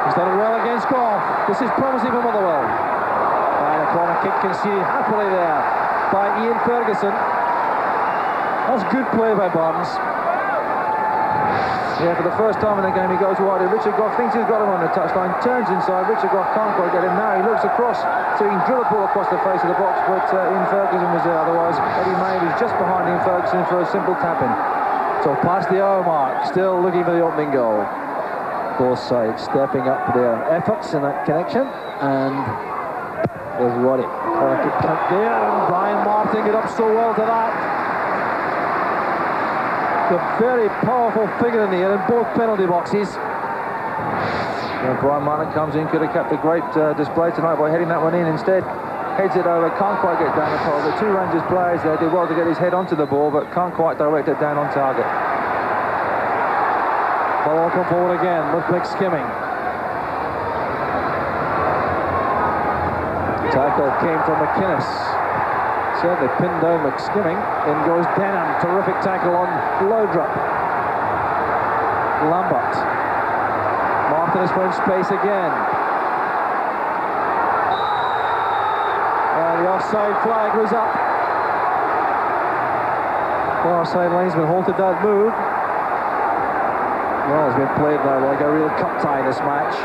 He's done well against Goff. This is promising for Motherwell. And a corner kick conceded happily there by Ian Ferguson. That's good play by Bonds. Yeah, for the first time in the game he goes wide. Richard Goff thinks he's got him on the touchline, turns inside. Richard Goff can't quite get him. Now he looks across so he can drill a ball across the face of the box, but Ian Ferguson was there. Otherwise, Eddie May was just behind Ian Ferguson for a simple tap-in. So past the hour mark, still looking for the opening goal. Both sides stepping up their efforts in that connection, and there's Roddy. There, and Brian Martin get up so well to that. A very powerful figure in the air in both penalty boxes. And Brian Martin comes in, could have kept a great display tonight by heading that one in. Instead, heads it over, can't quite get down the pole. The two Rangers players there did well to get his head onto the ball, but can't quite direct it down on target. Ball will come forward again with McSkimming. Tackle came from McInnes. Certainly pinned down McSkimming. In goes Denham. Terrific tackle on Loudrup. Lambert. Martin has found space again. And the offside flag was up. Far side linesman halted that move. Well, it's been played now like a real cup tie this match.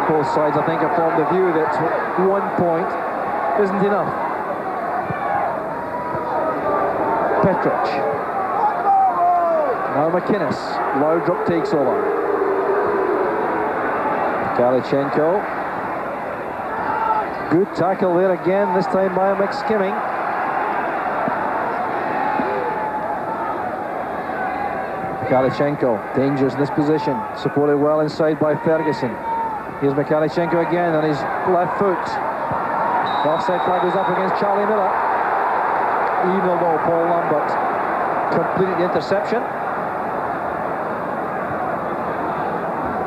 Both sides, I think, have formed the view that 1 point isn't enough. Petrich. Now McInnes. Loudrup takes over. Galichenko. Good tackle there again, this time by McSkimming. Galichenko, dangerous in this position, supported well inside by Ferguson. Here's Galichenko again on his left foot. The offside flag was up against Charlie Miller. Even though Paul Lambert completed the interception.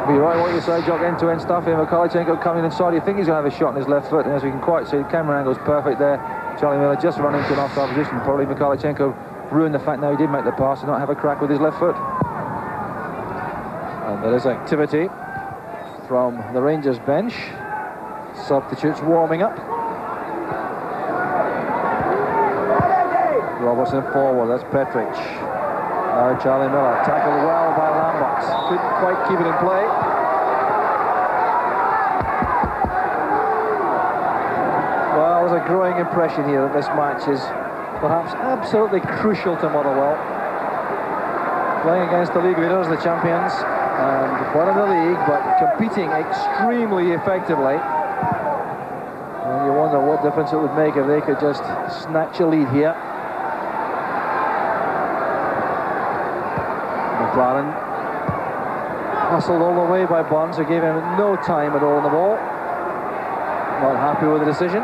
You're right, what you say, Jock, end-to-end stuff here. Galichenko coming inside. You think he's going to have a shot on his left foot, and as we can quite see, the camera angle's perfect there. Charlie Miller just running into an offside position. Probably Galichenko ruined the fact now he did make the pass and not have a crack with his left foot. And there is activity from the Rangers bench. Substitutes warming up. Robertson forward, that's Petrich. Now Charlie Miller, tackled well by Lambert. Couldn't quite keep it in play. Well, there's a growing impression here that this match is perhaps absolutely crucial to Motherwell. Playing against the league leaders, the champions, and won in the league, but competing extremely effectively. And you wonder what difference it would make if they could just snatch a lead here. McLaren hustled all the way by Bonds, who gave him no time at all on the ball. Not happy with the decision.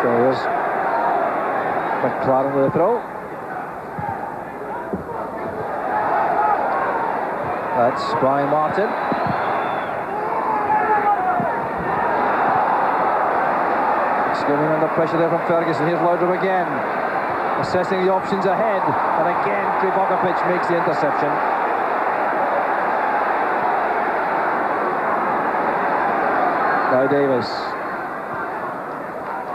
There's McLaren with a throw. That's Brian Martin. Skimming under pressure there from Ferguson. Here's Loudrup again, assessing the options ahead, and again Krivokapic makes the interception. Now Davis.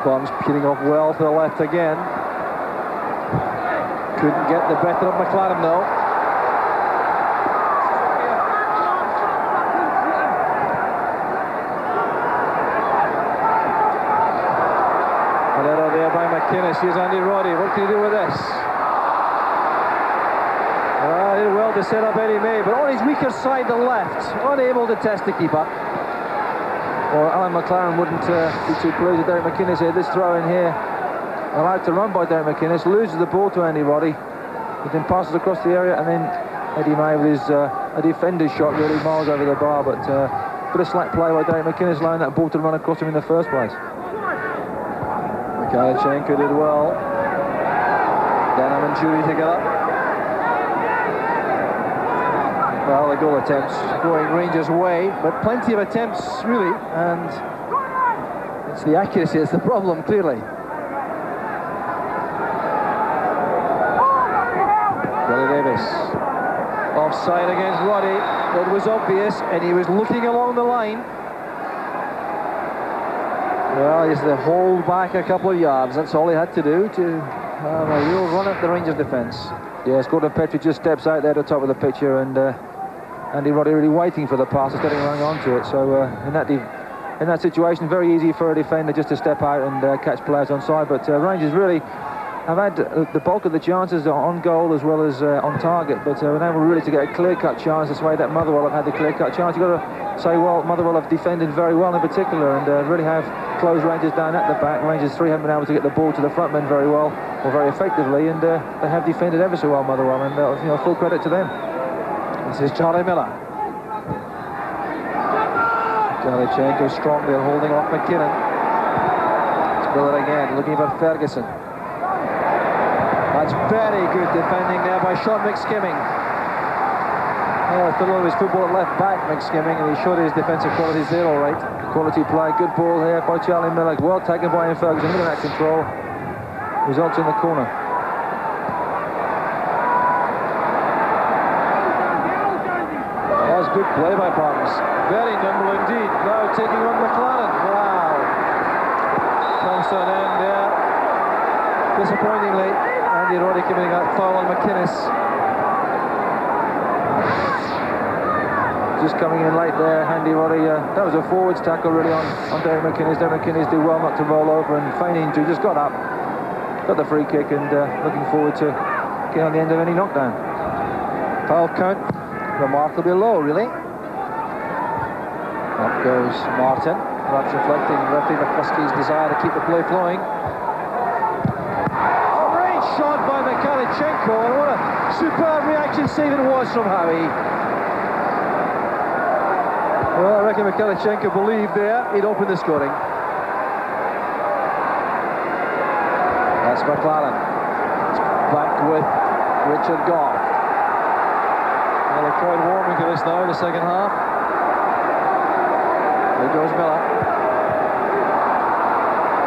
Bonds peeling off well to the left again. Couldn't get the better of McLaren though. An error there by McInnes. Here's Andy Roddy. What can he do with this? He did well to set up Eddie May, but on his weaker side, the left, unable to test the keeper. Or Alan McLaren wouldn't be too pleased with Derek McInnes here. This throw in here, allowed to run by Derek McInnes, loses the ball to Andy Roddy. He then passes across the area, and then Eddie May with his a defender's shot really miles over the bar, but bit of slack play by Derek McInnes, allowing that ball to run across him in the first place. Galichenko did well. Denham and Jury together. Well, the goal attempts going Rangers' way, but plenty of attempts really, and it's the accuracy that's the problem, clearly. Billy Davis. Offside against Roddy. It was obvious, and he was looking along the line. Well, he's to hold back a couple of yards. That's all he had to do to have a real run at the Rangers defence. Yes, Gordon Petrie just steps out there at the top of the picture, and Andy Roddy really waiting for the pass instead of running onto it. So in that situation, very easy for a defender just to step out and catch players on side. But Rangers really have had the bulk of the chances on goal as well as on target, but were able really to get a clear-cut chance this way that Motherwell have had the clear-cut chance. You've got to say, well, Motherwell have defended very well in particular, and really have closed Rangers down at the back. Rangers 3 haven't been able to get the ball to the front men very well, or very effectively, and they have defended ever so well, Motherwell, and full credit to them. This is Charlie Miller. Galichenko strongly holding off McKinnon. It's Miller again, looking for Ferguson. That's very good defending there by Sean McSkimming. Fiddle his football at left back, McSkimming, and he showed his defensive qualities there all right. Quality play, good ball here by Charlie Miller. Well taken by Ferguson, looking at that control. Results in the corner. That's good play by Barnes. Very nimble indeed. Now taking on McLaren. Wow. Comes to an end there. Disappointingly, Andy Roddy committing that foul on McInnes. Just coming in late there, Andy Roddy. That was a forwards tackle really on Derek McInnes. Derek McInnes did well not to roll over and feigning injury. Just got up, got the free kick, and looking forward to getting on the end of any knockdown. Foul count remarkably low, really. Up goes Martin, perhaps reflecting referee McCluskey's desire to keep the play flowing. A great shot by Mikalichenko, and what a superb reaction save it was from Howie. Well, I reckon Mikalichenko believed there he'd open the scoring. That's McLaren. It's back with Richard Goff. Well, the crowd warming to this now in the second half. There goes Miller.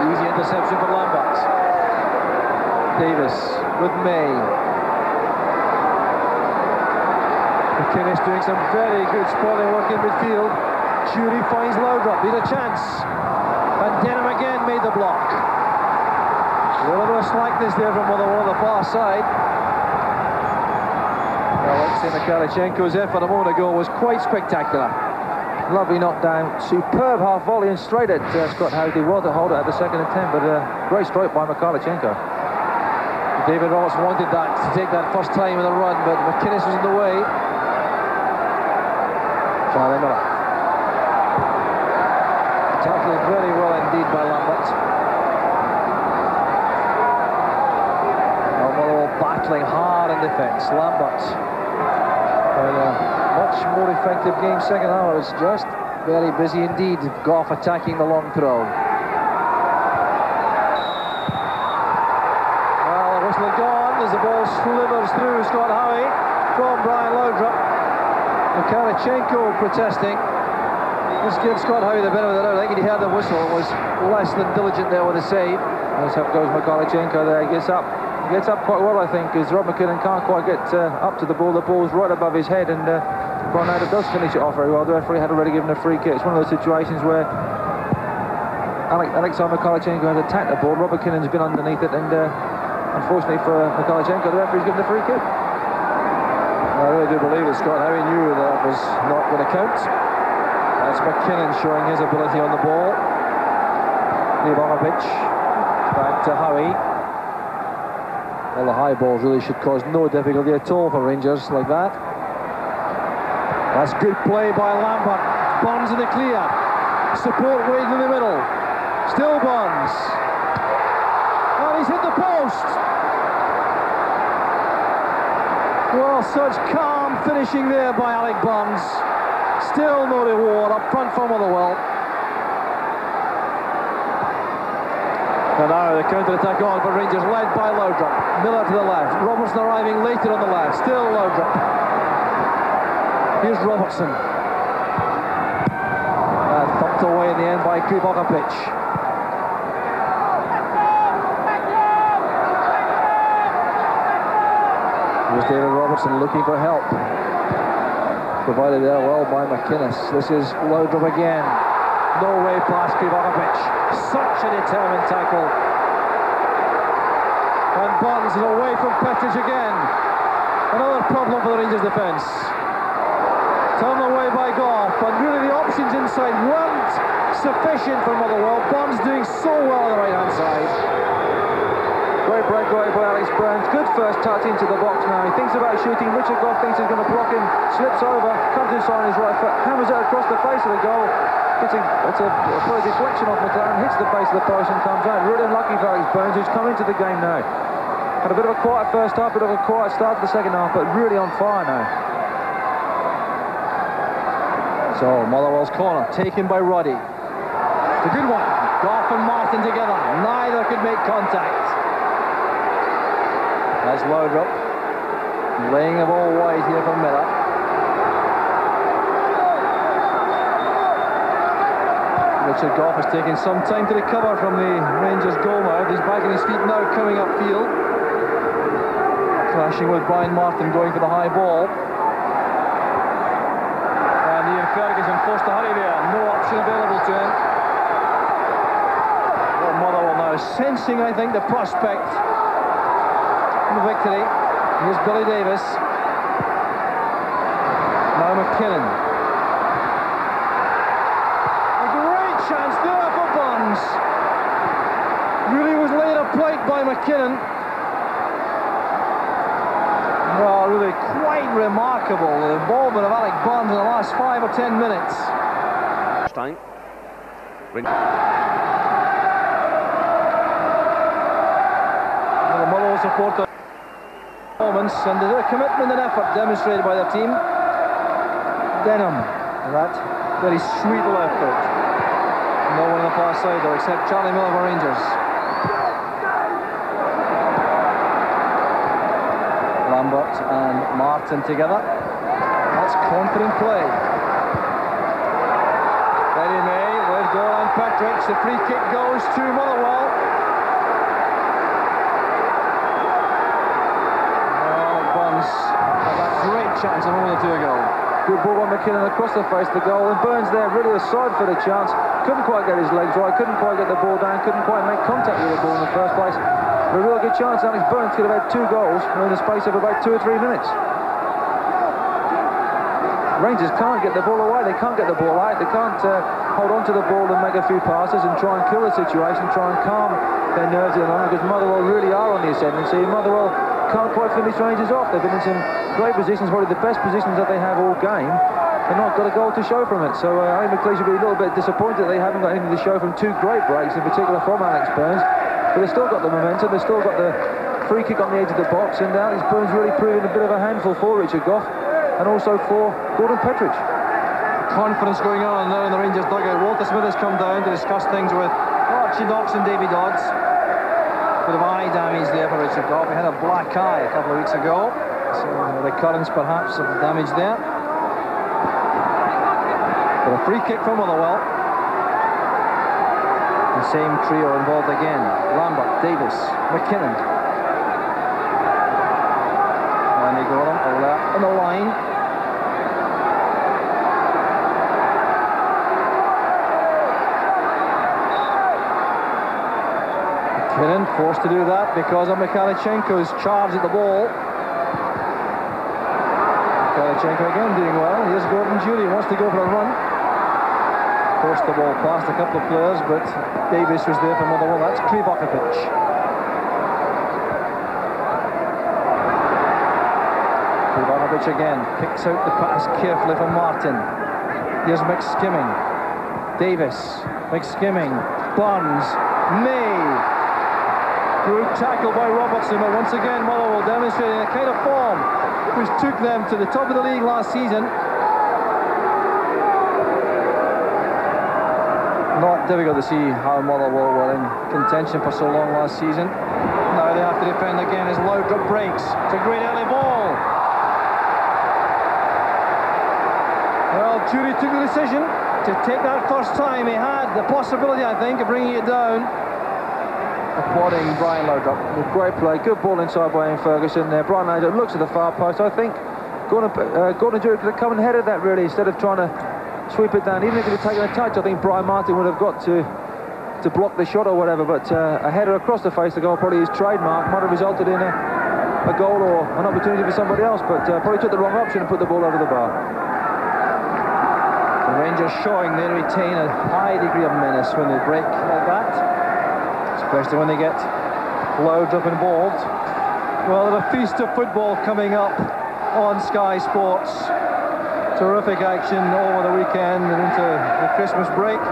Easy interception for Lambert. Davis with May. McInnes doing some very good spotting work in midfield. Jury finds Laudrup. He's a chance. And Denham again made the block. A little bit of slackness there from Motherwell on the far side. Alexei Mikalichenko's effort a moment ago was quite spectacular. Lovely knockdown, superb half volley and straight at Scott Howe. Did well to hold it at the second attempt, but great strike by Mikalichenko. David Roberts wanted that to take that first time in the run, but McInnes was in the way. Charlie Miller. Tackled very well indeed by Lambert. Motherwell battling hard in defence. Lambert. Much more effective game second half. It was just very busy indeed. Goff attacking the long throw. Well, the whistle gone as the ball slithers through Scott Howie from Brian Laudrup. Mikalichenko protesting. Let's give Scott Howie the benefit of the doubt. I think he heard the whistle. It was less than diligent there with a save. As up goes Mikalichenko there. He gets up quite well, I think, as Rob McKinnon can't quite get up to the ball. The ball's right above his head, and Granada does finish it off very well. The referee had already given a free kick. It's one of those situations where Alexei Mikalichenko has attacked the ball. Rob McKinnon's been underneath it, and unfortunately for Mikalichenko, the referee's given the free kick. I really do believe that Scott Howie knew that was not going to count. That's McKinnon showing his ability on the ball. Ivanovich back to Howie. Well, the high balls really should cause no difficulty at all for Rangers like that. That's good play by Lambert. Bonds in the clear. Support Wade in the middle. Still Bonds. And he's hit the post. Well, such calm finishing there by Alec Bonds. Still no reward up front for Motherwell. And now the counter-attack on for Rangers, led by Laudrup. Miller to the left. Robertson arriving later on the left. Still Laudrup. Here's Robertson. Thumped away in the end by Kubokovic. Here's David Robertson looking for help. Provided there well by McInnes. This is Laudrup again. No way past Krivonovic. Such a determined tackle. And Bonds is away from Petric again. Another problem for the Rangers defence. Turned away by Goff, but really the options inside weren't sufficient for Motherwell. Bonds doing so well on the right hand side. Great breakaway by Alex Burns. Good first touch into the box now. He thinks about shooting. Richard Goff thinks he's going to block him. Slips over, comes inside on his right foot, hammers it across the face of the goal. It's a deflection off McLaren, hits the base of the post and comes out. Really unlucky for Alex Burns, who's come into the game now. Had a bit of a quiet first half, bit of a quiet start to the second half, but really on fire now. So Motherwell's corner taken by Roddy. It's a good one. Goff and Martin together. Neither could make contact. That's Laudrup laying the ball wide here for Miller. Richard Goff has taken some time to recover from the Rangers goal now. He's back on his feet now, coming upfield. Clashing with Brian Martin, going for the high ball. And Ian Ferguson forced to hurry there. No option available to him. Well, Motherwell now sensing, I think, the prospect of victory. Here's Billy Davis. Now McKinnon. A great chance there for Bonds. Really was laid a plate by McKinnon. Well, really quite remarkable, the involvement of Alec Bonds in the last 5 or 10 minutes. Time. The Motherwell supporter moments, and there's a commitment and effort demonstrated by their team. Denham, that very sweet left foot. No one on the far side though, except Charlie Miller for Rangers. Lambert and Martin together. That's confident play. Eddie May with Goran Petric. The free kick goes to Motherwell. Chance a moment or two ago. Good ball by McKinnon across the face of the goal, and Burns there really a side for the chance. Couldn't quite get his legs right, couldn't quite get the ball down, couldn't quite make contact with the ball in the first place. But a real good chance. Alex Burns could have had 2 goals in the space of about 2 or 3 minutes. Rangers can't get the ball away, they can't get the ball out, they can't hold on to the ball and make a few passes and try and kill the situation, try and calm their nerves in on, because Motherwell really are on the ascendancy. Motherwell can't quite finish Rangers off. They've been in some great positions, probably the best positions that they have all game. They've not got a goal to show from it. So I think McLeish will be a little bit disappointed they haven't got anything to show from 2 great breaks, in particular from Alex Burns. But they've still got the momentum, they've still got the free kick on the edge of the box, and Alex Burns really proving a bit of a handful for Richard Goff and also for Gordon Petric. Confidence going on now in the Rangers dugout. Walter Smith has come down to discuss things with Archie Knox and Davy Dodds. Bit of eye damage there for Richard Goff. He had a black eye a couple of weeks ago, so a recurrence perhaps of the damage there. But a free kick from Motherwell. The same trio involved again. Lambert, Davis, McKinnon. And they go on the line. McKinnon forced to do that because of Mikhalichenko's charge at the ball. Mikhalichenko again doing well. Here's Gordon Jury, wants to go for a run. Forced the ball past a couple of players, but Davis was there for Motherwell. That's Krivonovic. Krivonovic again picks out the pass carefully for Martin. Here's McSkimming. Davis, McSkimming, Bonds, May. Good tackle by Robertson, but once again Motherwell demonstrating a kind of form which took them to the top of the league last season. Not difficult to see how Motherwell were in contention for so long last season. Now they have to defend again as Laudrup breaks. It's a great early ball. Well, Jury took the decision to take that first time. He had the possibility, I think, of bringing it down. A applauding Brian Loudrup. Great play, good ball inside by Ian Ferguson there. Brian Loudrup looks at the far post. I think Gordon Jury could have come and headed that really, instead of trying to sweep it down. Even if it had taken a touch, I think Brian Martin would have got to block the shot or whatever, but a header across the face of the goal, probably his trademark, might have resulted in a goal or an opportunity for somebody else, but probably took the wrong option and put the ball over the bar. The Rangers showing they retain a high degree of menace when they break like that, especially when they get loud up involved. Well, there's a feast of football coming up on Sky Sports. Terrific action over the weekend and into the Christmas break.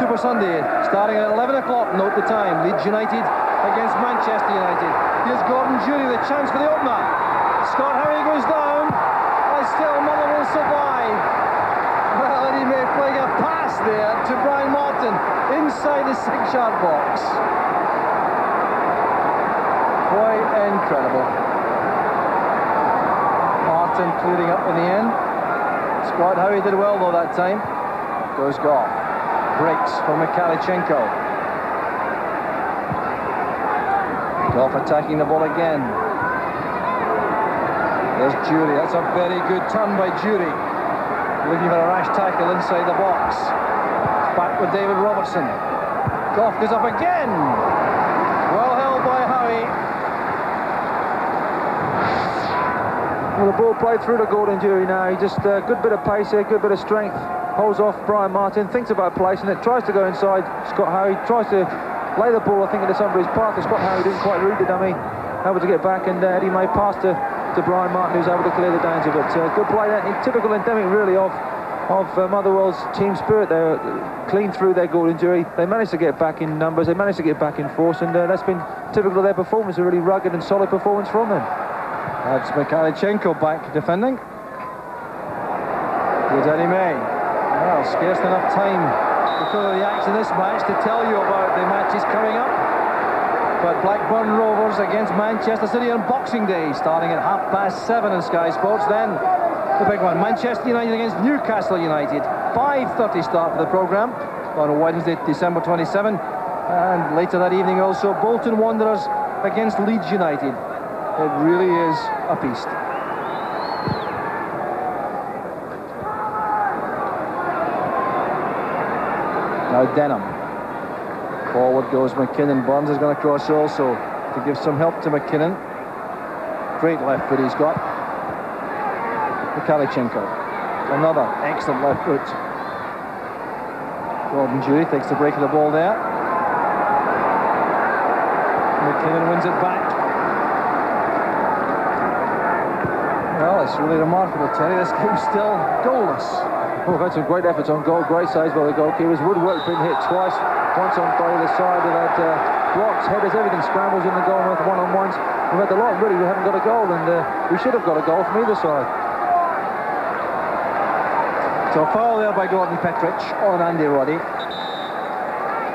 Super Sunday starting at 11 o'clock, note the time. Leeds United against Manchester United. Here's Gordon Jury, the chance for the opener. Scott Howie goes down, and still Motherwell will survive. Well, and he may play a pass there to Brian Martin inside the 6-yard box. Quite incredible. Martin clearing up in the end. Scott Howie did well though that time. Goes Goff. Breaks for Mikhailchenko. Goff attacking the ball again. There's Jury. That's a very good turn by Jury. Looking for a rash tackle inside the box. Back with David Robertson. Goff goes up again. Well held by Howie. Well, the ball played through to Gordon Jury now. He just good bit of pace here, good bit of strength. Holds off Brian Martin, thinks about placing it, tries to go inside Scott Howie, tries to lay the ball, I think, into somebody's path. Scott Howie didn't quite read the dummy, able to get back, and Eddie May passed to Brian Martin, who's able to clear the danger. But good play, typical endemic really of Motherwell's team spirit. They're clean through their Gordon Jury. They managed to get back in numbers, they managed to get back in force, and that's been typical of their performance, a really rugged and solid performance from them. That's Mikhailchenko back defending. Here's Eddie May. Well, scarce enough time because of the action this match to tell you about the matches coming up. But Blackburn Rovers against Manchester City on Boxing Day, starting at 7:30 on Sky Sports. Then the big one, Manchester United against Newcastle United. 5:30 start for the programme on Wednesday, December 27. And later that evening also, Bolton Wanderers against Leeds United. It really is a feast. Now Denham. Forward goes McKinnon. Burns is going to cross also to give some help to McKinnon. Great left foot he's got. Mikhailchenko. Another excellent left foot. Gordon Jury takes the break of the ball there. McKinnon wins it back. Well, it's really remarkable, Terry. This game's still goalless. Oh, we've had some great efforts on goal, great saves by the goalkeepers. Woodwork's been hit twice, once on either side. We've had blocks, headers, everything scrambles in the goal with one-on-ones. We've had a lot, really, we haven't got a goal, and we should have got a goal from either side. So a foul there by Gordon Petrich on Andy Roddy.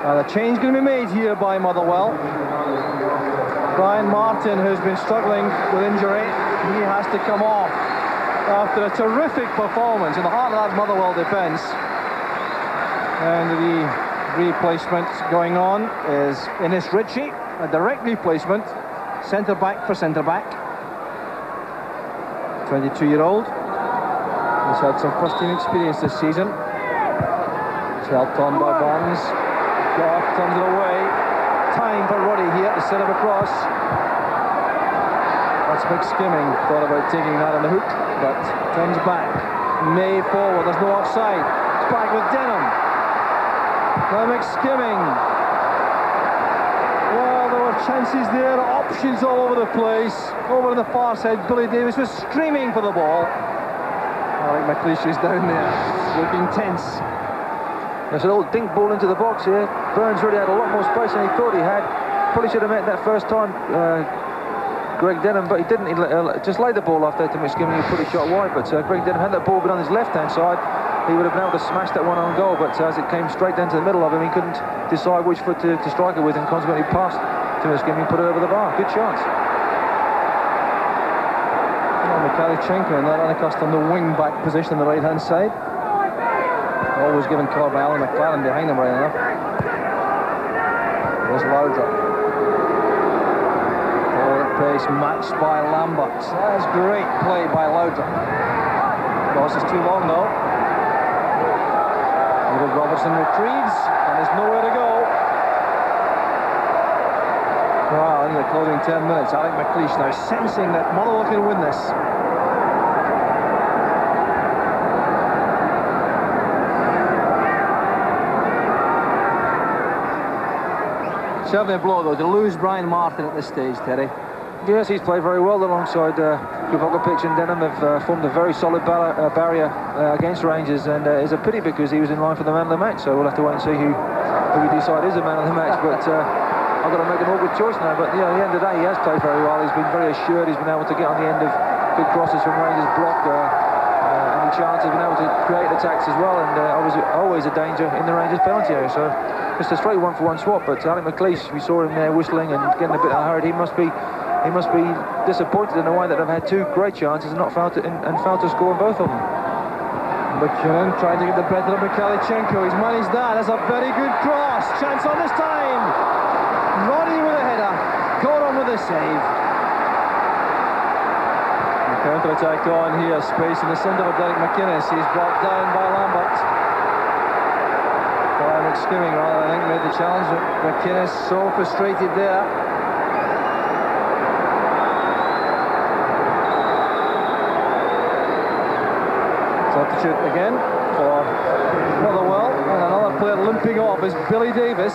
And a change going to be made here by Motherwell. Brian Martin, who's been struggling with injury, he has to come off after a terrific performance in the heart of that Motherwell defence. And the replacement going on is Innes Ritchie, a direct replacement, centre-back for centre-back. 22-year-old. He's had some first-team experience this season. He's helped on by Barnes. Goff turns it away. Time for Roddy here to set up across. That's McSkimming. Thought about taking that on the hook, but turns back. May forward. There's no offside. It's back with Denham. Now McSkimming. Well, there were chances there, options all over the place. Over on the far side, Billy Davis was screaming for the ball. Alec McLeish's down there, looking tense. There's an old dink ball into the box here. Burns really had a lot more space than he thought he had. Probably should have met that first time, Greg Denham, but he didn't. He just laid the ball off there to McSkimming, he put a shot wide. But Greg Denham, had that ball been on his left-hand side, he would have been able to smash that one on goal. But as it came straight down to the middle of him, he couldn't decide which foot to strike it with, and consequently passed to McSkimming, put it over the bar. Good chance. Mikhailchenko in that unaccustomed wing-back position on the right-hand side. Always given cover by Alan McLaren behind him right enough. There's Loudrup. space matched by Lambert. That's great play by Laudrup. Cross is too long though. David Robertson retrieves and there's nowhere to go. Wow, in the closing 10 minutes, Alec McLeish now sensing that Motherwell can win this. Certainly a blow though to lose Brian Martin at this stage, Terry. Yes, he's played very well alongside Kupokovic and Denham. Have formed a very solid barrier against Rangers, and it's a pity because he was in line for the man of the match, so we'll have to wait and see who we decide is the man of the match. But I've got to make an awkward choice now, but you know, at the end of the day he has played very well. He's been very assured, he's been able to get on the end of good crosses from Rangers block, any chance, he's been able to create attacks as well, and always a danger in the Rangers penalty area. So just a straight 1-for-1 swap. But Alec McLeish, we saw him there whistling and getting a bit hurried. He must be disappointed in the way that they've had two great chances and not failed to score on both of them. McKinnon trying to get the better of Mikhailchenko. He's managed that. That's a very good cross. Chance on this time. Roddy with a header. Goran with a save. The counter-attack on here. Space in the centre of Derek McInnes. He's brought down by Lambert. Brian McSkimming, rather, I think, made the challenge. McInnes so frustrated there. Substitute again for Motherwell, and another player limping off is Billy Davis.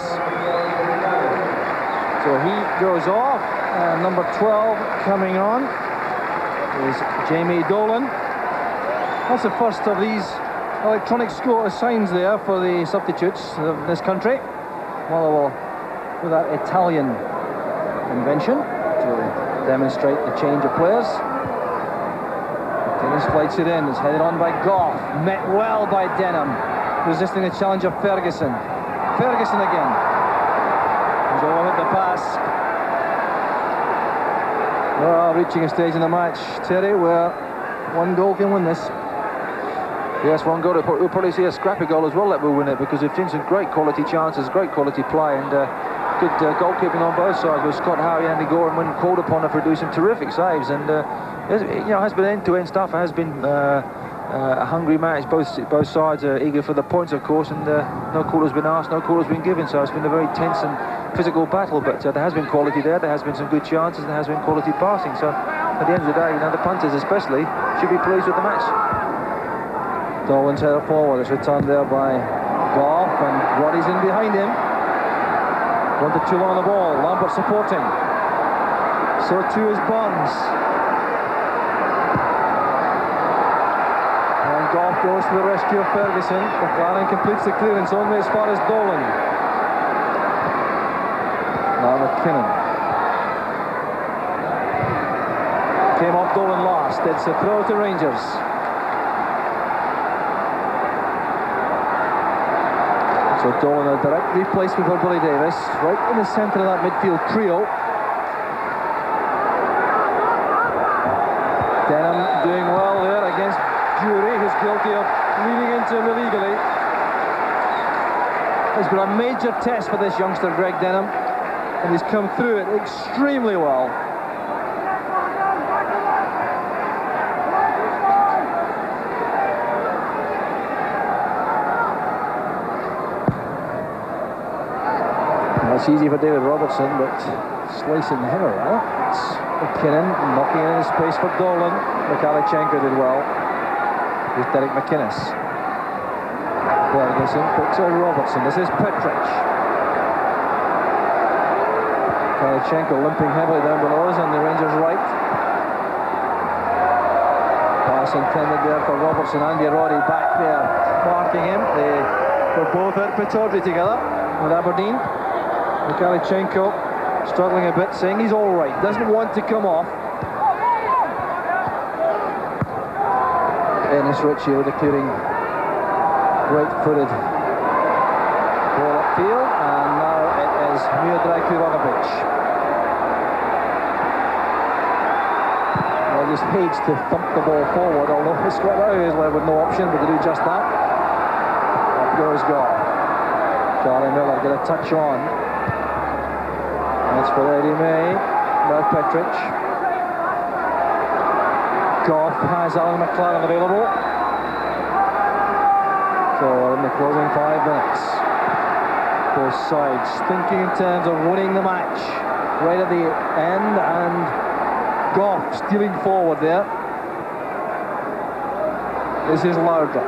So he goes off, and number 12 coming on is Jamie Dolan. That's the first of these electronic score signs there for the substitutes of this country. Motherwell with that Italian invention to demonstrate the change of players. Dennis flights it in, it's headed on by Goff, met well by Denham, resisting the challenge of Ferguson. Ferguson again. He's overlooked the pass. Well, reaching a stage in the match, Terry, where one goal can win this. Yes, one goal. We'll probably see a scrappy goal as well that will win it, because they've seen some great quality chances, great quality play, and good goalkeeping on both sides with Scott Howe and Andy Goran, when called upon, to produce some terrific saves. And has been end-to-end stuff. It has been a hungry match. Both sides are eager for the points, of course, and no call has been asked, no call has been given. So it's been a very tense and physical battle. But there has been quality there. There has been some good chances. There has been quality passing. So at the end of the day, the punters especially should be pleased with the match. Dolan's header forward. It's returned there by Goff, and Roddy's in behind him. 1-2 on the ball. Lambert supporting. So too is Burns. And Goff goes to the rescue of Ferguson. McLaren completes the clearance only as far as Dolan. Now McKinnon. Came off Dolan last. It's a throw to Rangers. So Dolan, a direct replacement for Billy Davis, right in the centre of that midfield trio. Denham doing well there against Jury, who's guilty of leading into him illegally. It's been a major test for this youngster, Greg Denham, and he's come through it extremely well. It's easy for David Robertson, but slicing the header out. It's McKinnon knocking it in space for Dolan. Mikhailchenko did well. Here's Derek McInnes. Ferguson picks out Robertson. This is Petrich. Mikhailchenko limping heavily down below us on the Rangers' right. Pass intended there for Robertson. Andy Roddy back there, marking him. They were both at Pittodrie together with Aberdeen. Mikhailchenko struggling a bit, saying he's all right, doesn't want to come off. Ennis Ritchie with a clearing, right-footed ball upfield, and now it is Miodrag Kurovic. Well, just hates to thump the ball forward, although Scott is left with no option but to do just that. Up goes Goff. Charlie Miller get a touch on. That's for Eddie May. Now Petrich. Goff has Alan McLaren available. So in the closing 5 minutes, both sides thinking in terms of winning the match right at the end, and Goff stealing forward there. This is Laudrup.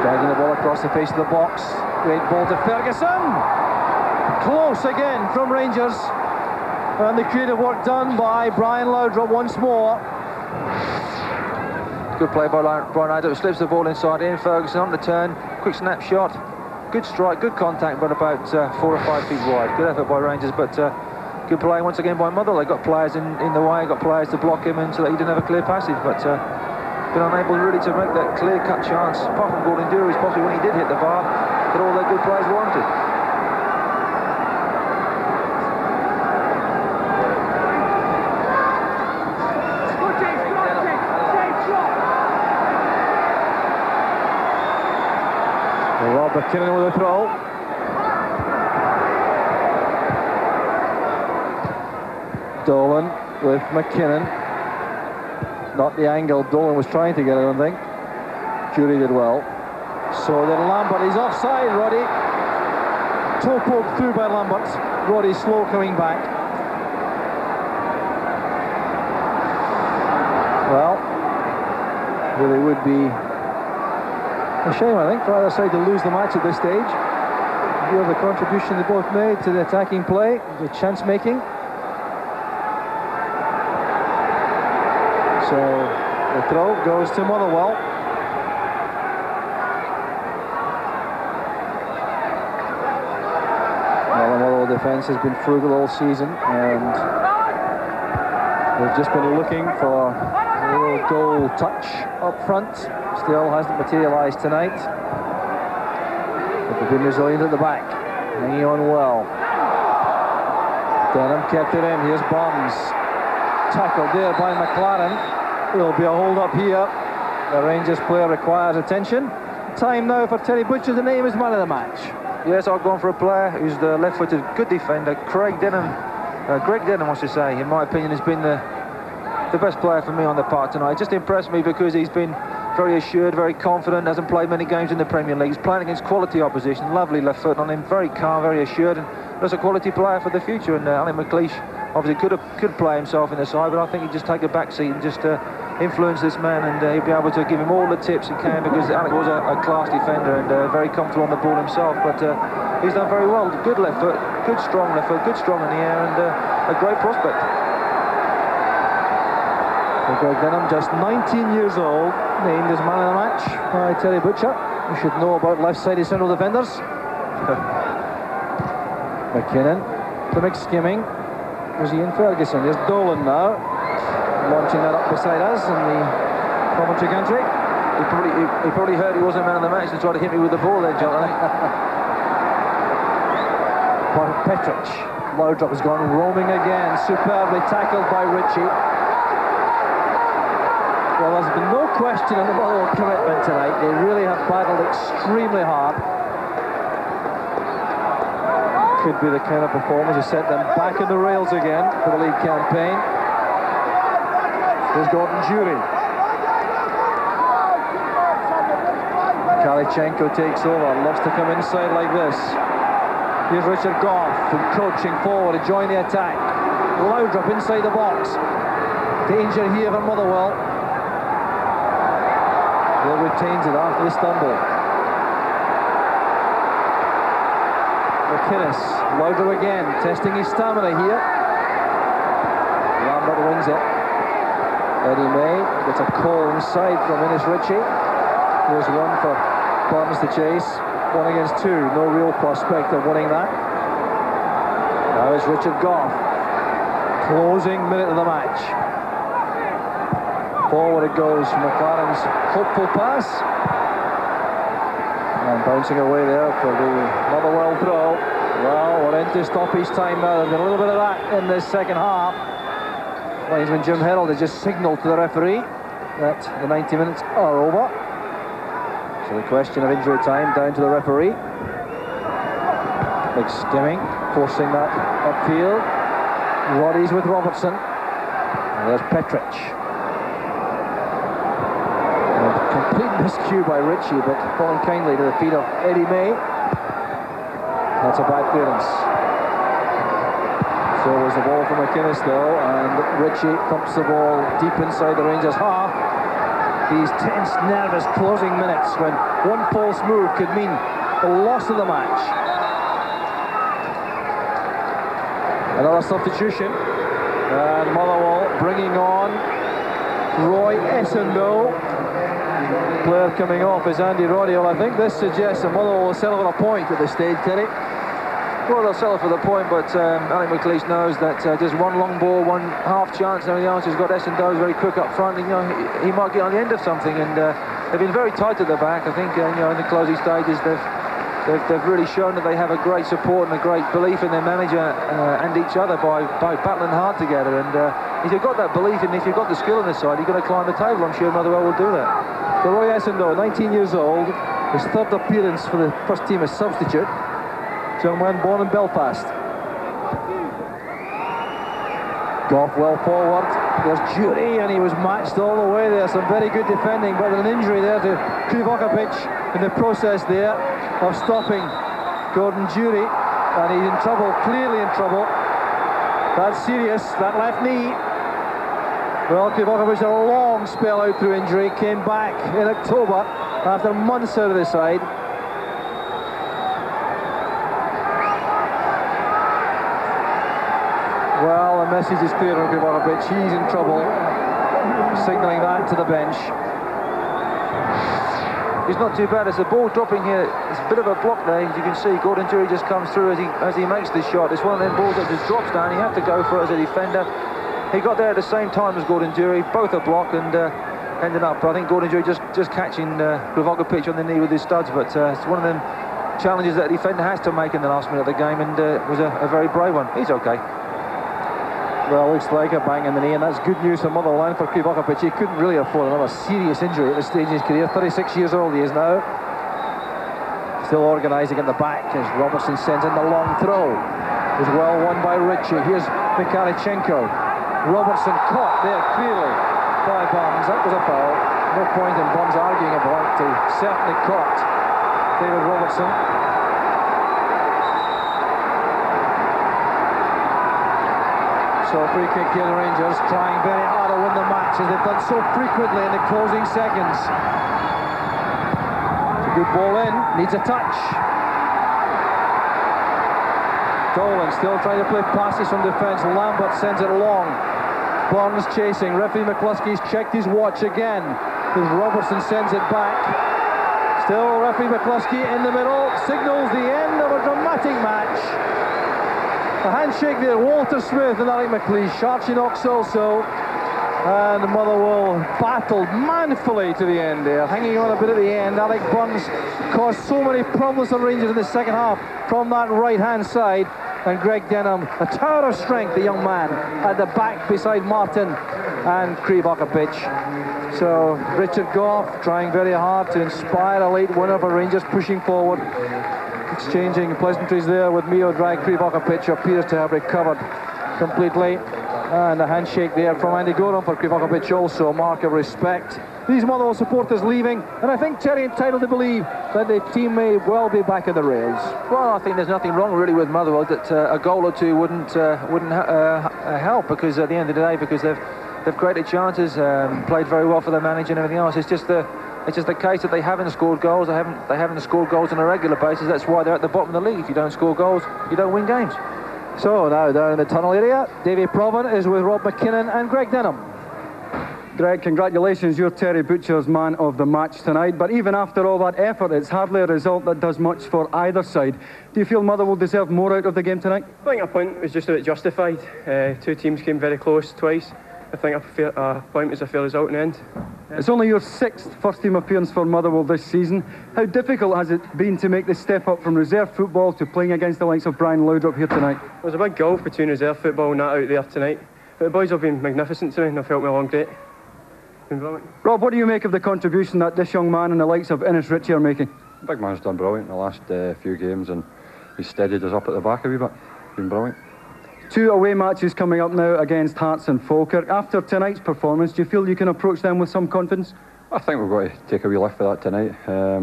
Dragging the ball across the face of the box. Great ball to Ferguson. Close again from Rangers. And the creative work done by Brian Laudrup once more. Good play by Brian Laudrup. Slips the ball inside. Ian Ferguson on the turn. Quick snapshot. Good strike, good contact, but about 4 or 5 feet wide. Good effort by Rangers, but good play once again by Motherwell. They got players in the way, got players to block him in so that he didn't have a clear passage, but been unable really to make that clear-cut chance. Apart from Gordon Dury's, possibly when he did hit the bar, that all their good players warranted. Rob McKinnon with a throw. Dolan with McKinnon. Not the angle Dolan was trying to get, I don't think. Jury did well. So then Lambert is offside, Roddy. Toe poked through by Lambert. Roddy slow coming back. Well, really would be a shame, I think, for either side to lose the match at this stage. You have the contribution they both made to the attacking play, the chance making. So the throw goes to Motherwell. Well, the Motherwell defence has been frugal all season, and they've just been looking for a little goal touch up front. Still hasn't materialised tonight. But they've been resilient at the back, hanging on well. Denham kept it in. Here's Bonds. Tackled there by McLaren. There'll be a hold up here. The Rangers player requires attention. Time now for Terry Butcher to name his man of the match. Yes, I've gone for a player who's the left-footed good defender, Greg Denham, I should say. In my opinion, has been the best player for me on the park tonight. Just impressed me because he's been very assured, very confident, hasn't played many games in the Premier League. He's playing against quality opposition, lovely left foot on him, very calm, very assured, and there's a quality player for the future. And Alec McLeish obviously could play himself in the side, but I think he'd just take a back seat and just influence this man, and he'll be able to give him all the tips he can, because Alec was a class defender and very comfortable on the ball himself. But he's done very well. Good left foot, good strong left foot, good strong in the air, and a great prospect. Greg Denham, just 19 years old, named as man of the match by Terry Butcher. You should know about left-sided central defenders. McKinnon to McSkimming. There's Ian Ferguson. There's Dolan now, launching that up beside us in the commentary country. He probably heard he wasn't man of the match and tried to hit me with the ball there, John. Petrich. Laudrup has gone roaming again, superbly tackled by Ritchie. Well, there's been no question on the Motherwell commitment tonight. They really have battled extremely hard. Could be the kind of performance to set them back in the rails again for the league campaign. Here's Gordon Dury. Kalichenko takes over, loves to come inside like this. Here's Richard Goff, coaching forward to join the attack. Laudrup inside the box. Danger here for Motherwell. Will retains it after the stumble. McInnes, Laudrup again, testing his stamina here. Lambert wins it. Eddie May gets a call inside from Innes Ritchie. Here's one for Barnes to chase. 1 against 2, no real prospect of winning that. Now it's Richard Goff. Closing minute of the match. Forward it goes, McLaren's hopeful pass. And bouncing away there for the Motherwell throw. Well, we're into stoppage time now. There's been a little bit of that in this second half. Linesman Jim Herald has just signalled to the referee that the 90 minutes are over. So the question of injury time down to the referee. Big skimming, forcing that upfield. Roddy's with Robertson. And there's Petric. Complete miscue by Ritchie, but falling kindly to the feet of Eddie May. That's a bad clearance. So there's the ball from McInnes though, and Ritchie thumps the ball deep inside the Rangers half. These tense, nervous closing minutes when one false move could mean the loss of the match. Another substitution, and Motherwell bringing on Roy Essendon. Player coming off is Andy Roddiel. I think this suggests that Motherwell will settle for a point at this stage, Terry. Well, they'll settle for the point, but Alec McLeish knows that just one long ball, one half chance, and everything else. He's got Essendon very quick up front, and he might get on the end of something. And they've been very tight at the back. I think in the closing stages they've really shown that they have a great support and a great belief in their manager and each other by battling hard together. And if you've got that belief and if you've got the skill on the side, you're going to climb the table. I'm sure Motherwell will do that. So Roy Essendon, 19 years old, his third appearance for the first team as substitute. Young man born in Belfast. Goff well forward. There's Jury, and he was matched all the way there. Some very good defending, but an injury there to Krivokapic in the process there of stopping Gordon Jury, and he's in trouble, clearly in trouble. That's serious, that left knee. Well, Krivokapic had a long spell out through injury, came back in October after months out of the side. Well, the message is clear on Krivokapic. He's in trouble, signalling that to the bench. He's not too bad. It's the ball dropping here. It's a bit of a block there. As you can see, Gordon Jury just comes through as he makes the shot. It's one of them balls that just drops down. He had to go for it as a defender. He got there at the same time as Gordon Jury, both a block, and ended up, I think, Gordon Jury just catching Krivokapic on the knee with his studs. But it's one of them challenges that a defender has to make in the last minute of the game, and it was a very brave one. He's okay. Well, looks like a bang in the knee, and that's good news for Motherwell for Krivokapic. He couldn't really afford another serious injury at this stage in his career. 36 years old he is now. Still organising at the back as Robertson sends in the long throw. It was well won by Ritchie. Here's Mikhalichenko. Robertson caught there clearly by Burns. That was a foul. No point in Burns arguing about it. He certainly caught David Robertson. So a free kick here, the Rangers trying very hard to win the match as they've done so frequently in the closing seconds. It's a good ball in, needs a touch. Dolan still trying to play passes from defence. Lambert sends it long. Burns chasing. Referee McCluskey's checked his watch again as Robertson sends it back. Still referee McCluskey in the middle, signals the end of a dramatic match. A handshake there, Walter Smith and Alec McLeish. Sharchinocks also. And Motherwell battled manfully to the end there, hanging on a bit at the end. Alec Burns caused so many problems on Rangers in the second half from that right-hand side. And Greg Denham, a tower of strength, the young man, at the back beside Martin and Krivokapic. So Richard Goff trying very hard to inspire a late winner for Rangers, pushing forward. Exchanging pleasantries there with Mio Drag. Krivokapic appears to have recovered completely. And a handshake there from Andy Goram for Krivokapic, also a mark of respect. These Motherwell supporters leaving, and I think Terry entitled to believe that the team may well be back in the rails. Well, I think there's nothing wrong really with Motherwell, that a goal or two wouldn't help, because at the end of the day, because they've created chances, played very well for their manager and everything else. It's just the case that they haven't scored goals. They haven't scored goals on a regular basis. That's why they're at the bottom of the league. If you don't score goals, you don't win games. So now down in the tunnel area, Davy Provan is with Rob McKinnon and Greg Denham. Greg, congratulations, you're Terry Butcher's man of the match tonight. But even after all that effort, it's hardly a result that does much for either side. Do you feel Motherwell deserve more out of the game tonight? I think a point was just about justified. Two teams came very close twice. I think a point was a fair result in the end. It's only your sixth first-team appearance for Motherwell this season. How difficult has it been to make the step up from reserve football to playing against the likes of Brian Laudrup here tonight? There's a big gulf between reserve football and that out there tonight. But the boys have been magnificent to me and they've helped me along great. Rob, what do you make of the contribution that this young man and the likes of Innes Ritchie are making? The big man's done brilliant in the last few games, and he's steadied us up at the back a wee bit. been brilliant. 2 away matches coming up now against Hearts and Falkirk. After tonight's performance, do you feel you can approach them with some confidence? I think we've got to take a wee lift for that tonight.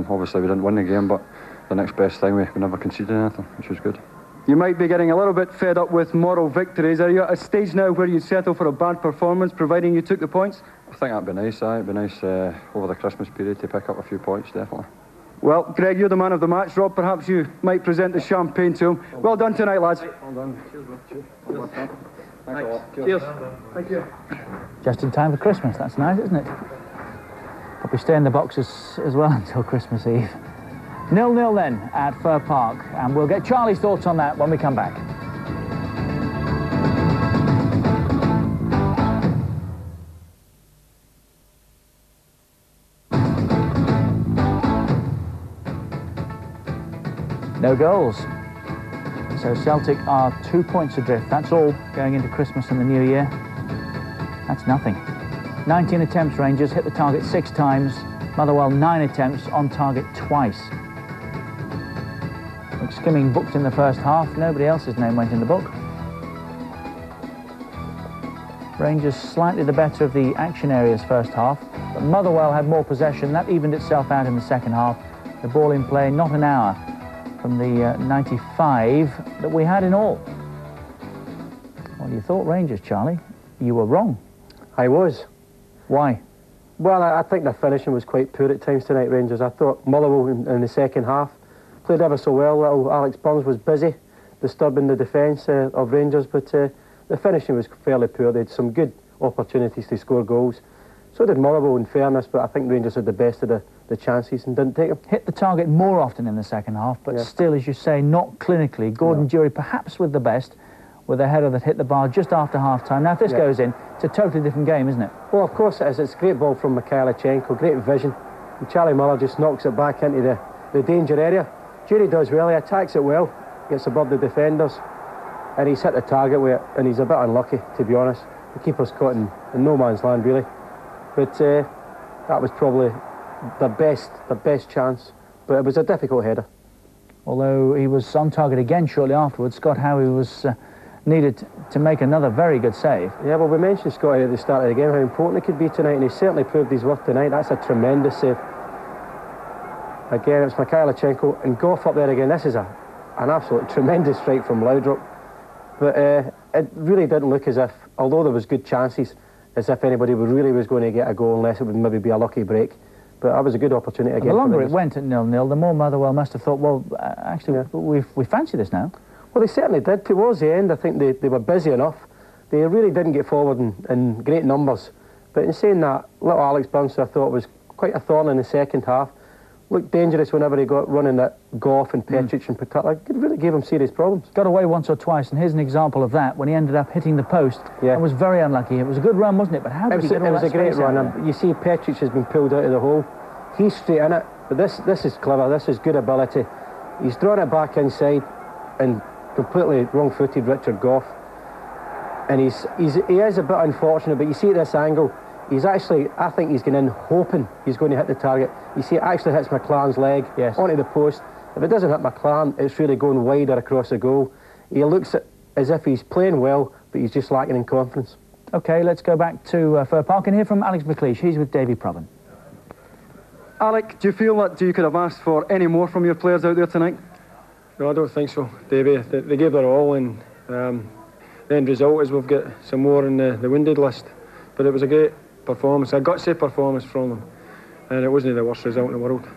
Obviously we didn't win the game, but the next best thing, we never conceded anything, which was good. You might be getting a little bit fed up with moral victories. Are you at a stage now where you settle for a bad performance, providing you took the points? I think that'd be nice, it'd be nice over the Christmas period to pick up a few points, definitely. Well, Greg, you're the man of the match. Rob, perhaps you might present the champagne to him. Well done tonight, lads. Well done. Cheers, bro. Cheers. Thanks a lot. Cheers. Thank you. Just in time for Christmas, that's nice, isn't it? Probably stay in the boxes as well until Christmas Eve. 0-0 then at Fir Park, and we'll get Charlie's thoughts on that when we come back. No goals. So Celtic are 2 points adrift. That's all going into Christmas and the New Year. That's nothing. 19 attempts, Rangers hit the target 6 times. Motherwell 9 attempts, on target twice. Skimming booked in the first half. Nobody else's name went in the book. Rangers slightly the better of the action areas first half, but Motherwell had more possession. That evened itself out in the second half. The ball in play not an hour from the 95 that we had in all. Well, you thought Rangers, Charlie. You were wrong. I was. Why? Well, I think the finishing was quite poor at times tonight, Rangers. I thought Motherwell in the second half played ever so well. Little Alex Burns was busy disturbing the defence of Rangers, but the finishing was fairly poor. They had some good opportunities to score goals. So did Motherwell, in fairness, but I think Rangers had the best of the chances and didn't take them. Hit the target more often in the second half, but still, as you say, not clinically. Gordon Durie perhaps with the best, with a header that hit the bar just after half-time. Now, if this goes in, it's a totally different game, isn't it? Well, of course it is. It's a great ball from Mikhailichenko, great vision. And Charlie Muller just knocks it back into the danger area. Durie does well, he attacks it well, gets above the defenders, and he's hit the target with it, and he's a bit unlucky, to be honest. The keeper's caught in no man's land, really. But that was probably the best chance, but it was a difficult header. Although he was on target again shortly afterwards, Scott Howie was needed to make another very good save. Yeah, well, we mentioned Scotty at the start of the game, how important it could be tonight, and he certainly proved his worth tonight. That's a tremendous save. Again, it's Mikhailichenko, and Goff up there again. This is an absolute tremendous strike from Laudrup. But it really didn't look as if, although there was good chances, as if anybody really was going to get a goal, unless it would maybe be a lucky break. But that was a good opportunity again. And the longer it went at 0-0, the more Motherwell must have thought, well, actually, we fancy this now. Well, they certainly did. Towards the end, I think they were busy enough. They really didn't get forward in great numbers. But in saying that, little Alex Burns, I thought, was quite a thorn in the second half. Looked dangerous whenever he got running at Goff and Petric in particular. It really gave him serious problems. Got away once or twice, and here's an example of that, when he ended up hitting the post and was very unlucky. It was a good run, wasn't it? But how did he get all that space? It was a great run. You see Petric has been pulled out of the hole. He's straight in it, but this is clever. This is good ability. He's drawn it back inside and completely wrong-footed Richard Goff. And he is a bit unfortunate, but you see at this angle, he's actually, I think he's going in hoping he's going to hit the target. You see it actually hits McLaren's leg onto the post. If it doesn't hit McLaren, it's really going wider across the goal. He looks as if he's playing well, but he's just lacking in confidence. OK, let's go back to Fir Park and hear from Alex McLeish. He's with Davy Provan. Alec, do you feel that you could have asked for any more from your players out there tonight? No, I don't think so, Davy. They gave their all, and the end result is we've got some more on the wounded list. But it was a great performance, a gutsy performance from them, and it wasn't the worst result in the world.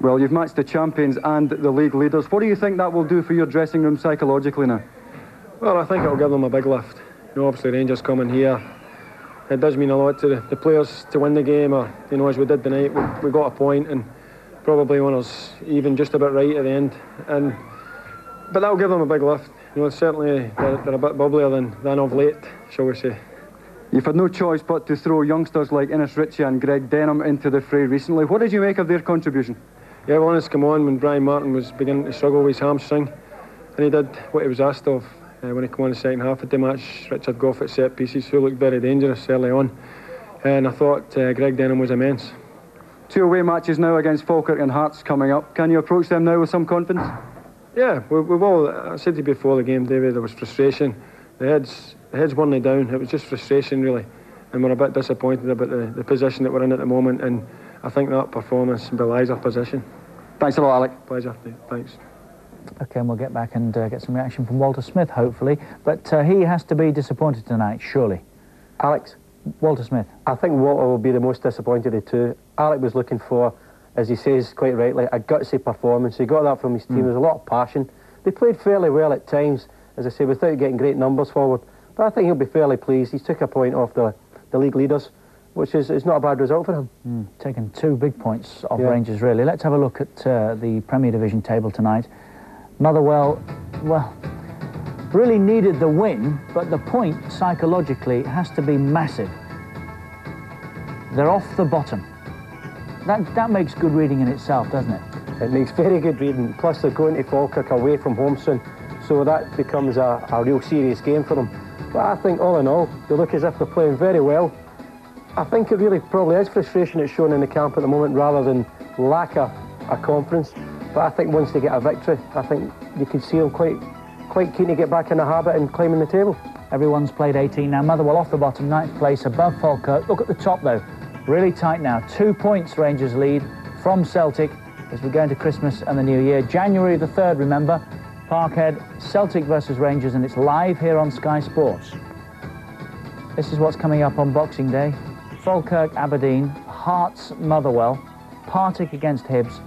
Well, you've matched the champions and the league leaders. What do you think that will do for your dressing room psychologically now? Well, I think it'll give them a big lift. You know, obviously Rangers coming here, it does mean a lot to the players to win the game, or, you know, as we did tonight, we got a point, and probably when us even just about right at the end. But that'll give them a big lift. You know, certainly they're a bit bubblier than of late, shall we say. You've had no choice but to throw youngsters like Innes Ritchie and Greg Denham into the fray recently. What did you make of their contribution? Yeah, well, Innes come on when Brian Martin was beginning to struggle with his hamstring, and he did what he was asked of when he came on the second half of the match. Richard Goff at set pieces, who looked very dangerous early on, and I thought Greg Denham was immense. 2 away matches now against Falkirk and Hearts coming up. Can you approach them now with some confidence? Yeah, we've all, I said to you before the game, David, there was frustration. The heads weren't down, it was just frustration really. And we're a bit disappointed about the position that we're in at the moment, and I think that performance belies our position. Thanks a lot, Alec. Pleasure, thanks. OK, and we'll get back and get some reaction from Walter Smith, hopefully. But he has to be disappointed tonight, surely. Alex? Walter Smith. I think Walter will be the most disappointed of the two. Alec was looking for, as he says quite rightly, a gutsy performance. He got that from his team. There was a lot of passion. They played fairly well at times, as I say, without getting great numbers forward. But I think he'll be fairly pleased. He took a point off the league leaders, which is not a bad result for him. Taking 2 big points off Rangers, really. Let's have a look at the Premier Division table tonight. Motherwell, well, really needed the win, but the point, psychologically, has to be massive. They're off the bottom. That makes good reading in itself, doesn't it? It makes very good reading. Plus, they're going to Falkirk away from home soon, so that becomes a real serious game for them. But I think, all in all, they look as if they're playing very well. I think it really probably is frustration that's shown in the camp at the moment, rather than lack of confidence. But I think once they get a victory, I think you can see them quite keen to get back in the habit and climbing the table. Everyone's played 18 now. Motherwell off the bottom, 9th place, above Falkirk. Look at the top, though. Really tight now. 2 points Rangers lead from Celtic as we go into Christmas and the New Year. January the 3rd, remember. Parkhead, Celtic versus Rangers, and it's live here on Sky Sports. This is what's coming up on Boxing Day. Falkirk, Aberdeen, Hearts, Motherwell, Partick against Hibs,